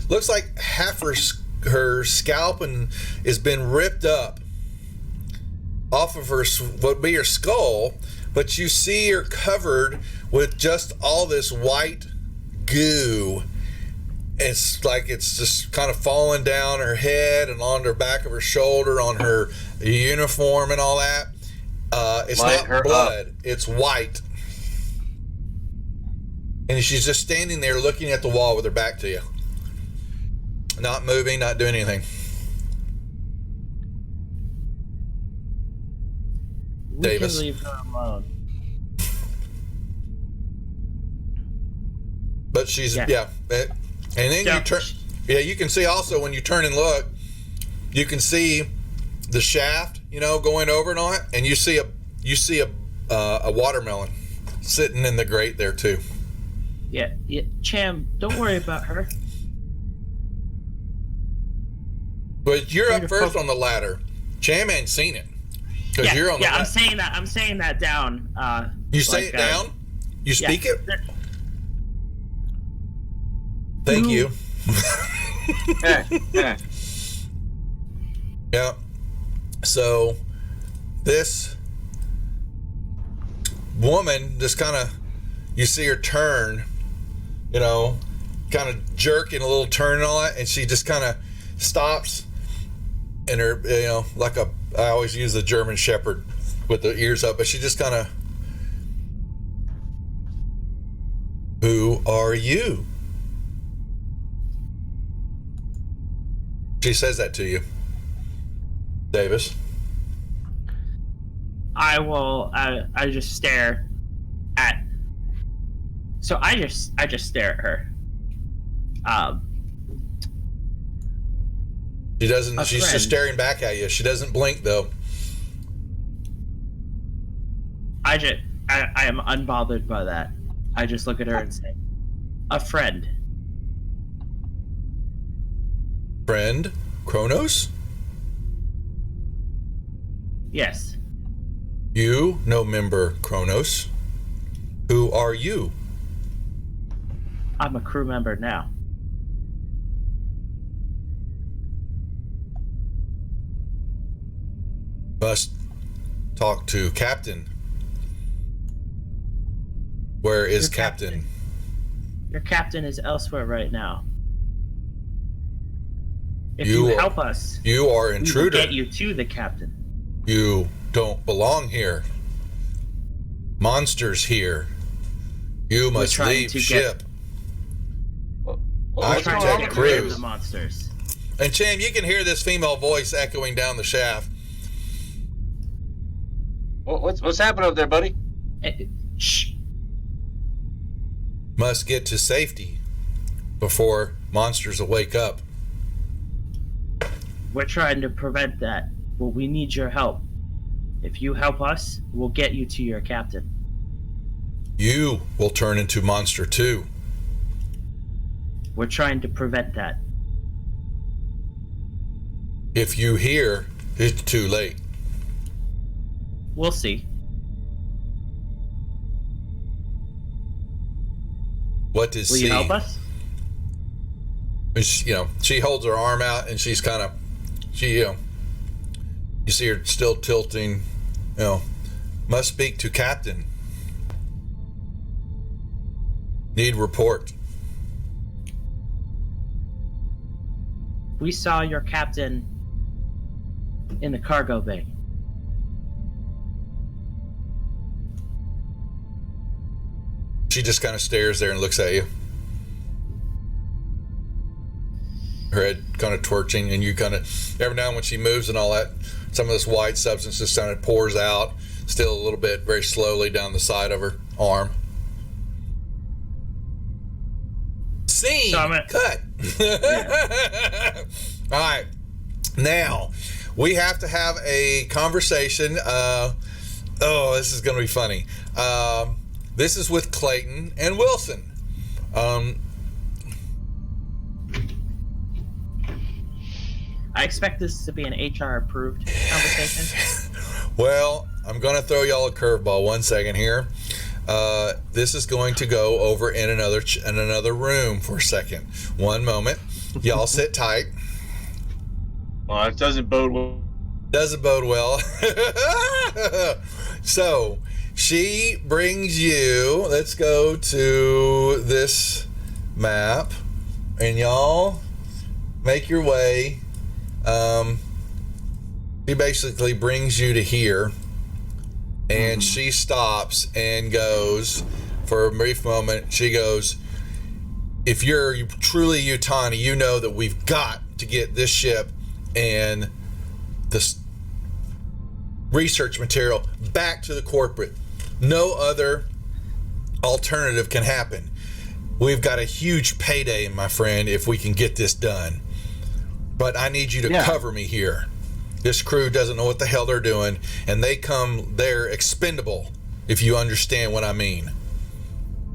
Looks like half her scalp and has been ripped up off of her, what would be her skull, but you see her covered with just all this white goo. It's like it's just kind of falling down her head and on the back of her shoulder, on her uniform and all that. It's Light her not blood, up. it's white. And she's just standing there looking at the wall with her back to you. Not moving, not doing anything. We Davis. can leave her alone. But she's, Yeah. and then Yeah. you turn, you can see also when you turn and look, you can see the shaft, going over and on it, and you see a watermelon sitting in the grate there too. Yeah. Cham, don't worry about her. But you're up Wonderful. first on the ladder. Cham ain't seen it because you're on the. I'm saying that down. You say it down. You speak it. Thank you. Yeah. So this woman just kind of, you see her turn, kind of jerking a little turn and all that, and she just kind of stops, and her, I always use the German Shepherd with the ears up, but she just kind of, who are you? She says that to you, Davis. I will. I just stare at. So I just stare at her. She doesn't. A She's friend. just staring back at you. She doesn't blink though. I am unbothered by that. I just look at her and say, "A friend." Friend, Kronos? Yes. You, no member Kronos. Who are you? I'm a crew member now. Must talk to Captain. Where is Your Captain? Your captain is elsewhere right now. If You you are- help us, You are we will intruder. get you to the captain. You don't belong here. Monsters here. You must trying leave to get- ship. I We're trying protect to get rid crews. of the monsters. And Cham, you can hear this female voice echoing down the shaft. What's happening up there, buddy? Shh. Must get to safety before monsters will wake up. We're trying to prevent that. Well, we need your help. If you help us, we'll get you to your captain. You will turn into monster too. We're trying to prevent that. If you hear, it's too late. We'll see. What does Will see? you help us? She holds her arm out and she's kind of, you see her still tilting, must speak to Captain. Need report. We saw your captain in the cargo bay. She just kind of stares there and looks at you. her head kind of torching, and you kind of, every now and when she moves and all that, some of this white substance just kind of pours out, still a little bit, very slowly down the side of her arm. Scene. Cut. All right. Now, we have to have a conversation. This is going to be funny. This is with Clayton and Wilson. I expect this to be an HR approved conversation. Well, I'm going to throw y'all a curveball 1 second here. This is going to go over in another room for a second. One moment. Y'all sit tight. Well, it doesn't bode well. Doesn't bode well. So, she brings you, let's go to this map, and y'all make your way. She basically brings you to here, and she stops and goes, for a brief moment, she goes, if you're truly Yutani, you know that we've got to get this ship and this research material back to the corporate. No other alternative can happen. We've got a huge payday, my friend, if we can get this done. But I need you to cover me here. This crew doesn't know what the hell they're doing, and they're expendable, if you understand what I mean.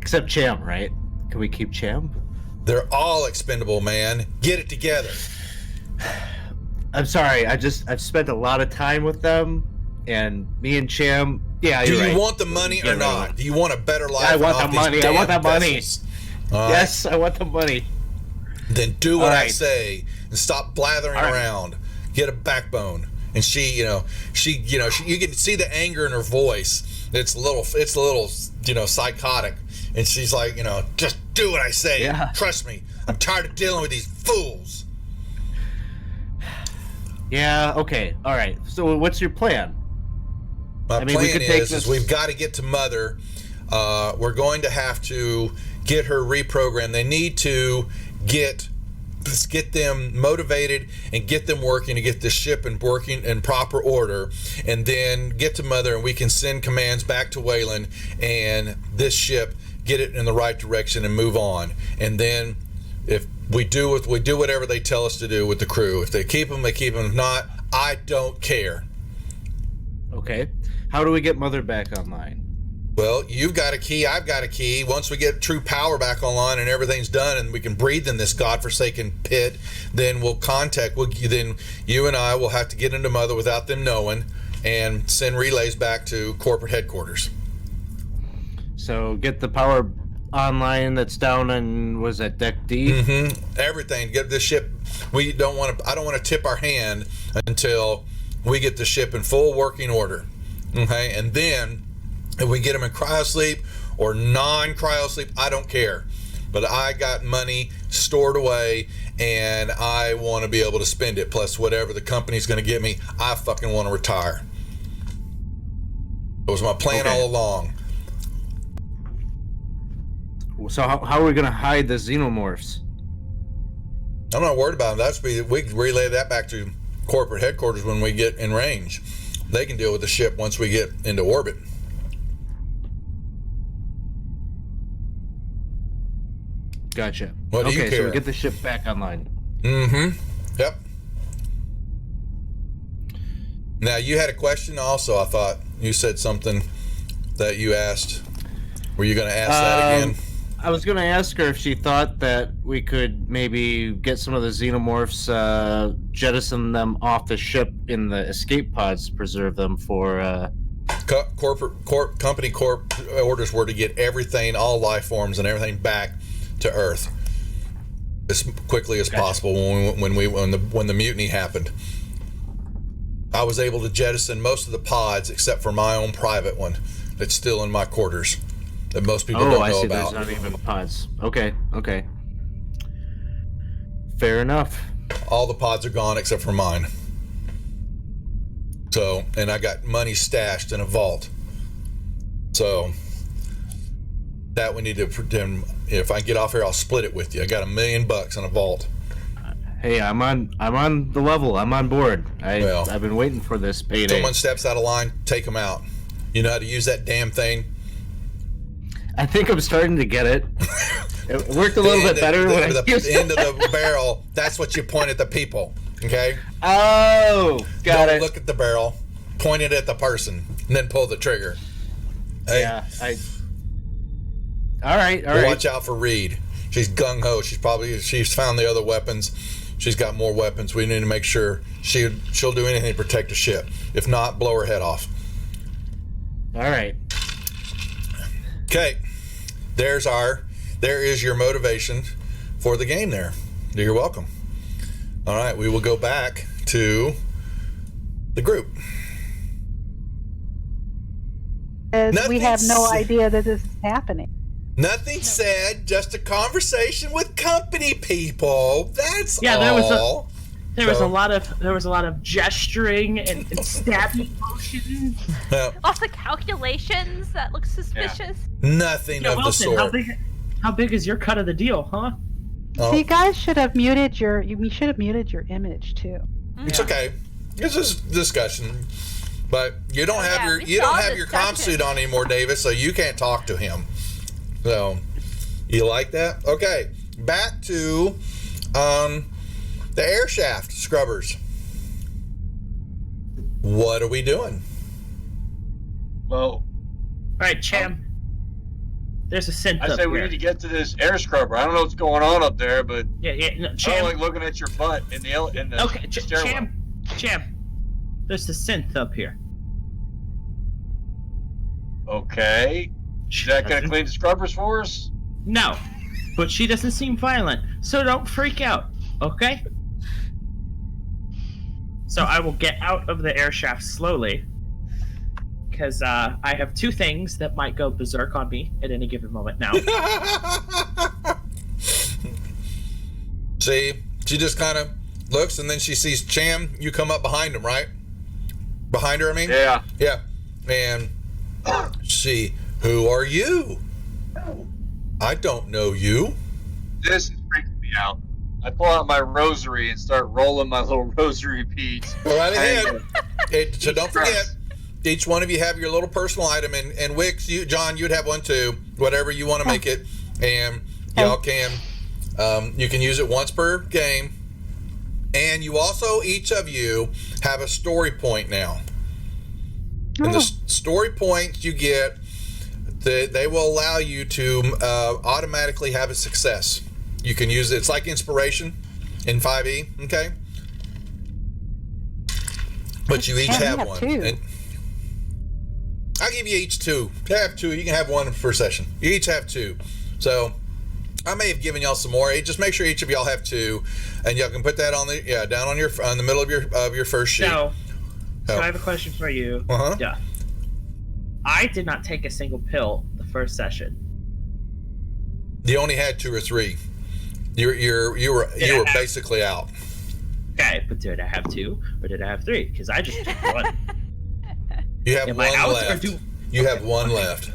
Except Cham, right? Can we keep Cham? They're all expendable, man. Get it together. I'm sorry, I've spent a lot of time with them, and me and Cham, Do you're you right. want the money or not? Do you want a better life? I want the money. I want that money. Yes, I want the money. Then do what I say and stop blathering around. Get a backbone. And she, you can see the anger in her voice. It's a little, psychotic. And she's like, just do what I say. Yeah. Trust me. I'm tired of dealing with these fools. Yeah. Okay. All right. So what's your plan? My plan is we've got to get to Mother. We're going to have to get her reprogrammed. They need to get them motivated and get them working to get the ship and working in proper order, and then get to Mother, and we can send commands back to Wayland and this ship, get it in the right direction and move on. And then if we do whatever they tell us to do with the crew. If they keep them, they keep them. If not, I don't care. Okay. How do we get Mother back online? Well, you've got a key, I've got a key. Once we get true power back online and everything's done and we can breathe in this godforsaken pit, then then you and I will have to get into Mother without them knowing and send relays back to corporate headquarters. So get the power online that's down on, was that Deck D? Mm-hmm. Everything. Get the ship. I don't want to tip our hand until we get the ship in full working order. Okay? And then if we get them in cryosleep or non-cryosleep, I don't care. But I got money stored away, and I want to be able to spend it. Plus, whatever the company's going to get me, I fucking want to retire. It was my plan all along. So how are we going to hide the xenomorphs? I'm not worried about them. We can relay that back to corporate headquarters when we get in range. They can deal with the ship once we get into orbit. Gotcha. What do you care? So we get the ship back online. Mm-hmm. Yep. Now, you had a question also, I thought. You said something that you asked. Were you going to ask that again? I was going to ask her if she thought that we could maybe get some of the xenomorphs, jettison them off the ship in the escape pods to preserve them for... Company orders were to get everything, all life forms and everything back to Earth as quickly as possible when the mutiny happened. I was able to jettison most of the pods except for my own private one that's still in my quarters that most people don't know about. There's not even pods. Okay. Fair enough. All the pods are gone except for mine. So, and I got money stashed in a vault. So that we need to pretend. If I get off here, I'll split it with you. I got $1 million in a vault. Hey, I'm on the level. I'm on board. Well, I've been waiting for this payday. Someone steps out of line, take them out. You know how to use that damn thing? I think I'm starting to get it. It worked a little bit better when I used the end of the barrel. That's what you point at the people. Okay. Oh, got it. Don't look at the barrel. Point it at the person, and then pull the trigger. Hey, Yeah. All right. watch out for Reed. She's gung ho. She's found the other weapons. She's got more weapons. We need to make sure she'll do anything to protect the ship. If not, blow her head off. All right. Okay. There is your motivation for the game there. You're welcome. All right, we will go back to the group. We have no idea that this is happening. Nothing said, just a conversation with company people. That's Yeah, all. There was a lot of gesturing and stabbing motions. Lots of calculations that look suspicious. Nothing of the Wilson, sort. how big is your cut of the deal, huh? Oh, See, you guys should have muted your. You should have muted your image too. it's okay. This is discussion, but you don't have yeah, your we you don't saw have your comm discussion. suit on anymore, Davis. So you can't talk to him. So you like that? Okay, back to the air shaft scrubbers. What are we doing? Well, All right, Cham. There's a synth I up say we here. need to get to this air scrubber. I don't know what's going on up there, but No, I don't Cham. like looking at your butt in the Okay, stairwell. Cham. There's a synth up here. Okay. Is that going to clean the scrubbers for us? No, but she doesn't seem violent, so don't freak out, okay? So I will get out of the air shaft slowly, because I have two things that might go berserk on me at any given moment now. See, she just kind of looks, and then she sees Cham. You come up behind him, right? Behind her, I mean? Yeah. Yeah. And see, who are you? I don't know you. This is freaking me out. I pull out my rosary and start rolling my little rosary beads. Go right ahead. So don't forget, each one of you have your little personal item, and Wix, John, you'd have one too. Whatever you want to make it, and y'all can. You can use it once per game, and you also, each of you, have a story point now. And the story points you get, they will allow you to automatically have a success. You can use it. It's like inspiration in 5e, okay? But you each have one. Two. And I'll give you each two. You have two. You can have one per session. You each have two. So I may have given y'all some more. Just make sure each of y'all have two, and y'all can put that on down on the middle of your first sheet. So I have a question for you. Uh-huh. Yeah. I did not take a single pill the first session. You only had 2 or 3. You were basically out. Okay, but did I have 2 or did I have 3? Because I just took one. You have Am I one out, or left. do- You have one left.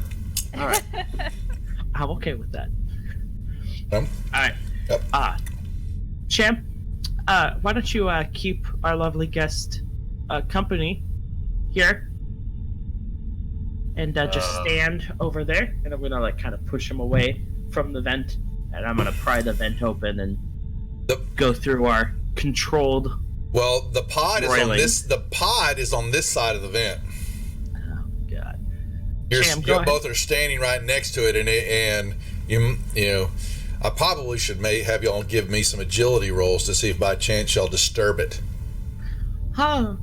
All right. I'm okay with that. All right. Yep. Cham, why don't you keep our lovely guest company here, and just stand over there, and I'm gonna kind of push him away from the vent, and I'm gonna pry the vent open and go through our controlled. Well, the pod is on Roiling. this. The pod is on this side of the vent. Oh God. You Cham, go ahead. both are standing right next to it, and you know, I probably should have y'all give me some agility rolls to see if by chance y'all disturb it. Huh.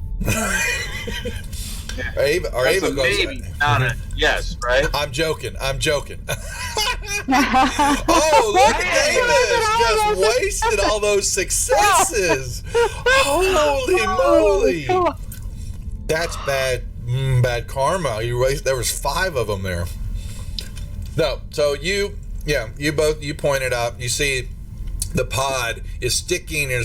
Ava That's a goes. maybe, not a yes, right? I'm joking. Oh, look at Davis! Just wasted all those successes. Holy moly! That's bad. Bad karma. There was 5 of them there. No, so you pointed out. You see, the pod is sticking, and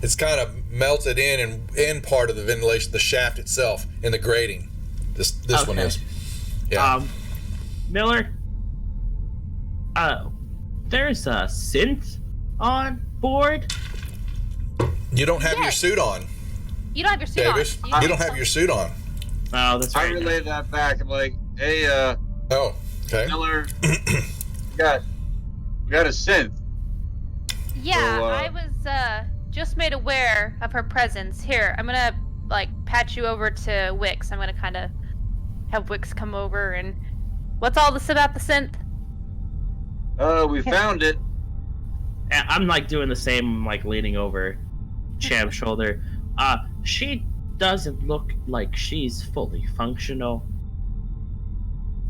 it's kind of melted in part of the ventilation, the shaft itself, in the grating. This one Okay. is. Yeah. Miller. There's a synth on board. You don't have your Yes. suit on, You don't have your suit Davis. on. You don't have your suit on. Oh, that's I right. relayed that back. I'm like, hey, Oh, okay. Miller, we got a synth. Yeah, So, I was just made aware of her presence. Here, I'm gonna patch you over to Wix. I'm gonna kind of have Wix come over and. What's all this about the synth? We found it. I'm doing the same, leaning over Cham's shoulder. She doesn't look like she's fully functional.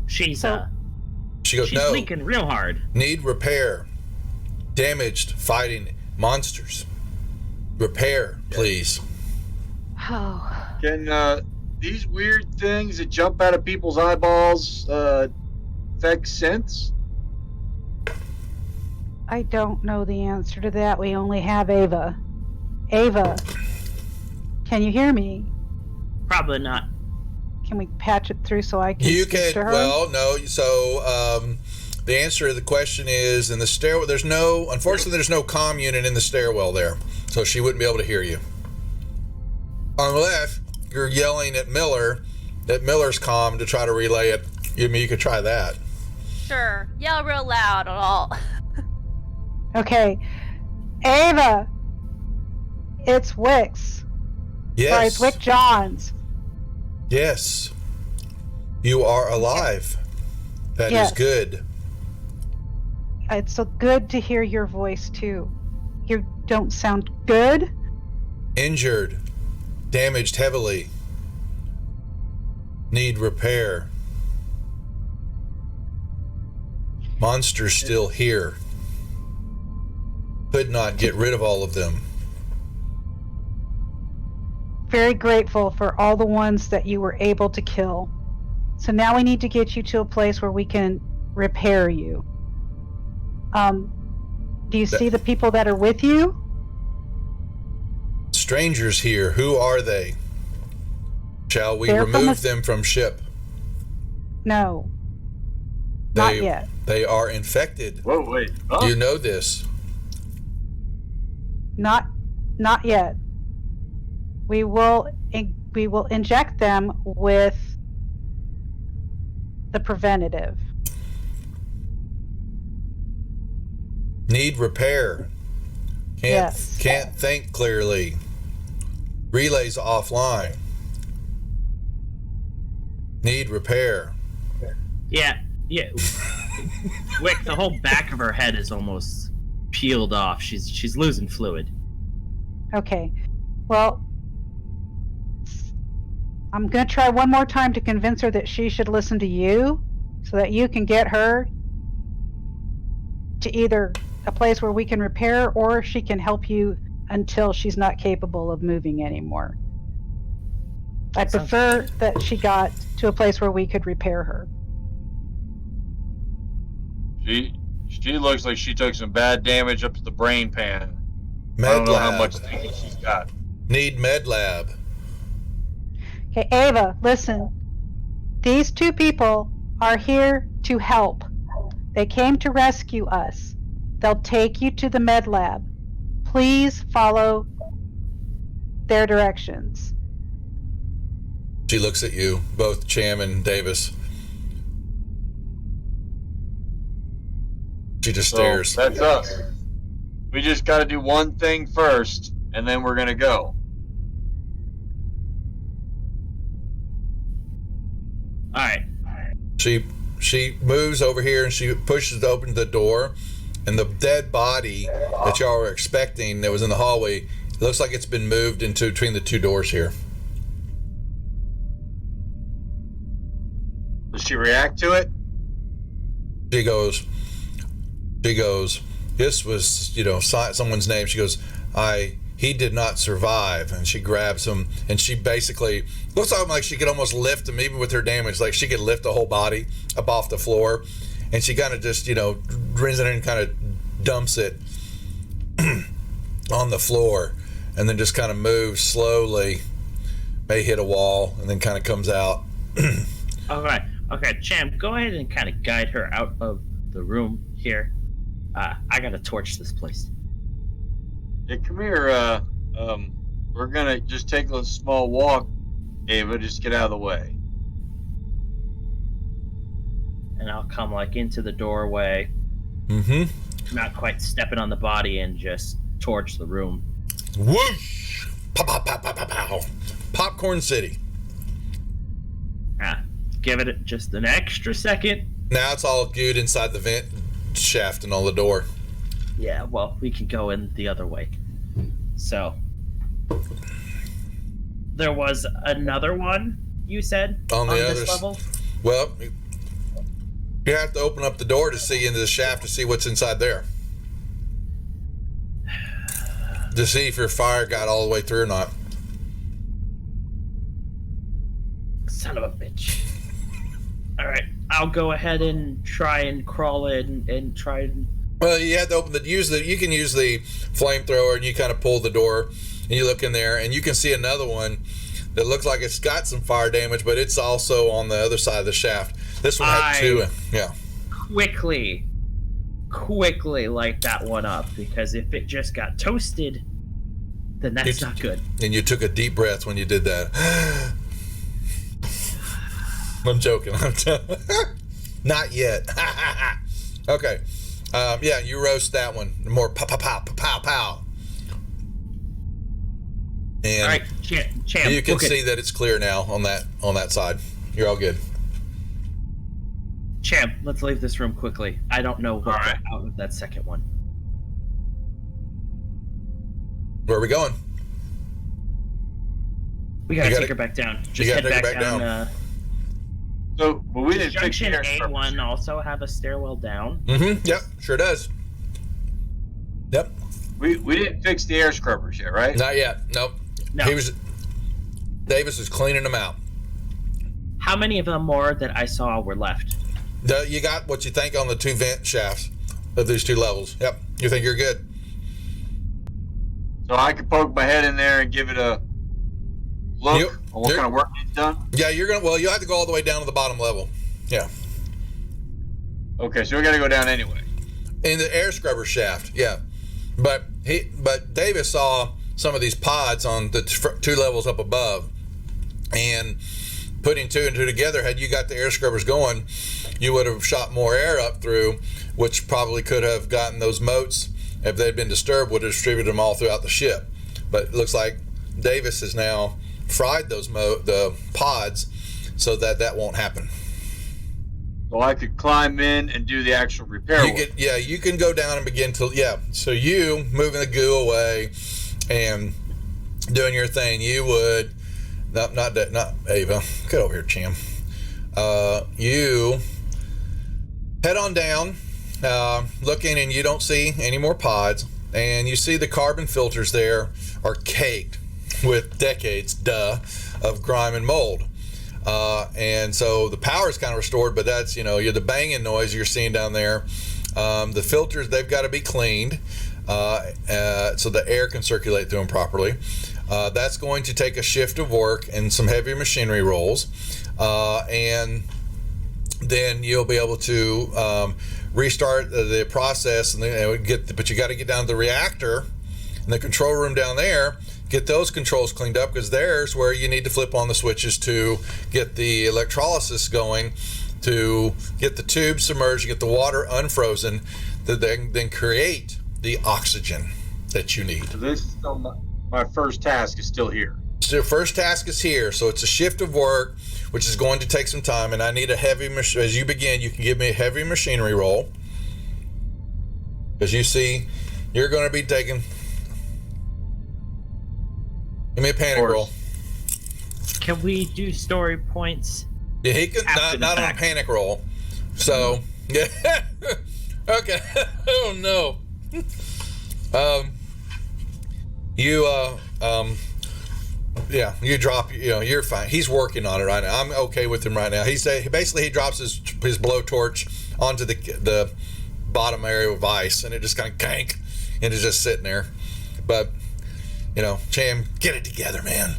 She's She goes, she's no, leaking real hard. need repair. Damaged fighting monsters. Repair, please. Oh, Can these weird things that jump out of people's eyeballs affect synths? I don't know the answer to that. We only have Ava. Ava, can you hear me? Probably not. Can we patch it through so I can You speak can, to her? well, no. So the answer to the question is in the stairwell. Unfortunately, there's no comm unit in the stairwell there, so she wouldn't be able to hear you. Unless you're yelling at Miller, at Miller's comm to try to relay it. You could try that. Sure. Yell real loud at all. Okay. Ava! It's Wix. Sorry, it's Yes. Wick Johns. Yes. You are alive. That is Yes. good. It's so good to hear your voice, too. You don't sound good? Injured. Damaged heavily. Need repair. Monsters still here. Could not get rid of all of them. Very grateful for all the ones that you were able to kill. So now we need to get you to a place where we can repair you. Do you see the people that are with you? Strangers here. Who are they? Shall we They're from remove the- them from ship? No. Not They, yet. They are infected. Whoa, wait. Huh? You know this. Not yet. We will inject them with the preventative. Need repair. Yes. Can't think clearly. Relays offline. Need repair. Yeah. Wick, the whole back of her head is almost peeled off. She's losing fluid. Okay. Well, I'm going to try one more time to convince her that she should listen to you so that you can get her to either a place where we can repair or she can help you until she's not capable of moving anymore. I prefer that she got to a place where we could repair her. She looks like she took some bad damage up to the brain pan. I Med don't know how lab. much damage she's got. Need med lab. Okay, Ava, listen. These two people are here to help. They came to rescue us. They'll take you to the med lab. Please follow their directions. She looks at you, both Cham and Davis. She just So stares. that's us. We just got to do one thing first, and then we're gonna go. All right. She moves over here and she pushes open the door, and the dead body that y'all were expecting that was in the hallway, it looks like it's been moved into between the two doors here. Does she react to it? She goes, this was, someone's name. She goes, he did not survive. And she grabs him, and she basically looks like she could almost lift him, even with her damage. Like she could lift the whole body up off the floor. And she kind of just, brings it in and kind of dumps it on the floor, and then just kind of moves slowly, may hit a wall, and then kind of comes out. All right. Okay, Cham, go ahead and kind of guide her out of the room here. I gotta torch this place. Yeah, come here, We're gonna just take a small walk, Ava. Just get out of the way. And I'll come like into the doorway, not quite stepping on the body, and just torch the room. Whoosh! Pow, pow, pow, pow, pow, pow. Popcorn City. Give it just an extra second. Now it's all good inside the vent shaft and on the door. Yeah, well, we could go in the other way. So, there was another one, you said, on this level? Well, you have to open up the door to see into the shaft to see what's inside there. To see if your fire got all the way through or not. Son of a bitch. Alright, I'll go ahead and try and crawl in and try and... Well, you have to open you can use the flamethrower, and you kind of pull the door and you look in there, and you can see another one that looks like it's got some fire damage, but it's also on the other side of the shaft. This one had two. Yeah. Quickly light that one up, because if it just got toasted, then that's not good. And you took a deep breath when you did that. I'm joking. Not yet. Okay. Yeah, you roast that one. More pow, pow, pow, pow, pow. And all right, Champ, you can see that it's clear now on that side. You're all good. Champ, let's leave this room quickly. I don't know what got out of that second one. Where are we going? We gotta take her back down. Just head back down. So, but we didn't fix Junction the air A1 scrubbers. also have a stairwell down. Yep, sure does. Yep. We didn't fix the air scrubbers yet, right? Not yet. Nope. No. Davis was cleaning them out. How many of them more that I saw were left? You got what you think on the two vent shafts of these two levels. Yep. You think you're good. So I could poke my head in there and give it a look on what kind of work needs done? Yeah, you'll have to go all the way down to the bottom level. Yeah. Okay, so we got to go down anyway. In the air scrubber shaft, yeah. But Davis saw some of these pods on the two levels up above, and putting two and two together, had you got the air scrubbers going, you would have shot more air up through, which probably could have gotten those motes, if they'd been disturbed, would have distributed them all throughout the ship. But it looks like Davis has now fried the pods so that won't happen. So I could climb in and do the actual repair work. You can go down and begin to, so you moving the goo away and doing your thing, you would, not Ava, get over here, Cham. You head on down, looking, and you don't see any more pods, and you see the carbon filters there are caked with decades, of grime and mold. And so the power is kind of restored, but that's, you're the banging noise you're seeing down there. The filters, they've got to be cleaned so the air can circulate through them properly. That's going to take a shift of work and some heavy machinery rolls. And then you'll be able to restart the process, but you got to get down to the reactor and the control room down there. Get those controls cleaned up, because there's where you need to flip on the switches to get the electrolysis going, to get the tubes submerged, get the water unfrozen, to then create the oxygen that you need. So this is still my first task is still here. So your first task is here. So it's a shift of work, which is going to take some time, and I need a heavy as you begin, you can give me a heavy machinery roll. Because you see, you're going to be taking... Give me a panic roll. Can we do story points? Yeah, he can not on a panic roll. So yeah. Okay. Oh no. You drop. You're fine. He's working on it right now. I'm okay with him right now. He drops his blowtorch onto the bottom area of ice, and it just kind of gank, and it's just sitting there. But Cham, get it together, man.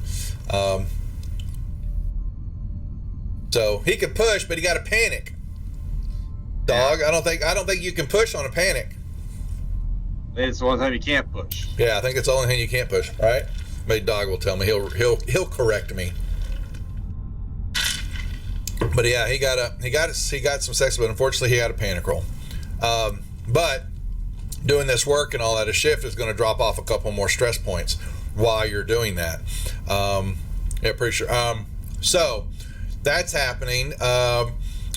So he can push, but he got to panic. Dog, I don't think you can push on a panic. It's the one time you can't push. Yeah, I think it's the only thing you can't push. All right, maybe Dog will tell me. He'll correct me. But yeah, he got some sex, but unfortunately he had a panic roll. But doing this work and all that, a shift is going to drop off a couple more stress points while you're doing that. Yeah, pretty sure. So that's happening.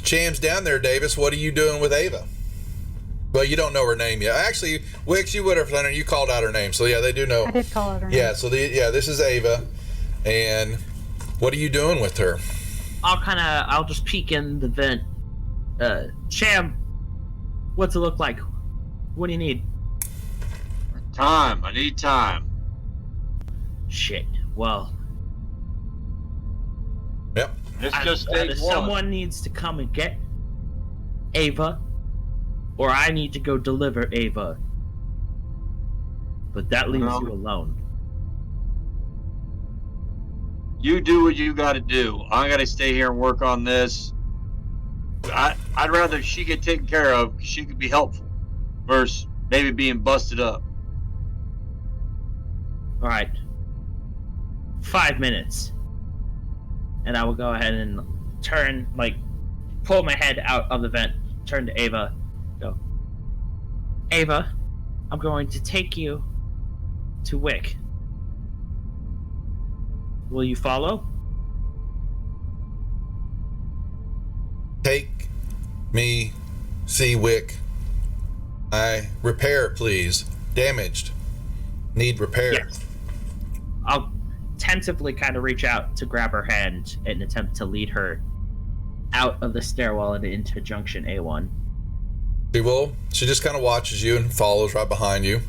Cham's down there, Davis. What are you doing with Ava? Well, you don't know her name yet. Actually, Wix, you would have done it. You called out her name, so yeah, they do know. I did call out her name. Yeah. So this is Ava, and what are you doing with her? I'll just peek in the vent. Cham, what's it look like? What do you need? Time. I need time. Shit. Well, Yep. It's just stage one. someone needs to come and get Ava, or I need to go deliver Ava. But that leaves you alone. You do what you got to do. I got to stay here and work on this. I'd rather she get taken care of because she could be helpful versus maybe being busted up. All right. 5 minutes. And I will go ahead and turn, pull my head out of the vent, turn to Ava, go, Ava, I'm going to take you to Wick. Will you follow? Take me, see Wick. Repair, please. Damaged. Need repair. Yes. I'll tentatively kind of reach out to grab her hand and attempt to lead her out of the stairwell and into junction A1. She just kind of watches you and follows right behind you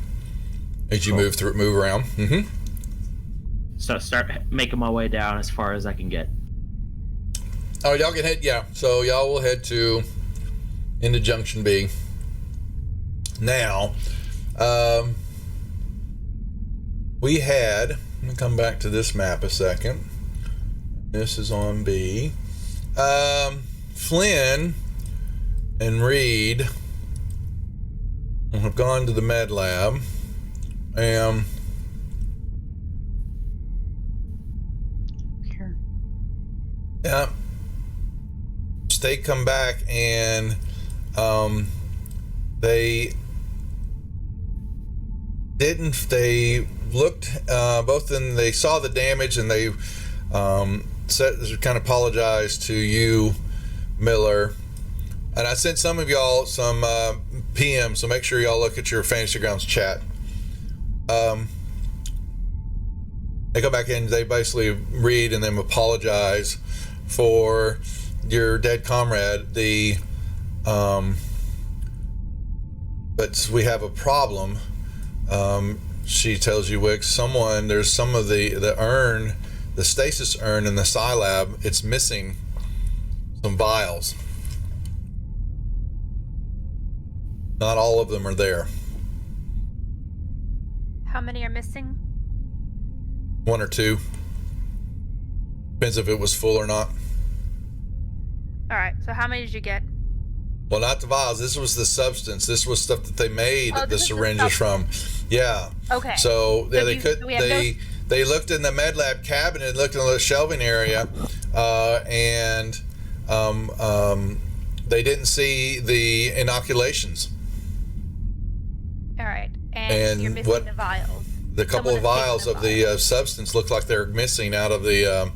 as you move around. Mm-hmm. So start making my way down as far as I can get. Oh, y'all can head, yeah. So y'all will head into junction B. Now, let me come back to this map a second. This is on B. Flynn and Reed have gone to the med lab. Sure. Yeah. They come back and they looked both, and they saw the damage, and they kind of apologized to you, Miller. And I sent some of y'all some PM, so make sure y'all look at your Fantasy Grounds chat. They go back in, they basically read and then apologize for your dead comrade. But we have a problem. She tells you, Wix, there's some of the stasis urn in the Psi lab, it's missing some vials. Not all of them are there. How many are missing? 1 or 2. Depends if it was full or not. All right. So how many did you get? Well, not the vials. This was the substance. This was stuff that they made the syringes from. Yeah. Okay. So yeah, So they looked in the med lab cabinet, looked in the shelving area, and they didn't see the inoculations. All right. And you're missing the vials. The couple of vials of the substance looked like they're missing out of the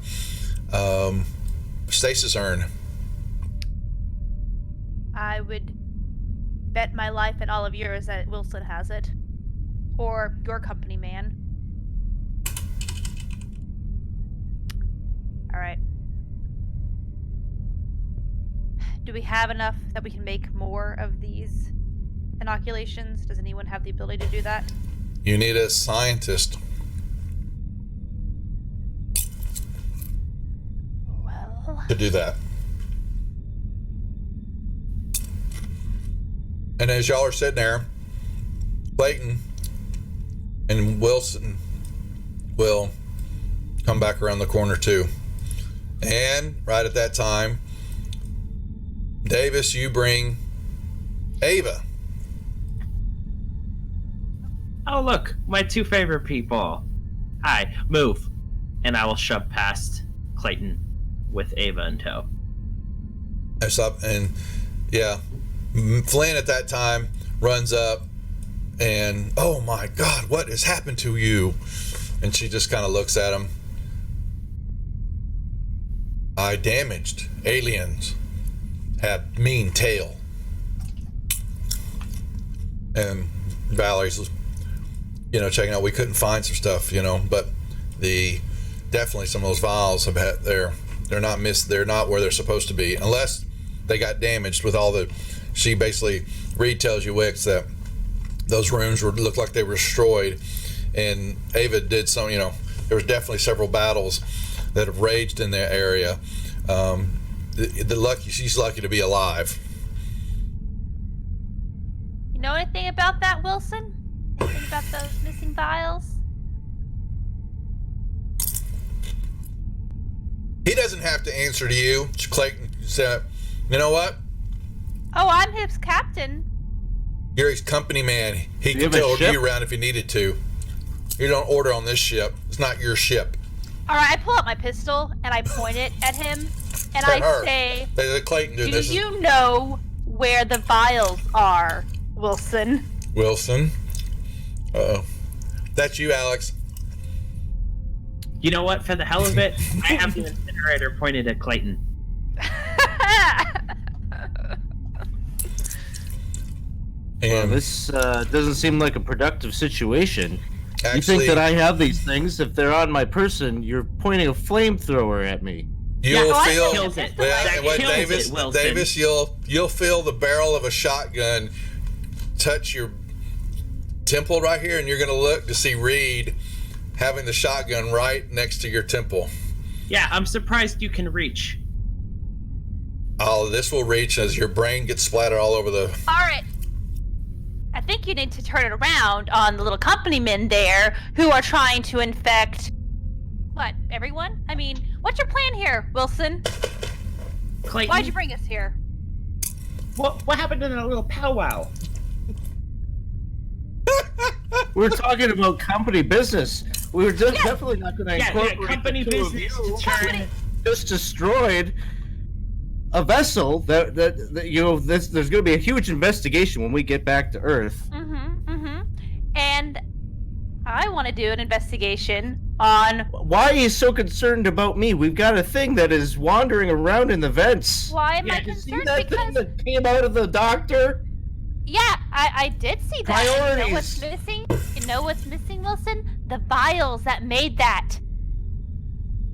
stasis urn. I would bet my life and all of yours that Wilson has it. Or your company man. Alright. Do we have enough that we can make more of these inoculations? Does anyone have the ability to do that? You need a scientist. Well, to do that. And as y'all are sitting there, Clayton and Wilson will come back around the corner too. And right at that time, Davis, you bring Ava. Oh, look, my two favorite people. Hi, move. And I will shove past Clayton with Ava in tow. It's up, and yeah, Flynn at that time runs up and, oh my God, what has happened to you? And she just kind of looks at him. I damaged. Aliens have mean tail. And Valerie's, checking out. We couldn't find some stuff, but definitely some of those vials have had they're not where they're supposed to be, unless they got damaged with all the. She basically, Reed tells you, Wix, that those rooms looked like they were destroyed, and Ava did some. There was definitely several battles that have raged in that area. She's lucky to be alive. You know anything about that, Wilson? Anything about those missing vials? He doesn't have to answer to you. Clayton said, "You know what? Oh, I'm his captain. You're his company man. He You can have a tow ship? you around if you needed to. You don't order on this ship. It's not your ship." All right, I pull out my pistol and I point it at him, and At I her. say, Clayton did "Do this. you know where the vials are, Wilson?" Wilson. Uh-oh. That's you, Alex. You know what? For the hell of it, I have the incinerator pointed at Clayton. Well, And this doesn't seem like a productive situation. You actually, think that I have these things? If they're on my person, you're pointing a flamethrower at me. you'll well, I feel. think Kills it. Well, That and what kills Davis, it, Wilson. Davis, you'll feel the barrel of a shotgun touch your temple right here, and you're gonna look to see Reed having the shotgun right next to your temple. Yeah, I'm surprised you can reach. Oh, this will reach as your brain gets splattered all over the. All right. I think you need to turn it around on the little company men there who are trying to infect. What, everyone? I mean, what's your plan here, Wilson? Clayton, Why'd you bring us here? what happened to that little powwow? We're talking about company business. We were definitely not going to incorporate company the two of business you. to turn. Company- Just destroyed a vessel that there's going to be a huge investigation when we get back to Earth. And I want to do an investigation on Why are you so concerned about me? We've got a thing that is wandering around in the vents. why am I Did you see concerned that thing because that came out of the doctor? yeah, I did see that. You know Priorities. what's missing? You know what's missing, Wilson? The vials that made that.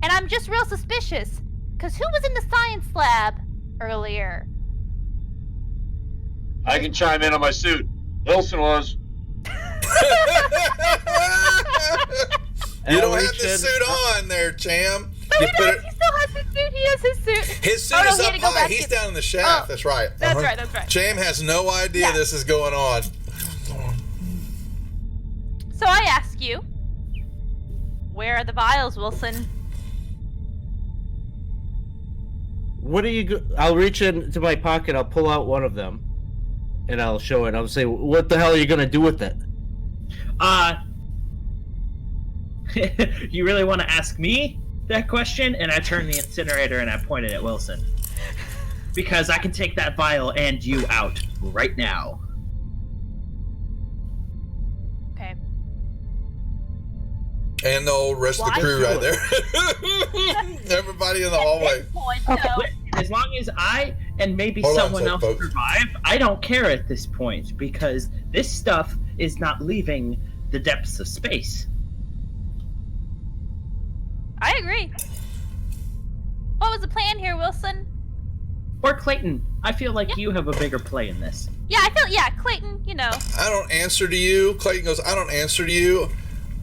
And I'm just real suspicious. Because who was in the science lab earlier? I can chime in on my suit. Wilson was. You don't And have the suit on there, Cham. No, You he put does. it- He still has his suit. He has his suit. His suit Oh, no, is he up had to go high. back He's in. down in the shaft. Oh, That's right. That's right, that's right. Cham has no idea Yeah. this is going on. So I ask you, where are the vials, Wilson? What are you? I'll reach into my pocket. I'll pull out one of them, and I'll show it. I'll say, "What the hell are you gonna do with it?" You really want to ask me that question? And I turn the incinerator and I point it at Wilson. Because I can take that vial and you out right now. Okay. And the whole rest of the Why crew do right it? there. Everybody in the At hallway. this point, Okay. though, As long as I and maybe Hold on a someone sec, else folks. survive, I don't care at this point because this stuff is not leaving the depths of space. I agree. What was the plan here, Wilson? Or Clayton, I feel like you have a bigger play in this. Yeah, Clayton, you know. I don't answer to you. Clayton goes, I don't answer to you.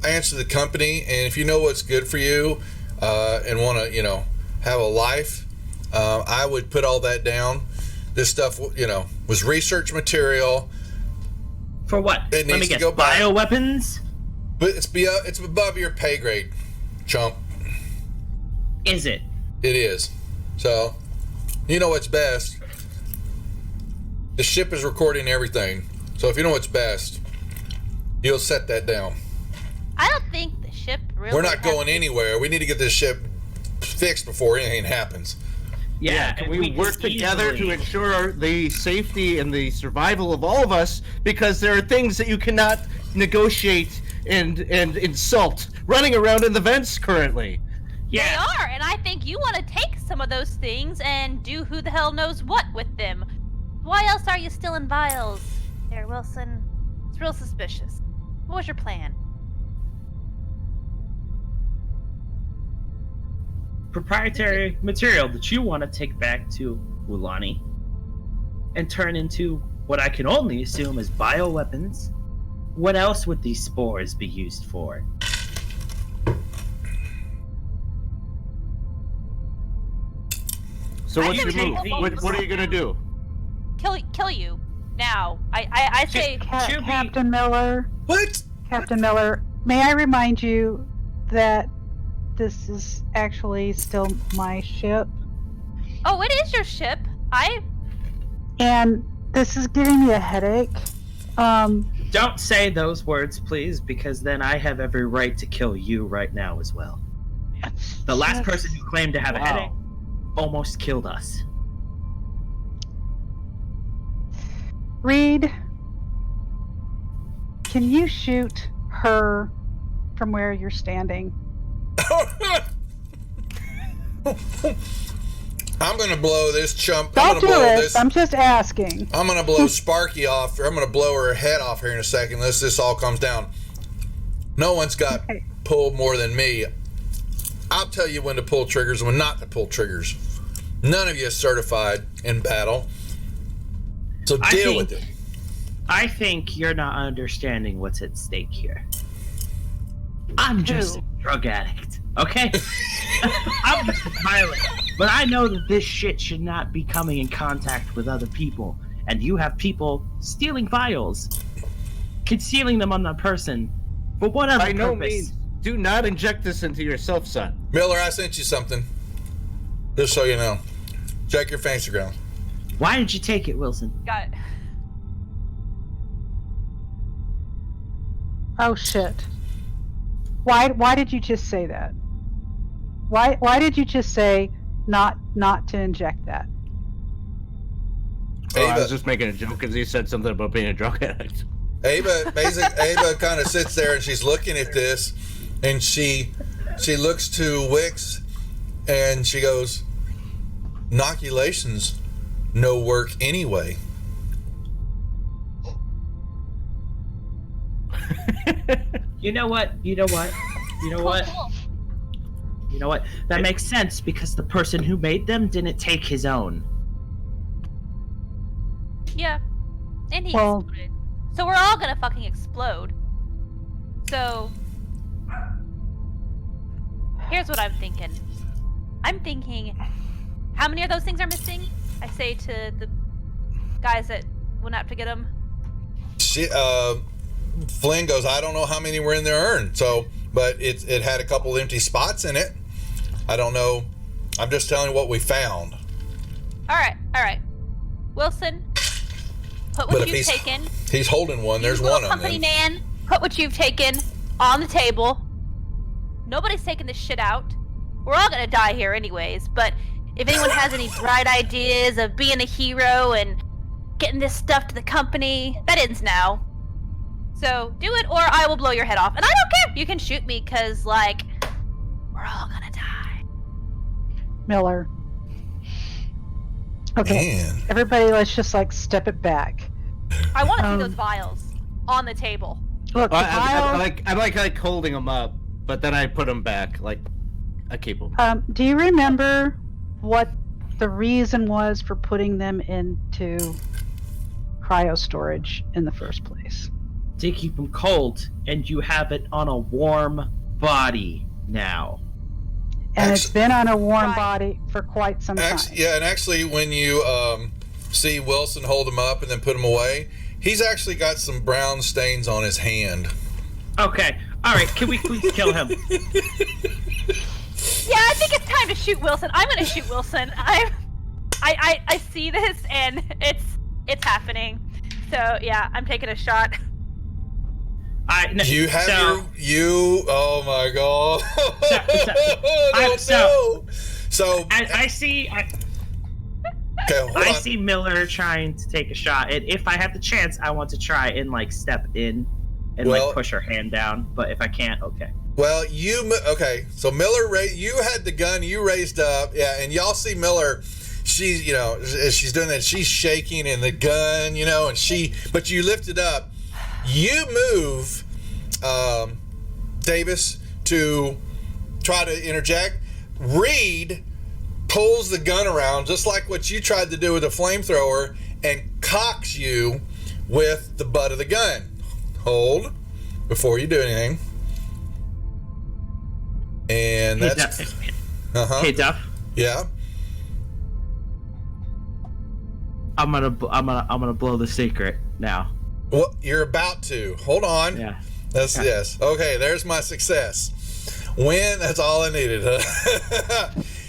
I answer to the company. And if you know what's good for you and want to, have a life, I would put all that down. This stuff, was research material. For what? It Let needs me to guess. go back. Bioweapons? But it's above your pay grade, chump. Is it? It is. So, you know what's best. The ship is recording everything. So if you know what's best, You'll set that down. I don't think the ship really. We're not going anywhere. We need to get this ship fixed before anything happens. Yeah, can and we work together to ensure the safety and the survival of all of us? Because there are things that you cannot negotiate and insult running around in the vents currently. They are, and I think you want to take some of those things and do who the hell knows what with them. Why else are you still in vials there, Wilson? It's real suspicious. What was your plan? Proprietary material that you want to take back to Wulani and turn into what I can only assume is bioweapons. What else would these spores be used for? So what's your move? What are you gonna do? Kill you now. I say. Captain Miller. What? Captain Miller, may I remind you that this is actually still my ship, Oh, it is your ship. and this is giving me a headache. Don't say those words, please, because then I have every right to kill you right now as well. The last person who claimed to have a headache almost killed us. Reed, can you shoot her from where you're standing? I'm gonna blow this chump. Don't do it. I'm just asking. I'm gonna blow Sparky off. I'm gonna blow her head off here in a second. Unless this all comes down. No one's got pulled more than me. I'll tell you when to pull triggers and when not to pull triggers. None of you is certified in battle, so deal with it. I think you're not understanding what's at stake here. I'm just a drug addict, okay? I'm just a pilot, but I know that this shit should not be coming in contact with other people, and you have people stealing vials, concealing them on the person, for whatever By purpose. no means, do not inject this into yourself, son. Miller, I sent you something. Just so you know. Check your fancy ground. Why did you take it, Wilson? Got it. Oh shit. Why did you just say that? Why did you just say not to inject that? Oh, I was just making a joke because he said something about being a drug addict. Ava kind of sits there and she's looking at this, and she looks to Wix, and she goes, "Inoculations, no work anyway." You know what? That makes sense because the person who made them didn't take his own. Yeah. And he Well- exploded. So we're all gonna fucking explode. So here's what I'm thinking. I'm thinking, how many of those things are missing? I say to the guys that went out to get them. Flynn goes, "I don't know how many were in their urn, but it had a couple empty spots in it. I don't know. I'm just telling you what we found." All right. Wilson, put But what if you've taken. He's holding one. There's You little one of company them. man, put what you've taken on the table. Nobody's taking this shit out. We're all gonna die here anyways, but if anyone has any bright ideas of being a hero and getting this stuff to the company, that ends now. So do it or I will blow your head off. And I don't care. You can shoot me because, like, we're all gonna die. Miller. Okay. Man. Everybody, let's just step it back. I want to see those vials on the table. Look, the vials- I like holding them up, but then I put them back. Like, I keep them. do you remember what the reason was for putting them into cryo storage in the first place? To keep them cold, and you have it on a warm body now. And it's been on a warm Right. body for quite some time. Actually, when you see Wilson hold him up and then put him away, he's actually got some brown stains on his hand. Okay, all right. Can we please kill him? Yeah, I think it's time to shoot Wilson. I'm gonna shoot Wilson. I see this and it's happening. So yeah, I'm taking a shot. You have oh my god. I see. Okay, hold I on. see Miller trying to take a shot, and if I have the chance, I want to try and like step in and like push her hand down. But if I can't, okay. Well, so Miller, you had the gun, you raised up, yeah, and y'all see Miller. She's, as she's doing that, she's shaking in the gun, but you lift it up. You move, Davis, to try to interject. Reed pulls the gun around just like what you tried to do with the flamethrower and cocks you with the butt of the gun. Hold before you do anything. And that's Hey Duff. Yeah. I'm gonna blow the secret now. Well, you're about to. Hold on. Yeah. That's okay. Yes. Okay, there's my success. That's all I needed.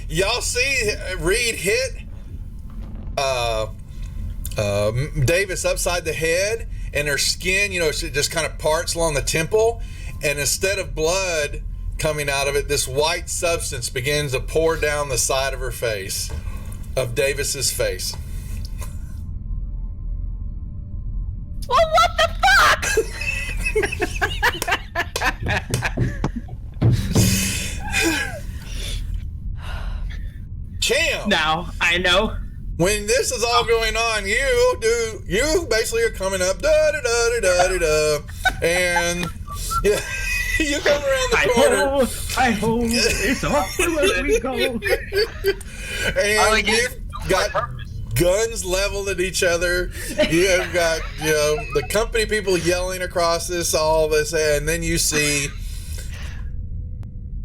Y'all see Reed hit Davis upside the head, and her skin, she just kind of parts along the temple, and instead of blood coming out of it, this white substance begins to pour down the side of her face, of Davis's face. Well, what the Champ! Now I know. When this is all going on, you basically are coming up, da da da da da da, and yeah, you come around the corner. I hope it's off where we go. And you've got guns leveled at each other. You have got the company people yelling across all this, and then you see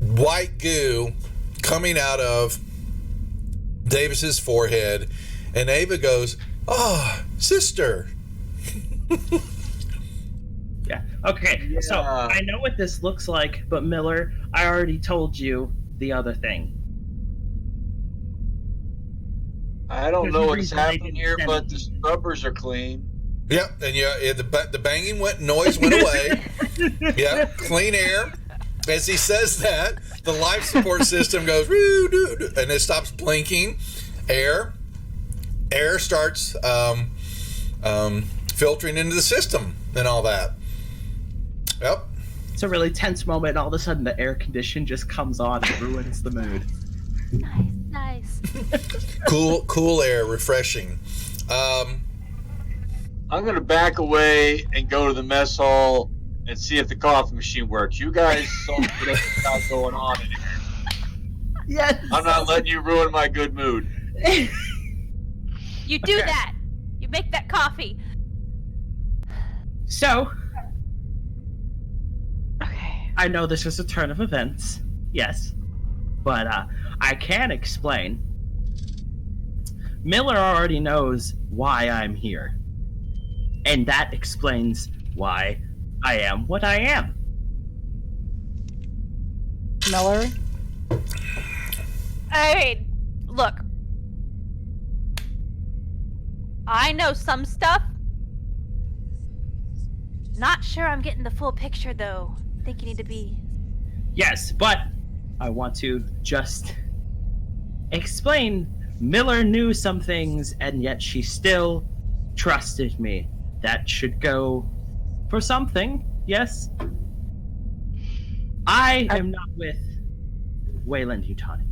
white goo coming out of Davis's forehead, and Ava goes, "Oh, sister." Yeah. Okay. Yeah. So I know what this looks like, but Miller, I already told you the other thing. I don't There's know no what's reason they happening didn't here, send but it. the scrubbers are clean. Yep, and the banging noise went away. Yep, clean air. As he says that, the life support system goes, and it stops blinking. Air starts filtering into the system and all that. Yep. It's a really tense moment. All of a sudden, the air condition just comes on and ruins the mood. Nice. Cool air, refreshing. I'm gonna back away and go to the mess hall and see if the coffee machine works. You guys saw what's going on in here. Yes. I'm not letting you ruin my good mood. You do Okay. that. You make that coffee. So, Okay. I know this is a turn of events, yes, but I can explain. Miller already knows why I'm here, and that explains why I am what I am. Miller? I mean, look. I know some stuff. Not sure I'm getting the full picture, though. I think you need to be... Yes, but I want to just explain. Miller knew some things, and yet she still trusted me. That should go for something, yes? I am not with Wayland Yutani.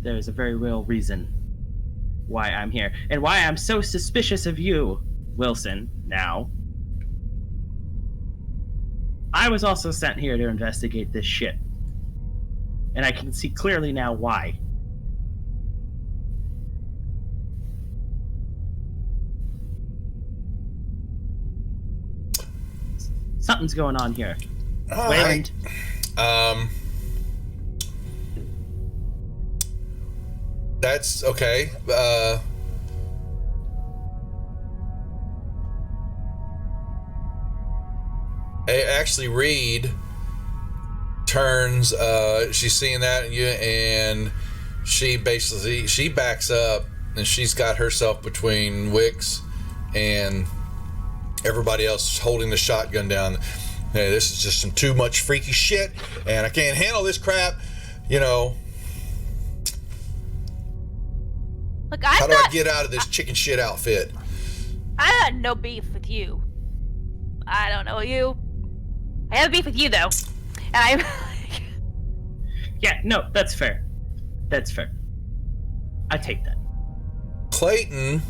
There's a very real reason why I'm here, and why I'm so suspicious of you, Wilson, now. I was also sent here to investigate this shit. And I can see clearly now why. Something's going on here. All Wayland. right. That's okay. Actually, Reed turns. She's seeing that, and she backs up, and she's got herself between Wix and Everybody else is holding the shotgun down. Hey, this is just some too much freaky shit, and I can't handle this crap. You know, Look, how do I get out of this chicken shit outfit? I got no beef with you. I don't know you. I have beef with you though, and I'm. Yeah, no, that's fair. That's fair. I take that. Clayton.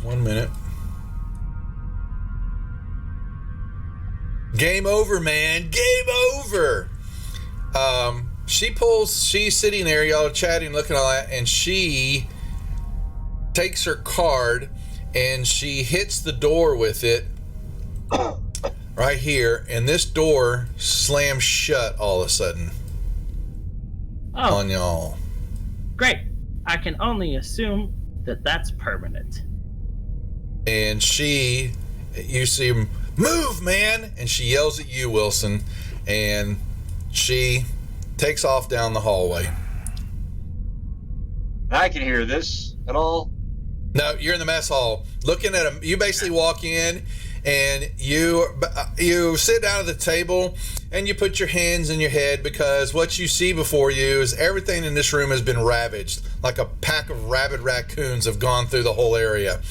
1 minute. Game over, man. Game over. She's sitting there, y'all are chatting, looking all that, and she takes her card and she hits the door with it right here, and this door slams shut all of a sudden on y'all. Great. I can only assume that that's permanent. And you see him, move, man, and she yells at you, Wilson, and she takes off down the hallway. I can hear this at all. No, you're in the mess hall looking at him. You basically walk in and you sit down at the table and you put your hands in your head, because what you see before you is everything in this room has been ravaged. Like a pack of rabid raccoons have gone through the whole area.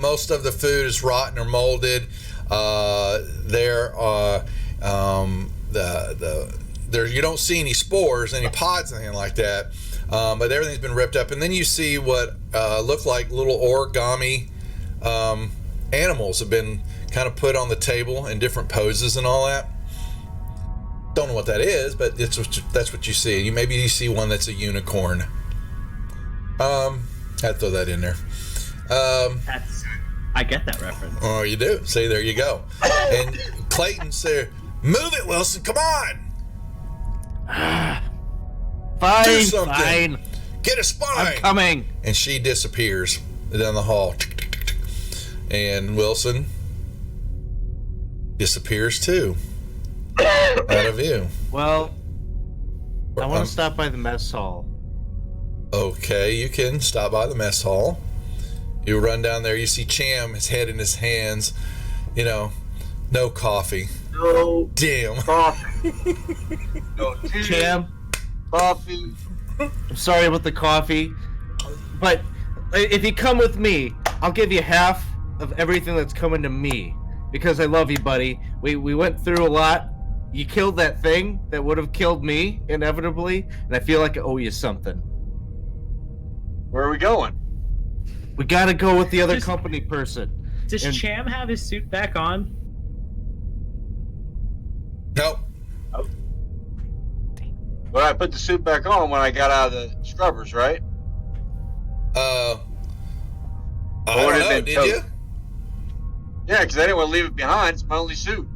Most of the food is rotten or molded. You don't see any spores, any pods, anything like that. But everything's been ripped up. And then you see what look like little origami animals have been kind of put on the table in different poses and all that. Don't know what that is, but that's what you see. Maybe you see one that's a unicorn. Had to throw that in there. I get that reference. Oh, you do? See, there you go. And Clayton said, move it, Wilson, come on! Fine, Do something. fine. Get a spine! I'm coming. And she disappears down the hall. And Wilson disappears too. Out of view. Well, I want to stop by the mess hall. Okay, you can stop by the mess hall. You run down there, you see Cham, his head in his hands. You know, no coffee. No Damn. coffee. No tea. Cham, Coffee. I'm sorry about the coffee, but if you come with me, I'll give you half of everything that's coming to me, because I love you, buddy. We went through a lot. You killed that thing that would have killed me inevitably, and I feel like I owe you something. Where are we going? We gotta go with the other Just- company person. Does And- Cham have his suit back on? Nope. But I put the suit back on when I got out of the scrubbers, right? I Or don't would it know, have been did you? toast? Yeah, because I didn't want to leave it behind. It's my only suit.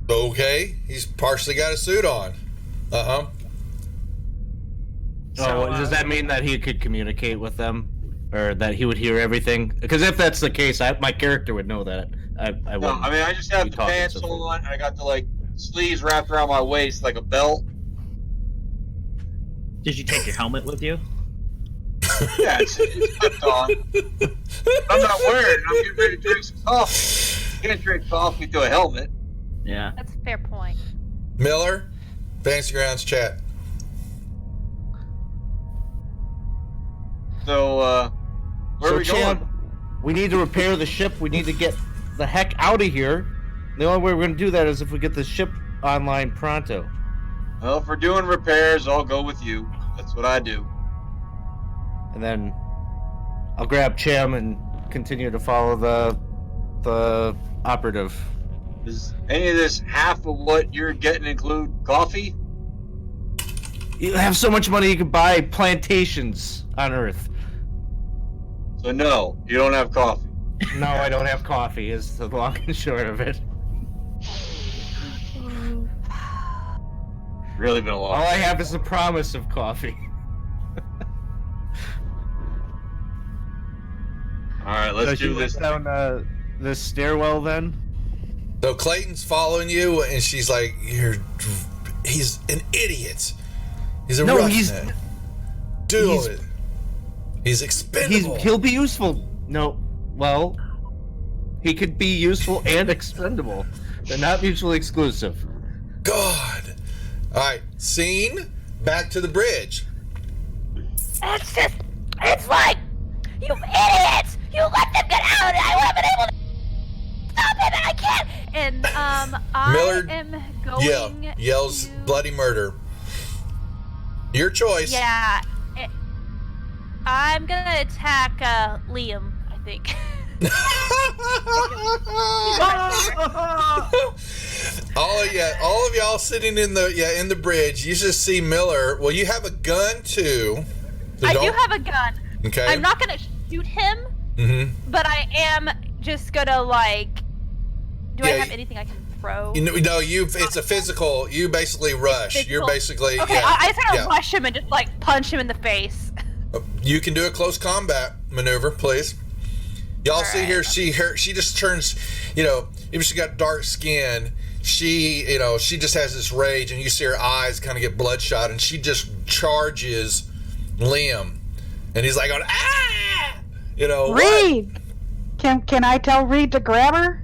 Okay, he's partially got a suit on. Uh-huh. So, Does that mean that he could communicate with them, or that he would hear everything? Because if that's the case, my character would know that. I No, wouldn't. I mean, I just have be the talking pants to them. on. I got the, sleeves wrapped around my waist like a belt. Did you take your helmet with you? Yeah, it's clipped on. I'm not wearing it. I'm getting ready to drink some coffee. You can't drink coffee through a helmet. Yeah. That's a fair point. Miller, Fantasy Grounds chat. So, where are we Cham, going? we need to repair the ship. We need to get the heck out of here. The only way we're going to do that is if we get the ship online pronto. Well, if we're doing repairs, I'll go with you. That's what I do. And then I'll grab Cham and continue to follow the operative. Does any of this half of what you're getting include coffee? You have so much money you can buy plantations on Earth. So no, you don't have coffee. No, I don't have coffee, is the long and short of it. Really been a All long. I have is the promise of coffee. All right, let's do this. Down the stairwell then. So Clayton's following you, and she's like, he's an idiot. He's a No, roughneck. he's- Do he's- it. He's expendable. He'll be useful. No, well, he could be useful and expendable. They're not mutually exclusive. God. All right, scene. Back to the bridge. It's like, you idiots! You let them get out, and I would have been able to stop him, and I can't! And, Miller I am going yells to... bloody murder. Your choice. Yeah. I'm gonna attack, Liam, I think. all of y'all sitting in the bridge. You just see Miller. Well, you have a gun too. So I do have a gun. Okay. I'm not gonna shoot him, but I am just gonna do I have anything I can throw? It's a physical. You basically rush. You're basically okay. I just gotta rush him and just punch him in the face. You can do a close combat maneuver, please. Y'all see here, she just turns, even she got dark skin, she just has this rage, and you see her eyes kind of get bloodshot, and she just charges Liam, and he's like, Reed! What? Can I tell Reed to grab her?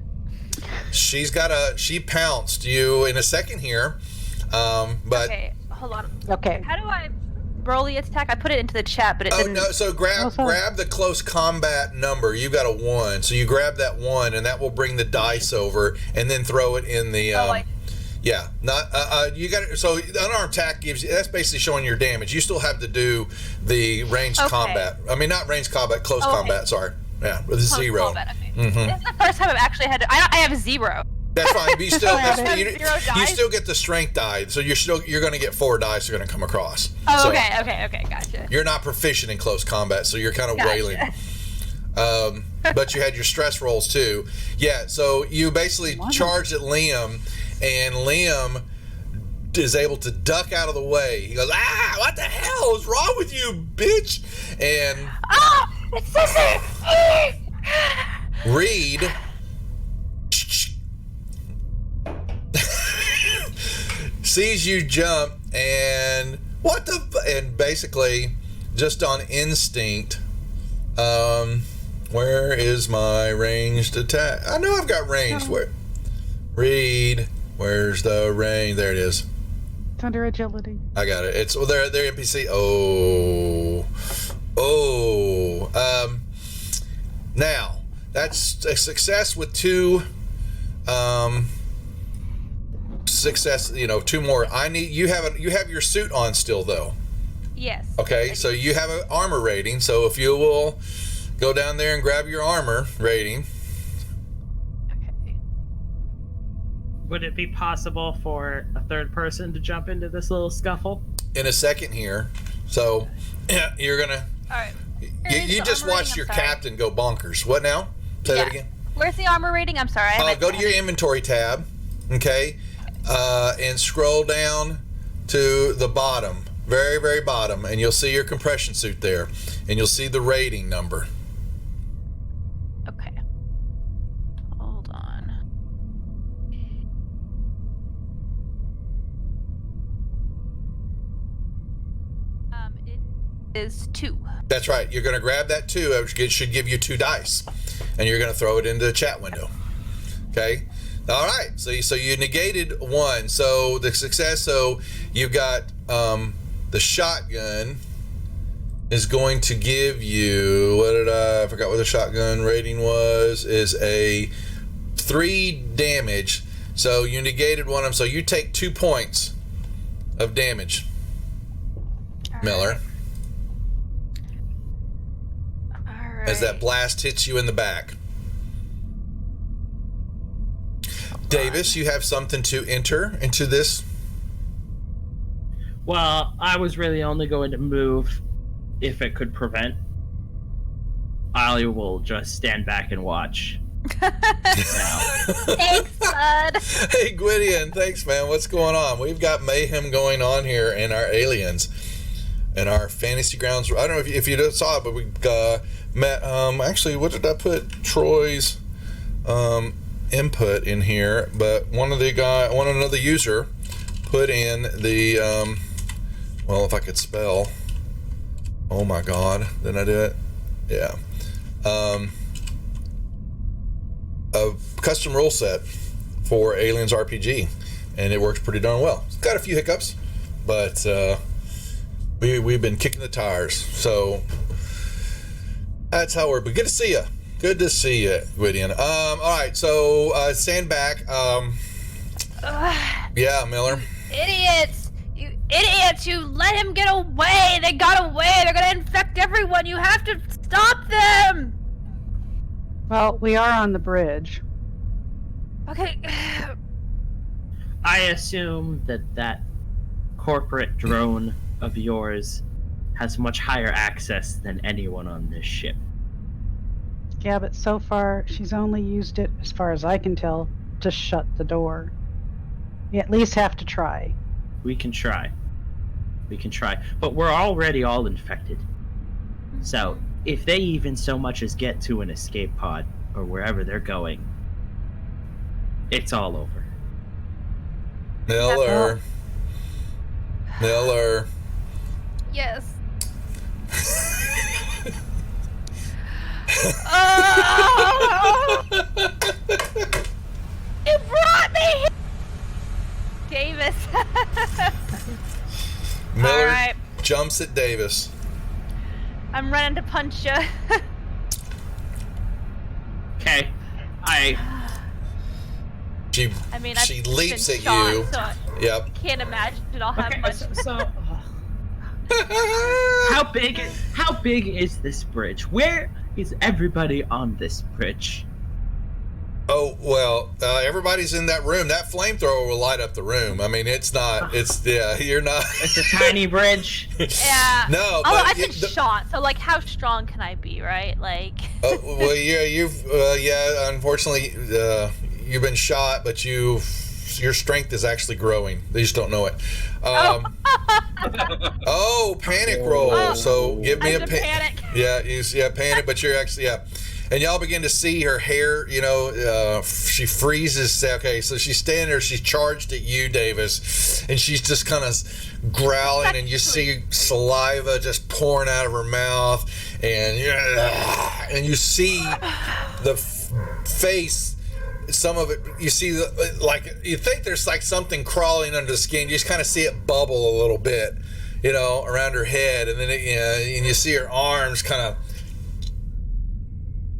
She pounced you in a second here, but... Okay, hold on. Okay. How do I roll the attack? I put it into the chat, but it didn't... Oh, no, so grab the close combat number. You've got a 1, so you grab that 1, and that will bring the dice over, and then throw it in the... Yeah, you got it. So unarmed attack that's basically showing your damage. You still have to do the ranged combat. I mean, not ranged combat, close combat. Sorry, yeah, with a 0. Combat, okay. This is the first time I've actually had. I have 0. That's fine. But you still you still get the strength die, so you're going to get 4 dice. You're going to come across. Oh, so okay, gotcha. You're not proficient in close combat, so you're kind of wailing. But you had your stress rolls too. Yeah, so you basically charged at Liam, and Liam is able to duck out of the way. He goes, what the hell is wrong with you, bitch? And it's Sissy! Reed sees you jump, and and basically just on instinct, where is my ranged attack? I know I've got ranged. Where? Reed, where's the range? There it is. It's under agility. I got it. It's they're NPC. Now that's a success with 2 success. 2 more. You have your suit on still though. Yes. Okay, so you have an armor rating. So if you will go down there and grab your armor rating. Okay. Would it be possible for a third person to jump into this little scuffle? In a second here. So you're gonna. All right. You just watched your captain go bonkers. What now? Say that again. Where's the armor rating? I'm sorry. Go to your inventory tab, okay, and scroll down to the bottom, very, very bottom, and you'll see your compression suit there, and you'll see the rating number. Okay. Hold on. It is 2. That's right. You're going to grab that 2, which should give you 2 dice, and you're going to throw it into the chat window. Okay. All right. So you negated 1. So the success. So you've got the shotgun is going to give you I forgot what the shotgun rating was. Is a 3 damage. So you negated 1 of them. So you take 2 points of damage, Miller. As that blast hits you in the back. Davis, you have something to enter into this? Well, I was really only going to move if it could prevent. I will just stand back and watch. Thanks, bud. Hey, Gwydion, thanks, man. What's going on? We've got mayhem going on here in our aliens. In our fantasy grounds. I don't know if you saw it, but we met, actually, what did I put? Troy's input in here, but another user put in the, well, if I could spell, Oh my God. Didn't I do it? Yeah. A custom rule set for Aliens RPG, and it works pretty darn well. It's got a few hiccups, but we've been kicking the tires. So that's how we're. But good to see you. Good to see you, Gwydion. All right. So stand back. Yeah, Miller. Idiots! You idiots! You let him get away! They got away! They're gonna infect everyone! You have to stop them! Well, we are on the bridge. Okay. I assume that corporate drone of yours has much higher access than anyone on this ship. Yeah, but so far she's only used it, as far as I can tell, to shut the door. You at least have to try. We can try. But we're already all infected. So, if they even so much as get to an escape pod, or wherever they're going, it's all over. Miller. Yes. You brought me here! Davis. Miller All right. jumps at Davis. I'm running to punch you. Okay. She I've leaps been at shot, you. So Yep. I can't imagine I'll have Okay, much. so how big is this bridge? Where is everybody on this bridge? Oh, well, everybody's in that room. That flamethrower will light up the room. I mean, you're not. It's a tiny bridge. Yeah. No, Although but I've been shot, so like, how strong can I be, right? Like. well, yeah, unfortunately, you've been shot, but your strength is actually growing. They just don't know it. Panic roll. Oh. So give me I'm a gonna panic. Yeah, panic, but you're actually, yeah. And y'all begin to see her hair, she freezes. Okay, so she's standing there, she's charged at you, Davis, and she's just kind of growling, and you see saliva just pouring out of her mouth, and you see the face, some of it, you see, you think there's like something crawling under the skin, you just kind of see it bubble a little bit, around her head, and then and you see her arms kind of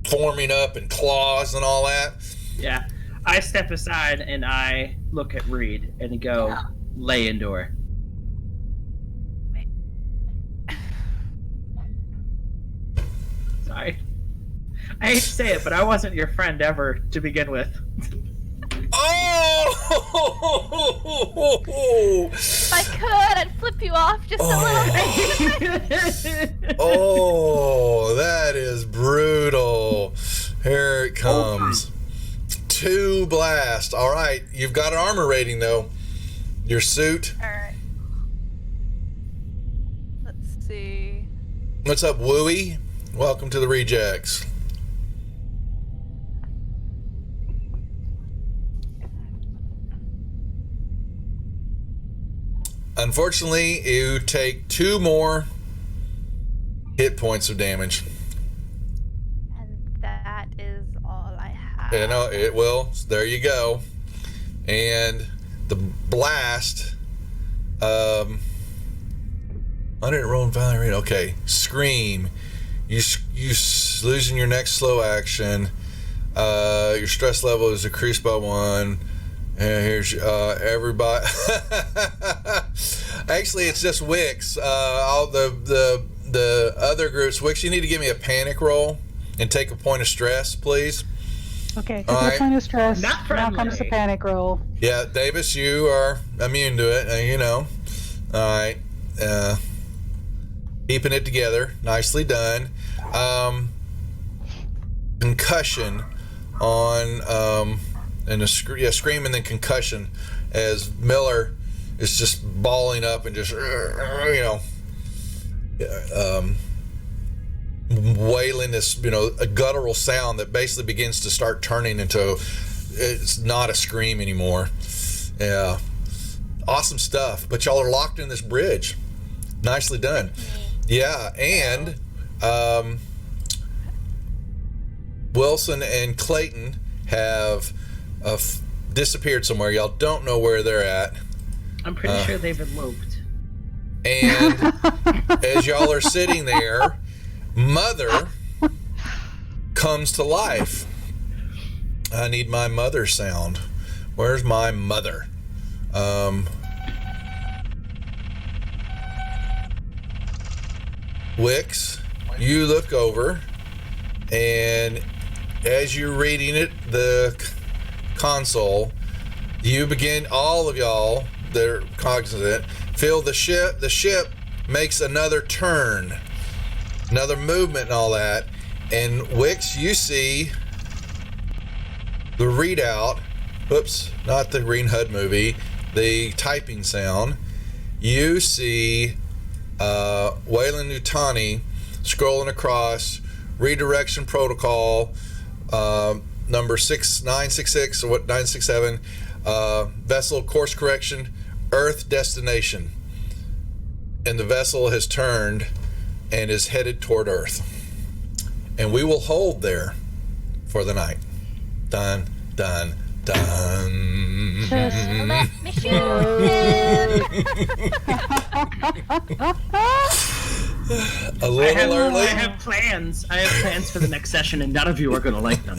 forming up and claws and all that. Yeah. I step aside and I look at Reed and go, lay indoor. Sorry. I hate to say it, but I wasn't your friend ever to begin with. Oh! If I could, I'd flip you off just a little bit. Oh, that is brutal. Here it comes. 2 blast. All right, you've got an armor rating though. Your suit. All right. Let's see. What's up, Wooey? Welcome to the Rejects. Unfortunately, you take 2 more hit points of damage. And that is all I have. It will. There you go. And the blast. I didn't roll in Valerie. Okay, scream. You losing your next slow action. Your stress level is increased by 1. And here's everybody. Actually, it's just Wix. All the other groups. Wix, you need to give me a panic roll and take a point of stress, please. Okay, All take right. a point of stress. Not Now friendly. comes the panic roll. Yeah, Davis, you are immune to it. All right. Keeping it together. Nicely done. Concussion on and a scream and then concussion as Miller is just balling up and just wailing this a guttural sound that basically begins to start turning into, it's not a scream anymore. Yeah, awesome stuff. But y'all are locked in this bridge. Nicely done. Yeah, and Wilson and Clayton have disappeared somewhere. Y'all don't know where they're at. I'm pretty sure they've eloped. And as y'all are sitting there, Mother comes to life. I need my mother sound. Where's my mother? Wix, you look over, and as you're reading it, the console, you begin, all of y'all that are cognizant, feel the ship makes another turn, another movement and all that. And Wix, you see the readout, oops, not the Green HUD movie, the typing sound. You see Wayland Nutani scrolling across, redirection protocol, number 6966 or 967, vessel course correction, Earth destination. And the vessel has turned and is headed toward Earth. And we will hold there for the night. Dun, dun, dun. Just let me shoot him. A little I early. have plans. I have plans for the next session, and none of you are going to like them.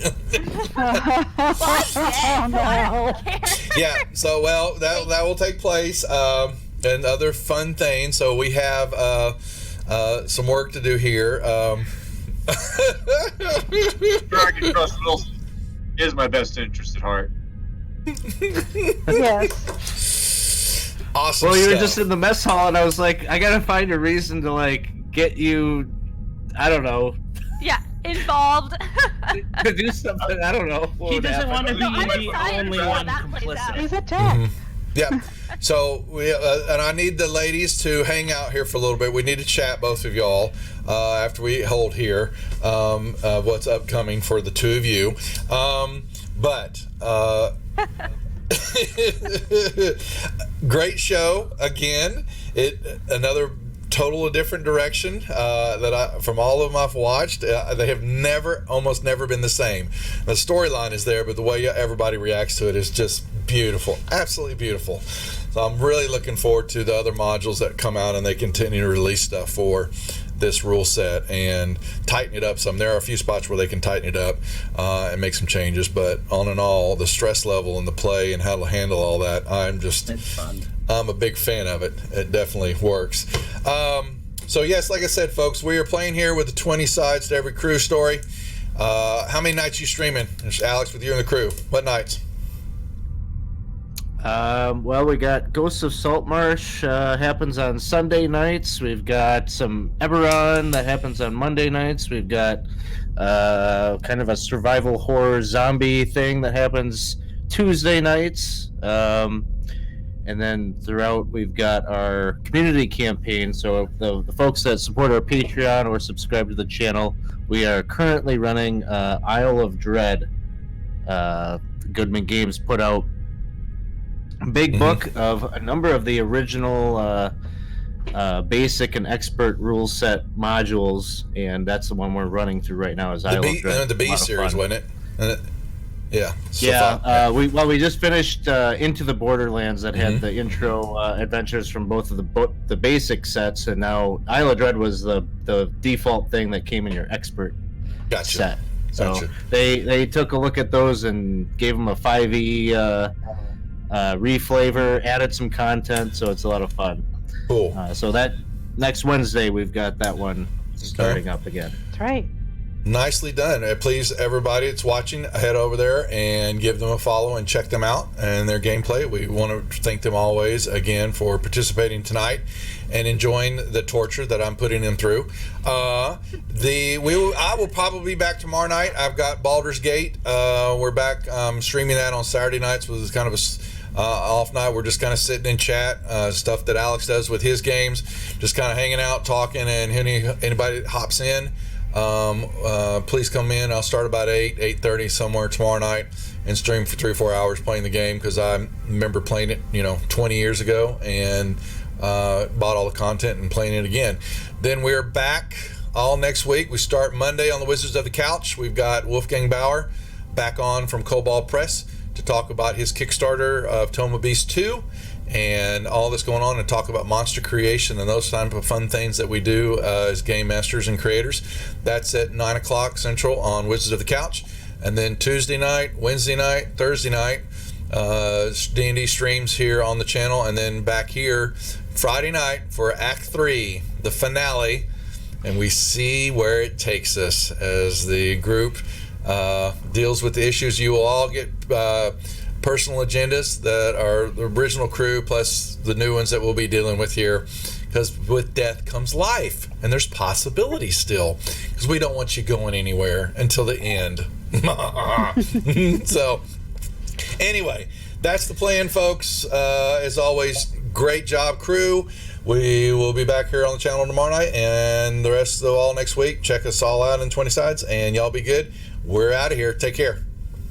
Oh, no. Yeah, so well that will take place, and other fun things. So we have some work to do here. Dragon Trust Wilson is my best interest at heart. Yes. Awesome. Well, you were stuff. just in the mess hall, and I was like, I gotta find a reason to like get you. I don't know. Yeah, involved. To do something. I don't know. what He would doesn't happen. want to be No, I'm the excited only for how one that plays out. He's attacked. Yeah. So we and I need the ladies to hang out here for a little bit. We need to chat, both of y'all, after we hold here. What's upcoming for the two of you? Great show again. Another total different direction from all of them I've watched. They have almost never been the same. The storyline is there, but the way everybody reacts to it is just beautiful, absolutely beautiful. So I'm really looking forward to the other modules that come out and they continue to release stuff for this rule set and tighten it up some. There are a few spots where they can tighten it up and make some changes, but on and all, the stress level and the play and how to handle all that, It's fun. I'm a big fan of it. It definitely works. So yes, like I said, folks, we are playing here with the 20 sides to every crew story. How many nights you streaming? There's Alex with you and the crew. What nights? Well, we got Ghosts of Saltmarsh happens on Sunday nights. We've got some Eberron that happens on Monday nights. We've got kind of a survival horror zombie thing that happens Tuesday nights. And then throughout, we've got our community campaign. So the folks that support our Patreon or subscribe to the channel, we are currently running Isle of Dread. Goodman Games put out a big book of a number of the original basic and expert rule set modules, and that's the one we're running through right now. Is Isle of Dread. The B series, wasn't it? Yeah. So Yeah, we just finished Into the Borderlands that had the intro adventures from both of the basic sets, and now Isle of Dread was the default thing that came in your expert set. So they took a look at those and gave them a 5e reflavor, added some content, so it's a lot of fun. Cool. So that next Wednesday we've got that one starting up again. That's right. Nicely done. Please, everybody that's watching, head over there and give them a follow and check them out and their gameplay. We want to thank them always again for participating tonight and enjoying the torture that I'm putting them through. I will probably be back tomorrow night. I've got Baldur's Gate. We're back streaming that on Saturday nights with kind of a off night. We're just kind of sitting in chat, stuff that Alex does with his games, just kind of hanging out, talking, and anybody that hops in, please come in. I'll start about 8:30 somewhere tomorrow night and stream for 3 or 4 hours playing the game, because I remember playing it 20 years ago, and bought all the content and playing it again. Then we're back all next week. We start Monday on the Wizards of the Couch. We've got Wolfgang Bauer back on from Cobalt Press to talk about his Kickstarter of Tome of Beast 2 and all that's going on, and talk about monster creation and those type of fun things that we do as game masters and creators. That's at 9 o'clock Central on Wizards of the Couch. And then Tuesday night, Wednesday night, Thursday night, D&D streams here on the channel, and then back here Friday night for Act 3, the finale, and we see where it takes us as the group deals with the issues. You will all get personal agendas that are the original crew plus the new ones that we'll be dealing with here, because with death comes life, and there's possibility still, because we don't want you going anywhere until the end. So anyway, that's the plan, folks. As always, great job, crew. We will be back here on the channel tomorrow night and the rest of all next week. Check us all out in 20 Sides, and y'all be good. We're out of here. Take care.